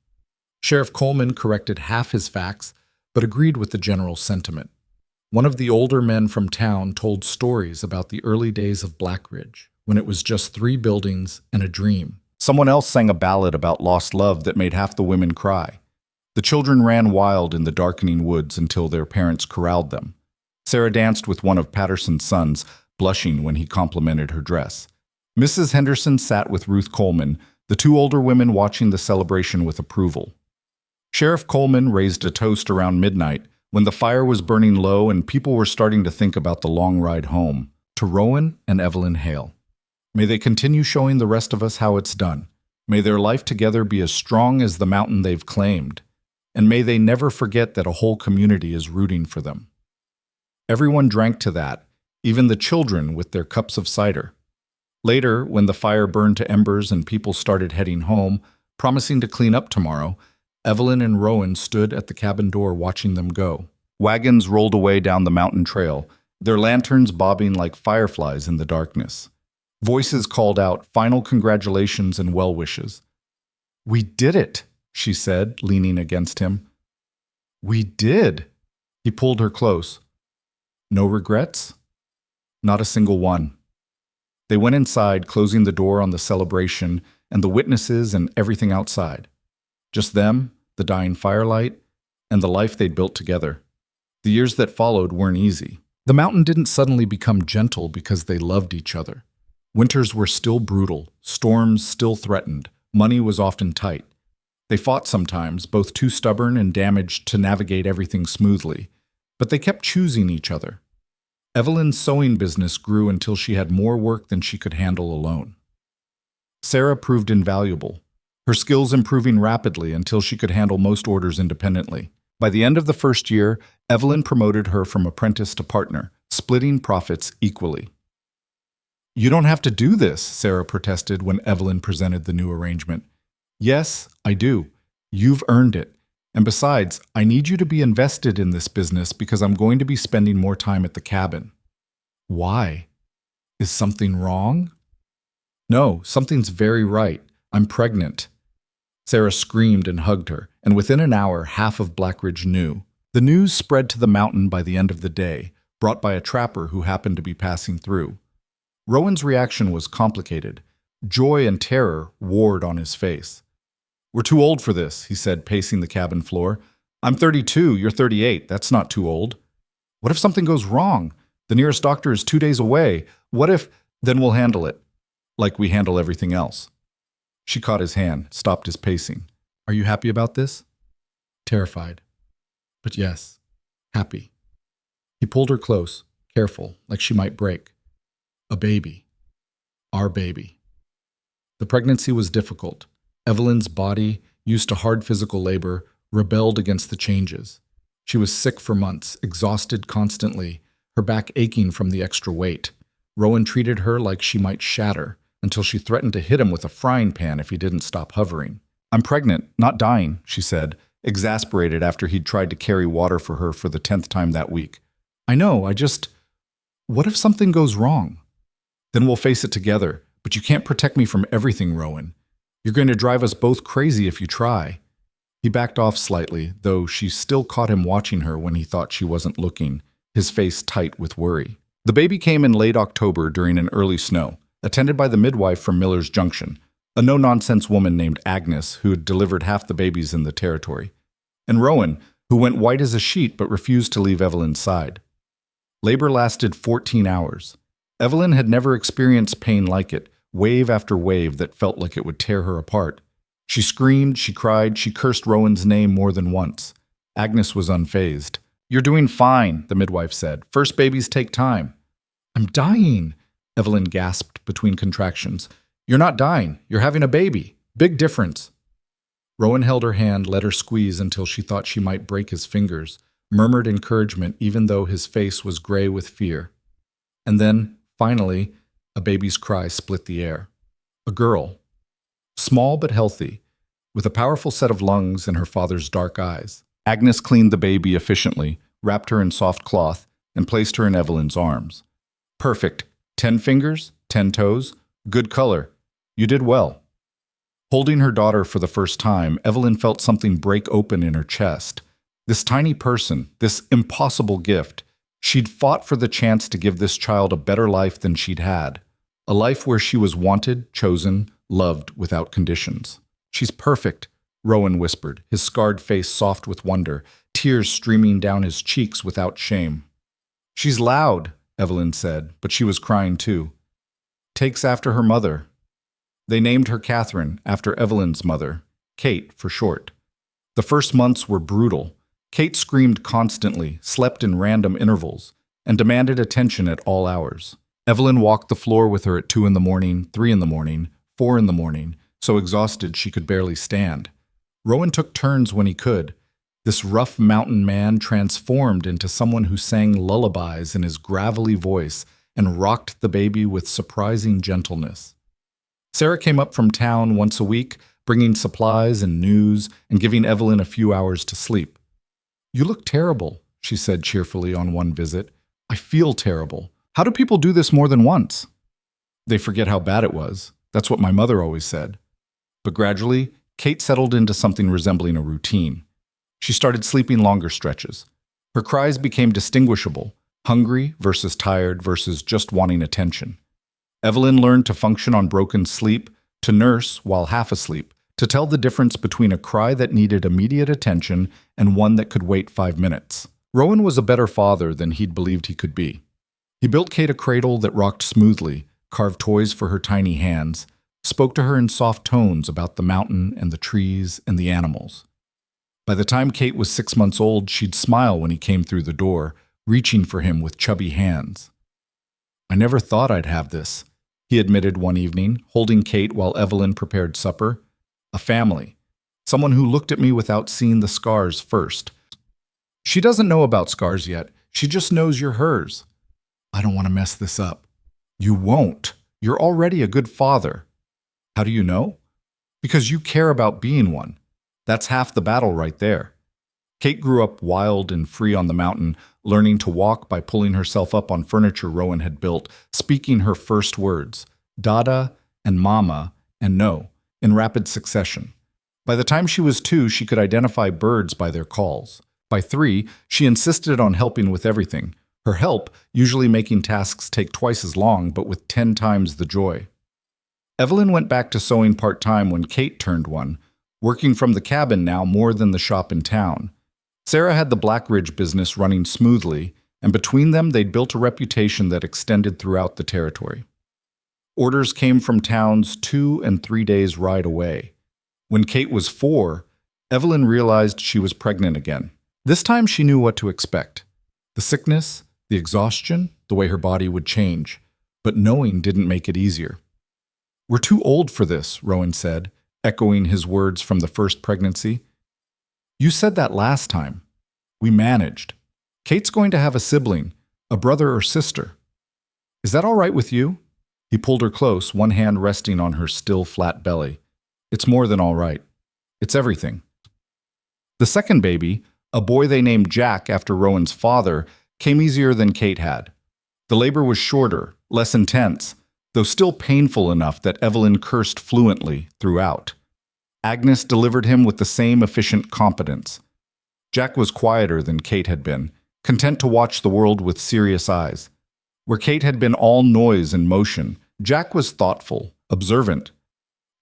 Sheriff Coleman corrected half his facts, but agreed with the general sentiment. One of the older men from town told stories about the early days of Blackridge, when it was just 3 buildings and a dream. Someone else sang a ballad about lost love that made half the women cry. The children ran wild in the darkening woods until their parents corralled them. Sarah danced with one of Patterson's sons, blushing when he complimented her dress. Mrs. Henderson sat with Ruth Coleman, the 2 older women watching the celebration with approval. Sheriff Coleman raised a toast around midnight when the fire was burning low and people were starting to think about the long ride home, to Rowan and Evelyn Hale. May they continue showing the rest of us how it's done. May their life together be as strong as the mountain they've claimed. And may they never forget that a whole community is rooting for them. Everyone drank to that, even the children with their cups of cider. Later, when the fire burned to embers and people started heading home, Promising to clean up tomorrow, Evelyn and Rowan stood at the cabin door watching them go. Wagons rolled away down the mountain trail, their lanterns bobbing like fireflies in the darkness. Voices called out final congratulations and well wishes. "We did it," she said, leaning against him. "We did." He pulled her close. "No regrets?" "Not a single one." They went inside, closing the door on the celebration and the witnesses and everything outside. Just them, the dying firelight, and the life they'd built together. The years that followed weren't easy. The mountain didn't suddenly become gentle because they loved each other. Winters were still brutal, storms still threatened, money was often tight. They fought sometimes, both too stubborn and damaged to navigate everything smoothly, but they kept choosing each other. Evelyn's sewing business grew until she had more work than she could handle alone. Sarah proved invaluable, her skills improving rapidly until she could handle most orders independently. By the end of the first year, Evelyn promoted her from apprentice to partner, splitting profits equally. "You don't have to do this," Sarah protested when Evelyn presented the new arrangement. "Yes, I do. You've earned it. And besides, I need you to be invested in this business because I'm going to be spending more time at the cabin." "Why? Is something wrong?" "No, something's very right. I'm pregnant." Sarah screamed and hugged her, and within an hour, half of Blackridge knew. The news spread to the mountain by the end of the day, brought by a trapper who happened to be passing through. Rowan's reaction was complicated. Joy and terror warred on his face. "We're too old for this," he said, pacing the cabin floor. "I'm 32, you're 38. That's not too old. What if something goes wrong? The nearest doctor is 2 days away. What if— Then we'll handle it, like we handle everything else." She caught his hand, stopped his pacing. "Are you happy about this?" "Terrified. But yes, happy." He pulled her close, careful, like she might break. "A baby. Our baby." The pregnancy was difficult. Evelyn's body, used to hard physical labor, rebelled against the changes. She was sick for months, exhausted constantly, her back aching from the extra weight. Rowan treated her like she might shatter, until she threatened to hit him with a frying pan if he didn't stop hovering. "I'm pregnant, not dying," she said, exasperated after he'd tried to carry water for her for the 10th time that week. "I know, what if something goes wrong? Then we'll face it together, but you can't protect me from everything, Rowan. You're going to drive us both crazy if you try." He backed off slightly, though she still caught him watching her when he thought she wasn't looking, his face tight with worry. The baby came in late October during an early snow, attended by the midwife from Miller's Junction, a no-nonsense woman named Agnes who had delivered half the babies in the territory, and Rowan, who went white as a sheet but refused to leave Evelyn's side. Labor lasted 14 hours. Evelyn had never experienced pain like it, wave after wave that felt like it would tear her apart. She screamed, she cried, she cursed Rowan's name more than once. Agnes was unfazed. "You're doing fine," the midwife said. "First babies take time." "I'm dying," Evelyn gasped between contractions. "You're not dying. You're having a baby. Big difference." Rowan held her hand, let her squeeze until she thought she might break his fingers, murmured encouragement even though his face was gray with fear. And then, finally, a baby's cry split the air. A girl. Small but healthy, with a powerful set of lungs in her father's dark eyes. Agnes cleaned the baby efficiently, wrapped her in soft cloth, and placed her in Evelyn's arms. "Perfect. 10 fingers, 10 toes, good color. You did well." Holding her daughter for the first time, Evelyn felt something break open in her chest. This tiny person, this impossible gift, she'd fought for the chance to give this child a better life than she'd had. A life where she was wanted, chosen, loved without conditions. "She's perfect," Rowan whispered, his scarred face soft with wonder, tears streaming down his cheeks without shame. "She's loud," Evelyn said, but she was crying too. "Takes after her mother." They named her Catherine, after Evelyn's mother, Kate for short. The first months were brutal. Kate screamed constantly, slept in random intervals, and demanded attention at all hours. Evelyn walked the floor with her at 2 in the morning, 3 in the morning, 4 in the morning, so exhausted she could barely stand. Rowan took turns when he could. This rough mountain man transformed into someone who sang lullabies in his gravelly voice and rocked the baby with surprising gentleness. Sarah came up from town once a week, bringing supplies and news and giving Evelyn a few hours to sleep. "You look terrible," she said cheerfully on one visit. "I feel terrible. How do people do this more than once?" "They forget how bad it was. That's what my mother always said." But gradually, Kate settled into something resembling a routine. She started sleeping longer stretches. Her cries became distinguishable, hungry versus tired versus just wanting attention. Evelyn learned to function on broken sleep, to nurse while half asleep, to tell the difference between a cry that needed immediate attention and one that could wait 5 minutes. Rowan was a better father than he'd believed he could be. He built Kate a cradle that rocked smoothly, carved toys for her tiny hands, spoke to her in soft tones about the mountain and the trees and the animals. By the time Kate was 6 months old, she'd smile when he came through the door, reaching for him with chubby hands. "I never thought I'd have this," he admitted one evening, holding Kate while Evelyn prepared supper. "A family. Someone who looked at me without seeing the scars first. She doesn't know about scars yet. She just knows you're hers." "I don't want to mess this up." "You won't. You're already a good father." "How do you know?" "Because you care about being one. That's half the battle right there." Kate grew up wild and free on the mountain, learning to walk by pulling herself up on furniture Rowan had built, speaking her first words, Dada and Mama and No, in rapid succession. By the time she was 2, she could identify birds by their calls. By 3, she insisted on helping with everything. Her help usually making tasks take twice as long, but with 10 times the joy. Evelyn went back to sewing part-time when Kate turned 1, working from the cabin now more than the shop in town. Sarah had the Blackridge business running smoothly, and between them they'd built a reputation that extended throughout the territory. Orders came from towns 2 and 3 days' ride away. When Kate was 4, Evelyn realized she was pregnant again. This time she knew what to expect. The sickness, the exhaustion, the way her body would change. But knowing didn't make it easier. "We're too old for this," Rowan said, echoing his words from the first pregnancy. "You said that last time. We managed. Kate's going to have a sibling, a brother or sister. Is that all right with you?" He pulled her close, one hand resting on her still flat belly. "It's more than all right. It's everything." The second baby, a boy they named Jack after Rowan's father, came easier than Kate had. The labor was shorter, less intense, though still painful enough that Evelyn cursed fluently throughout. Agnes delivered him with the same efficient competence. Jack was quieter than Kate had been, content to watch the world with serious eyes. Where Kate had been all noise and motion, Jack was thoughtful, observant.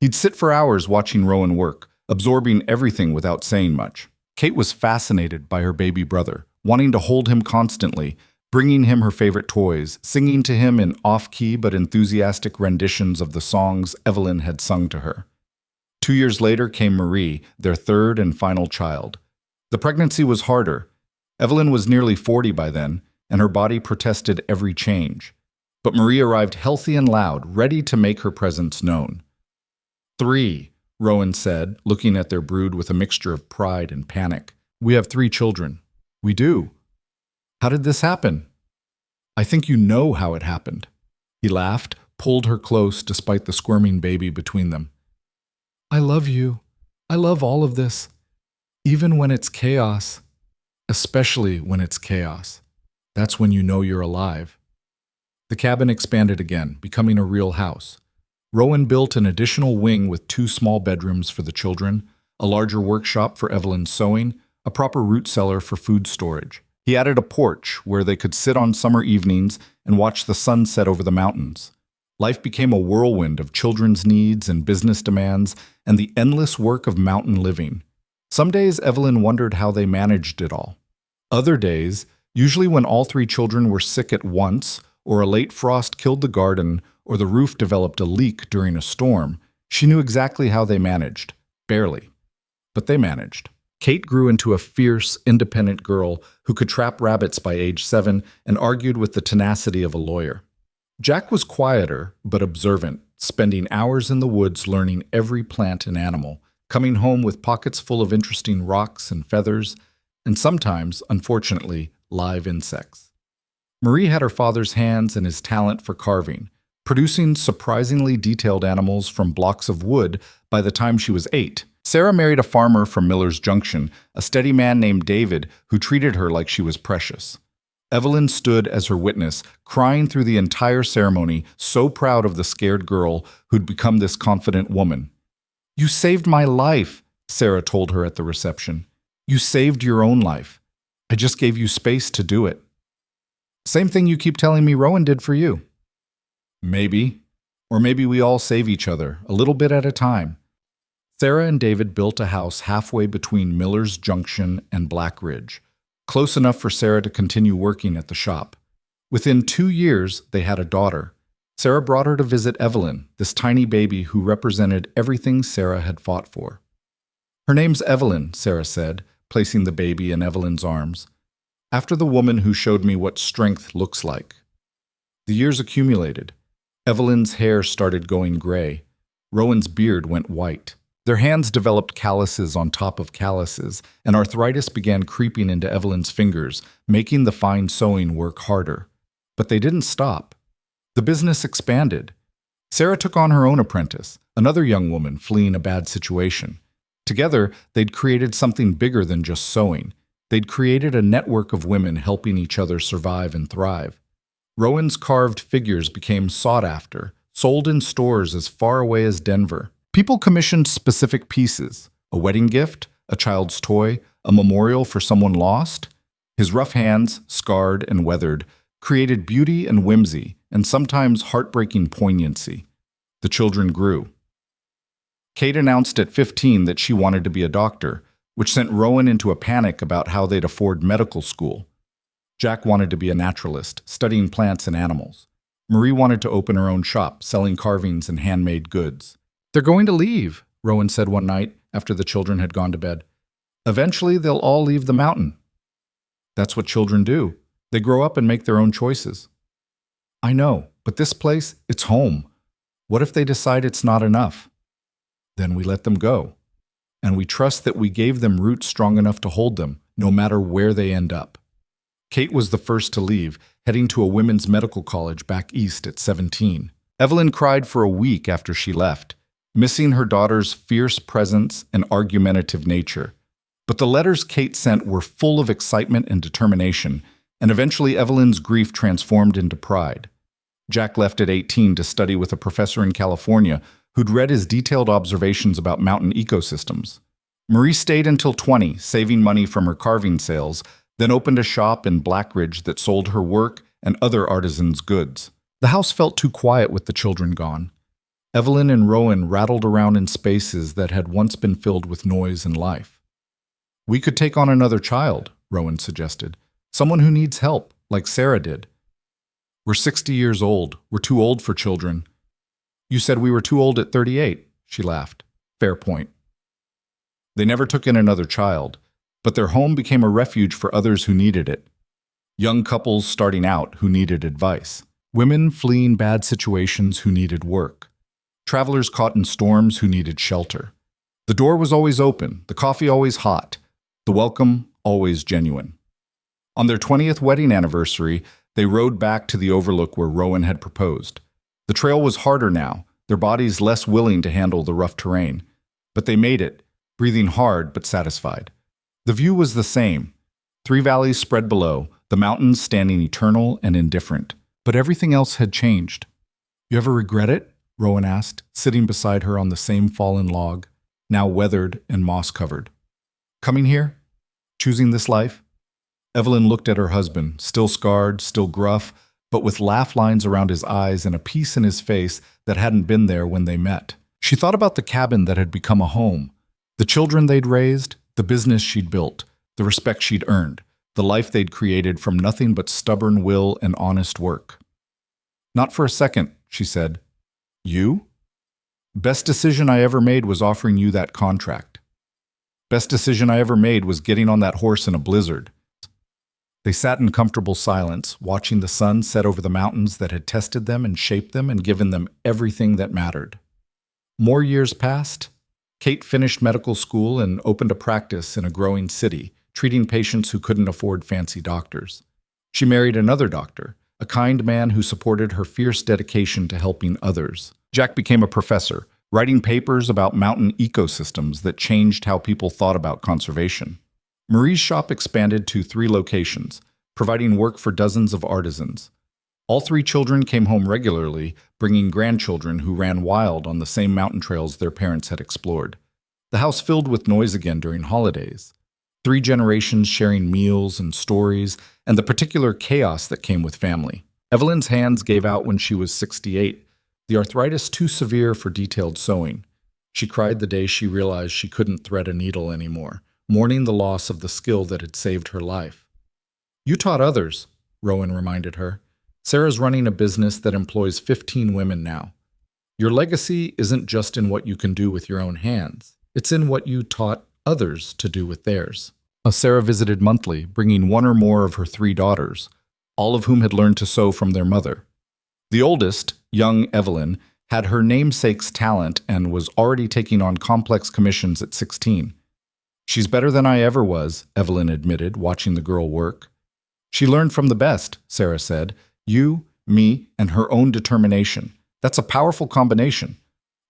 He'd sit for hours watching Rowan work, absorbing everything without saying much. Kate was fascinated by her baby brother, wanting to hold him constantly, bringing him her favorite toys, singing to him in off-key but enthusiastic renditions of the songs Evelyn had sung to her. 2 years later came Marie, their third and final child. The pregnancy was harder. Evelyn was nearly 40 by then, and her body protested every change. But Marie arrived healthy and loud, ready to make her presence known. 3, Rowan said, looking at their brood with a mixture of pride and panic. "We have 3 children." "We do." "How did this happen?" "I think you know how it happened." He laughed, pulled her close despite the squirming baby between them. "I love you. I love all of this. Even when it's chaos. Especially when it's chaos. That's when you know you're alive." The cabin expanded again, becoming a real house. Rowan built an additional wing with 2 small bedrooms for the children, a larger workshop for Evelyn's sewing, a proper root cellar for food storage. He added a porch where they could sit on summer evenings and watch the sun set over the mountains. Life became a whirlwind of children's needs and business demands and the endless work of mountain living. Some days Evelyn wondered how they managed it all. Other days, usually when all 3 children were sick at once, or a late frost killed the garden, or the roof developed a leak during a storm, she knew exactly how they managed. Barely. But they managed. Kate grew into a fierce, independent girl who could trap rabbits by age 7 and argued with the tenacity of a lawyer. Jack was quieter, but observant, spending hours in the woods learning every plant and animal, coming home with pockets full of interesting rocks and feathers, and sometimes, unfortunately, live insects. Marie had her father's hands and his talent for carving, producing surprisingly detailed animals from blocks of wood by the time she was 8. Sarah married a farmer from Miller's Junction, a steady man named David who treated her like she was precious. Evelyn stood as her witness, crying through the entire ceremony, so proud of the scared girl who'd become this confident woman. "You saved my life," Sarah told her at the reception. "You saved your own life. I just gave you space to do it." "Same thing you keep telling me Rowan did for you." "Maybe. Or maybe we all save each other, a little bit at a time." Sarah and David built a house halfway between Miller's Junction and Black Ridge, close enough for Sarah to continue working at the shop. Within 2 years, they had a daughter. Sarah brought her to visit Evelyn, this tiny baby who represented everything Sarah had fought for. "Her name's Evelyn," Sarah said, placing the baby in Evelyn's arms. "After the woman who showed me what strength looks like." The years accumulated. Evelyn's hair started going gray. Rowan's beard went white. Their hands developed calluses on top of calluses, and arthritis began creeping into Evelyn's fingers, making the fine sewing work harder. But they didn't stop. The business expanded. Sarah took on her own apprentice, another young woman fleeing a bad situation. Together, they'd created something bigger than just sewing. They'd created a network of women helping each other survive and thrive. Rowan's carved figures became sought after, sold in stores as far away as Denver. People commissioned specific pieces: a wedding gift, a child's toy, a memorial for someone lost. His rough hands, scarred and weathered, created beauty and whimsy, and sometimes heartbreaking poignancy. The children grew. Kate announced at 15 that she wanted to be a doctor, which sent Rowan into a panic about how they'd afford medical school. Jack wanted to be a naturalist, studying plants and animals. Marie wanted to open her own shop, selling carvings and handmade goods. "They're going to leave," Rowan said one night after the children had gone to bed. "Eventually, they'll all leave the mountain." "That's what children do. They grow up and make their own choices." "I know, but this place, it's home. What if they decide it's not enough?" "Then we let them go. And we trust that we gave them roots strong enough to hold them, no matter where they end up." Kate was the first to leave, heading to a women's medical college back east at 17. Evelyn cried for a week after she left, missing her daughter's fierce presence and argumentative nature. But the letters Kate sent were full of excitement and determination, and eventually Evelyn's grief transformed into pride. Jack left at 18 to study with a professor in California who'd read his detailed observations about mountain ecosystems. Marie stayed until 20, saving money from her carving sales, then opened a shop in Black Ridge that sold her work and other artisans' goods. The house felt too quiet with the children gone. Evelyn and Rowan rattled around in spaces that had once been filled with noise and life. "We could take on another child," Rowan suggested. "Someone who needs help, like Sarah did." "We're 60 years old. We're too old for children." "You said we were too old at 38, she laughed. "Fair point." They never took in another child, but their home became a refuge for others who needed it. Young couples starting out who needed advice. Women fleeing bad situations who needed work. Travelers caught in storms who needed shelter. The door was always open, the coffee always hot, the welcome always genuine. On their 20th wedding anniversary, they rode back to the overlook where Rowan had proposed. The trail was harder now, their bodies less willing to handle the rough terrain. But they made it, breathing hard but satisfied. The view was the same. 3 valleys spread below, the mountains standing eternal and indifferent. But everything else had changed. "You ever regret it?" Rowan asked, sitting beside her on the same fallen log, now weathered and moss-covered. "Coming here? Choosing this life?" Evelyn looked at her husband, still scarred, still gruff, but with laugh lines around his eyes and a peace in his face that hadn't been there when they met. She thought about the cabin that had become a home, the children they'd raised, the business she'd built, the respect she'd earned, the life they'd created from nothing but stubborn will and honest work. "Not for a second," she said. "You? Best decision I ever made was offering you that contract. Best decision I ever made was getting on that horse in a blizzard." They sat in comfortable silence, watching the sun set over the mountains that had tested them and shaped them and given them everything that mattered. More years passed. Kate finished medical school and opened a practice in a growing city, treating patients who couldn't afford fancy doctors. She married another doctor, a kind man who supported her fierce dedication to helping others. Jack became a professor, writing papers about mountain ecosystems that changed how people thought about conservation. Marie's shop expanded to 3 locations, providing work for dozens of artisans. All 3 children came home regularly, bringing grandchildren who ran wild on the same mountain trails their parents had explored. The house filled with noise again during holidays. 3 generations sharing meals and stories, and the particular chaos that came with family. Evelyn's hands gave out when she was 68, the arthritis too severe for detailed sewing. She cried the day she realized she couldn't thread a needle anymore, mourning the loss of the skill that had saved her life. "You taught others," Rowan reminded her. "Sarah's running a business that employs 15 women now. Your legacy isn't just in what you can do with your own hands. It's in what you taught others to do with theirs." Sarah visited monthly, bringing 1 or more of her 3 daughters, all of whom had learned to sew from their mother. The oldest, young Evelyn, had her namesake's talent and was already taking on complex commissions at 16. "She's better than I ever was," Evelyn admitted, watching the girl work. "She learned from the best," Sarah said. "You, me, and her own determination. That's a powerful combination."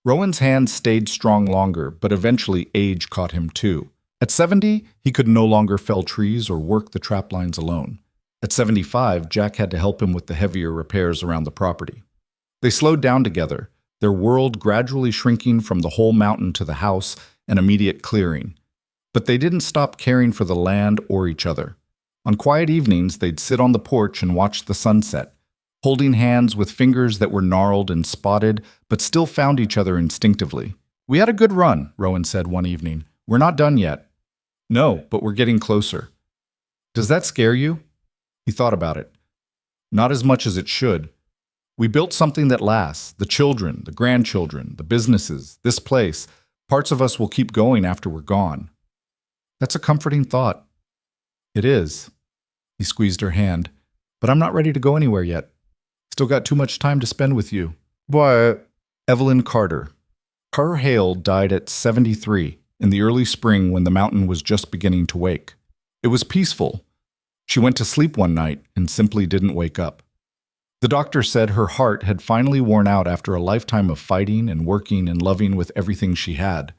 Rowan's hands stayed strong longer, but eventually age caught him too. At 70, he could no longer fell trees or work the trap lines alone. At 75, Jack had to help him with the heavier repairs around the property. They slowed down together, their world gradually shrinking from the whole mountain to the house and immediate clearing. But they didn't stop caring for the land or each other. On quiet evenings, they'd sit on the porch and watch the sunset, holding hands with fingers that were gnarled and spotted, but still found each other instinctively. "We had a good run," Rowan said one evening. "We're not done yet." "No, but we're getting closer." "Does that scare you?" He thought about it. "Not as much as it should. We built something that lasts. The children, the grandchildren, the businesses, this place. Parts of us will keep going after we're gone." "That's a comforting thought." "It is." He squeezed her hand. "But I'm not ready to go anywhere yet. Still got too much time to spend with you." "But—" Evelyn Carter. Carter Hale died at 73 in the early spring when the mountain was just beginning to wake. It was peaceful. She went to sleep one night and simply didn't wake up. The doctor said her heart had finally worn out after a lifetime of fighting and working and loving with everything she had.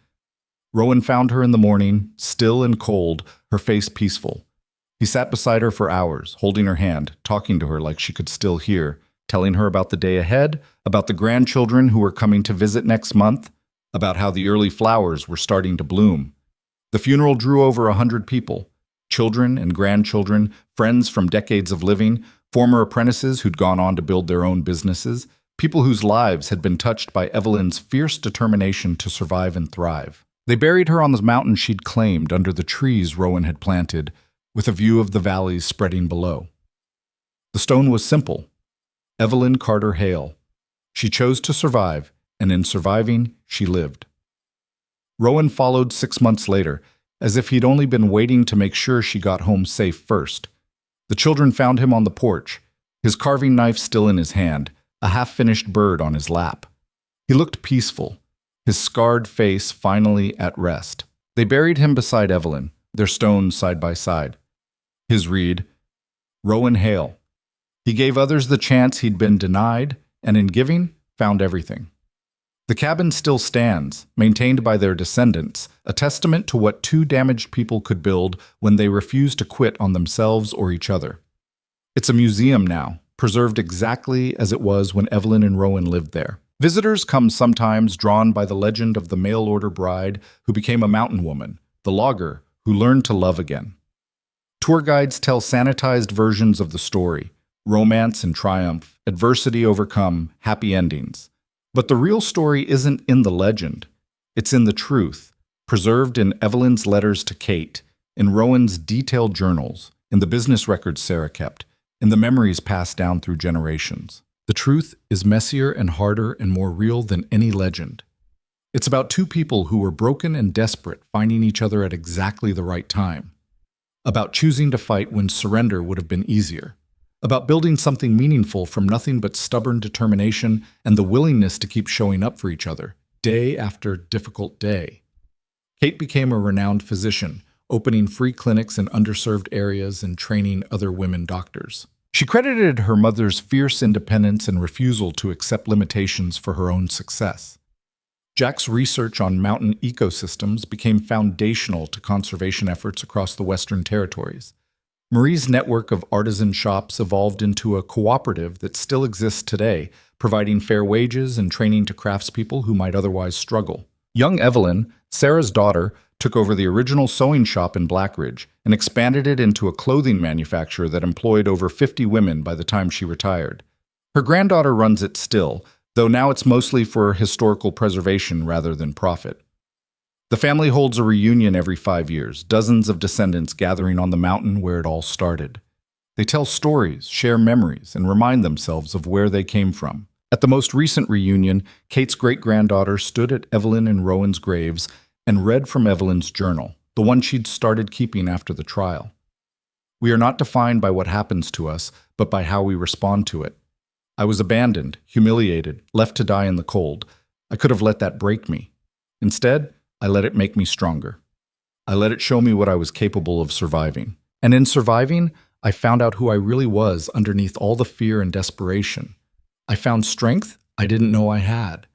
Rowan found her in the morning, still and cold, her face peaceful. He sat beside her for hours, holding her hand, talking to her like she could still hear, telling her about the day ahead, about the grandchildren who were coming to visit next month, about how the early flowers were starting to bloom. The funeral drew over 100 people, children and grandchildren, friends from decades of living, former apprentices who'd gone on to build their own businesses, people whose lives had been touched by Evelyn's fierce determination to survive and thrive. They buried her on the mountain she'd claimed under the trees Rowan had planted, with a view of the valleys spreading below. The stone was simple. Evelyn Carter Hale. She chose to survive, and in surviving, she lived. Rowan followed 6 months later, as if he'd only been waiting to make sure she got home safe first. The children found him on the porch, his carving knife still in his hand, a half-finished bird on his lap. He looked peaceful, his scarred face finally at rest. They buried him beside Evelyn, their stones side by side. His reed, Rowan Hale. He gave others the chance he'd been denied, and in giving, found everything. The cabin still stands, maintained by their descendants, a testament to what 2 damaged people could build when they refused to quit on themselves or each other. It's a museum now, preserved exactly as it was when Evelyn and Rowan lived there. Visitors come sometimes drawn by the legend of the mail-order bride who became a mountain woman, the logger who learned to love again. Tour guides tell sanitized versions of the story, romance and triumph, adversity overcome, happy endings. But the real story isn't in the legend. It's in the truth, preserved in Evelyn's letters to Kate, in Rowan's detailed journals, in the business records Sarah kept, in the memories passed down through generations. The truth is messier and harder and more real than any legend. It's about 2 people who were broken and desperate, finding each other at exactly the right time. About choosing to fight when surrender would have been easier. About building something meaningful from nothing but stubborn determination and the willingness to keep showing up for each other, day after difficult day. Kate became a renowned physician, opening free clinics in underserved areas and training other women doctors. She credited her mother's fierce independence and refusal to accept limitations for her own success. Jack's research on mountain ecosystems became foundational to conservation efforts across the Western Territories. Marie's network of artisan shops evolved into a cooperative that still exists today, providing fair wages and training to craftspeople who might otherwise struggle. Young Evelyn, Sarah's daughter, took over the original sewing shop in Blackridge and expanded it into a clothing manufacturer that employed over 50 women by the time she retired. Her granddaughter runs it still, though now it's mostly for historical preservation rather than profit. The family holds a reunion every 5 years, dozens of descendants gathering on the mountain where it all started. They tell stories, share memories, and remind themselves of where they came from. At the most recent reunion, Kate's great-granddaughter stood at Evelyn and Rowan's graves and read from Evelyn's journal, the one she'd started keeping after the trial. We are not defined by what happens to us, but by how we respond to it. I was abandoned, humiliated, left to die in the cold. I could have let that break me. Instead, I let it make me stronger. I let it show me what I was capable of surviving. And in surviving, I found out who I really was underneath all the fear and desperation. I found strength I didn't know I had.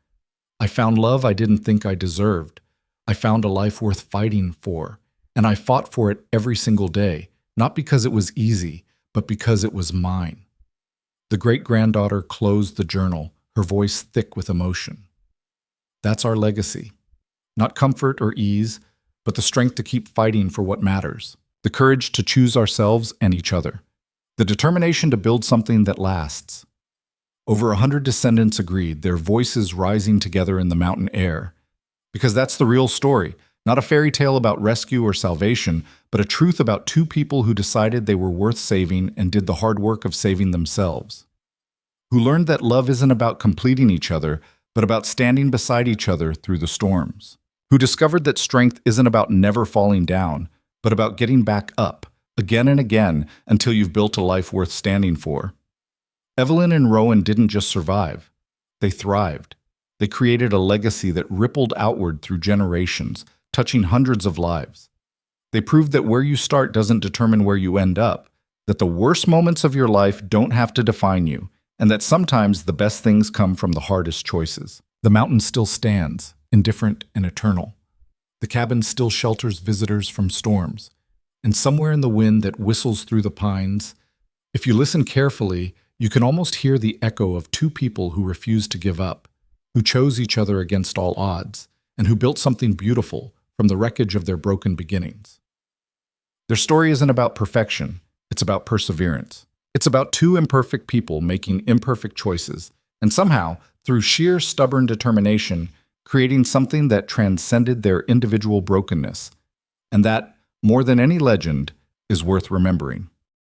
I found love I didn't think I deserved. I found a life worth fighting for, and I fought for it every single day, not because it was easy, but because it was mine. The great-granddaughter closed the journal, her voice thick with emotion. That's our legacy. Not comfort or ease, but the strength to keep fighting for what matters. The courage to choose ourselves and each other. The determination to build something that lasts. Over 100 descendants agreed, their voices rising together in the mountain air. Because that's the real story, not a fairy tale about rescue or salvation, but a truth about two people who decided they were worth saving and did the hard work of saving themselves. Who learned that love isn't about completing each other, but about standing beside each other through the storms. Who discovered that strength isn't about never falling down, but about getting back up, again and again, until you've built a life worth standing for. Evelyn and Rowan didn't just survive. They thrived. They created a legacy that rippled outward through generations, touching hundreds of lives. They proved that where you start doesn't determine where you end up, that the worst moments of your life don't have to define you, and that sometimes the best things come from the hardest choices. The mountain still stands, indifferent and eternal. The cabin still shelters visitors from storms. And somewhere in the wind that whistles through the pines, if you listen carefully, you can almost hear the echo of two people who refused to give up, who chose each other against all odds, and who built something beautiful from the wreckage of their broken beginnings. Their story isn't about perfection, it's about perseverance. It's about two imperfect people making imperfect choices, and somehow, through sheer stubborn determination, creating something that transcended their individual brokenness, and that, more than any legend, is worth remembering.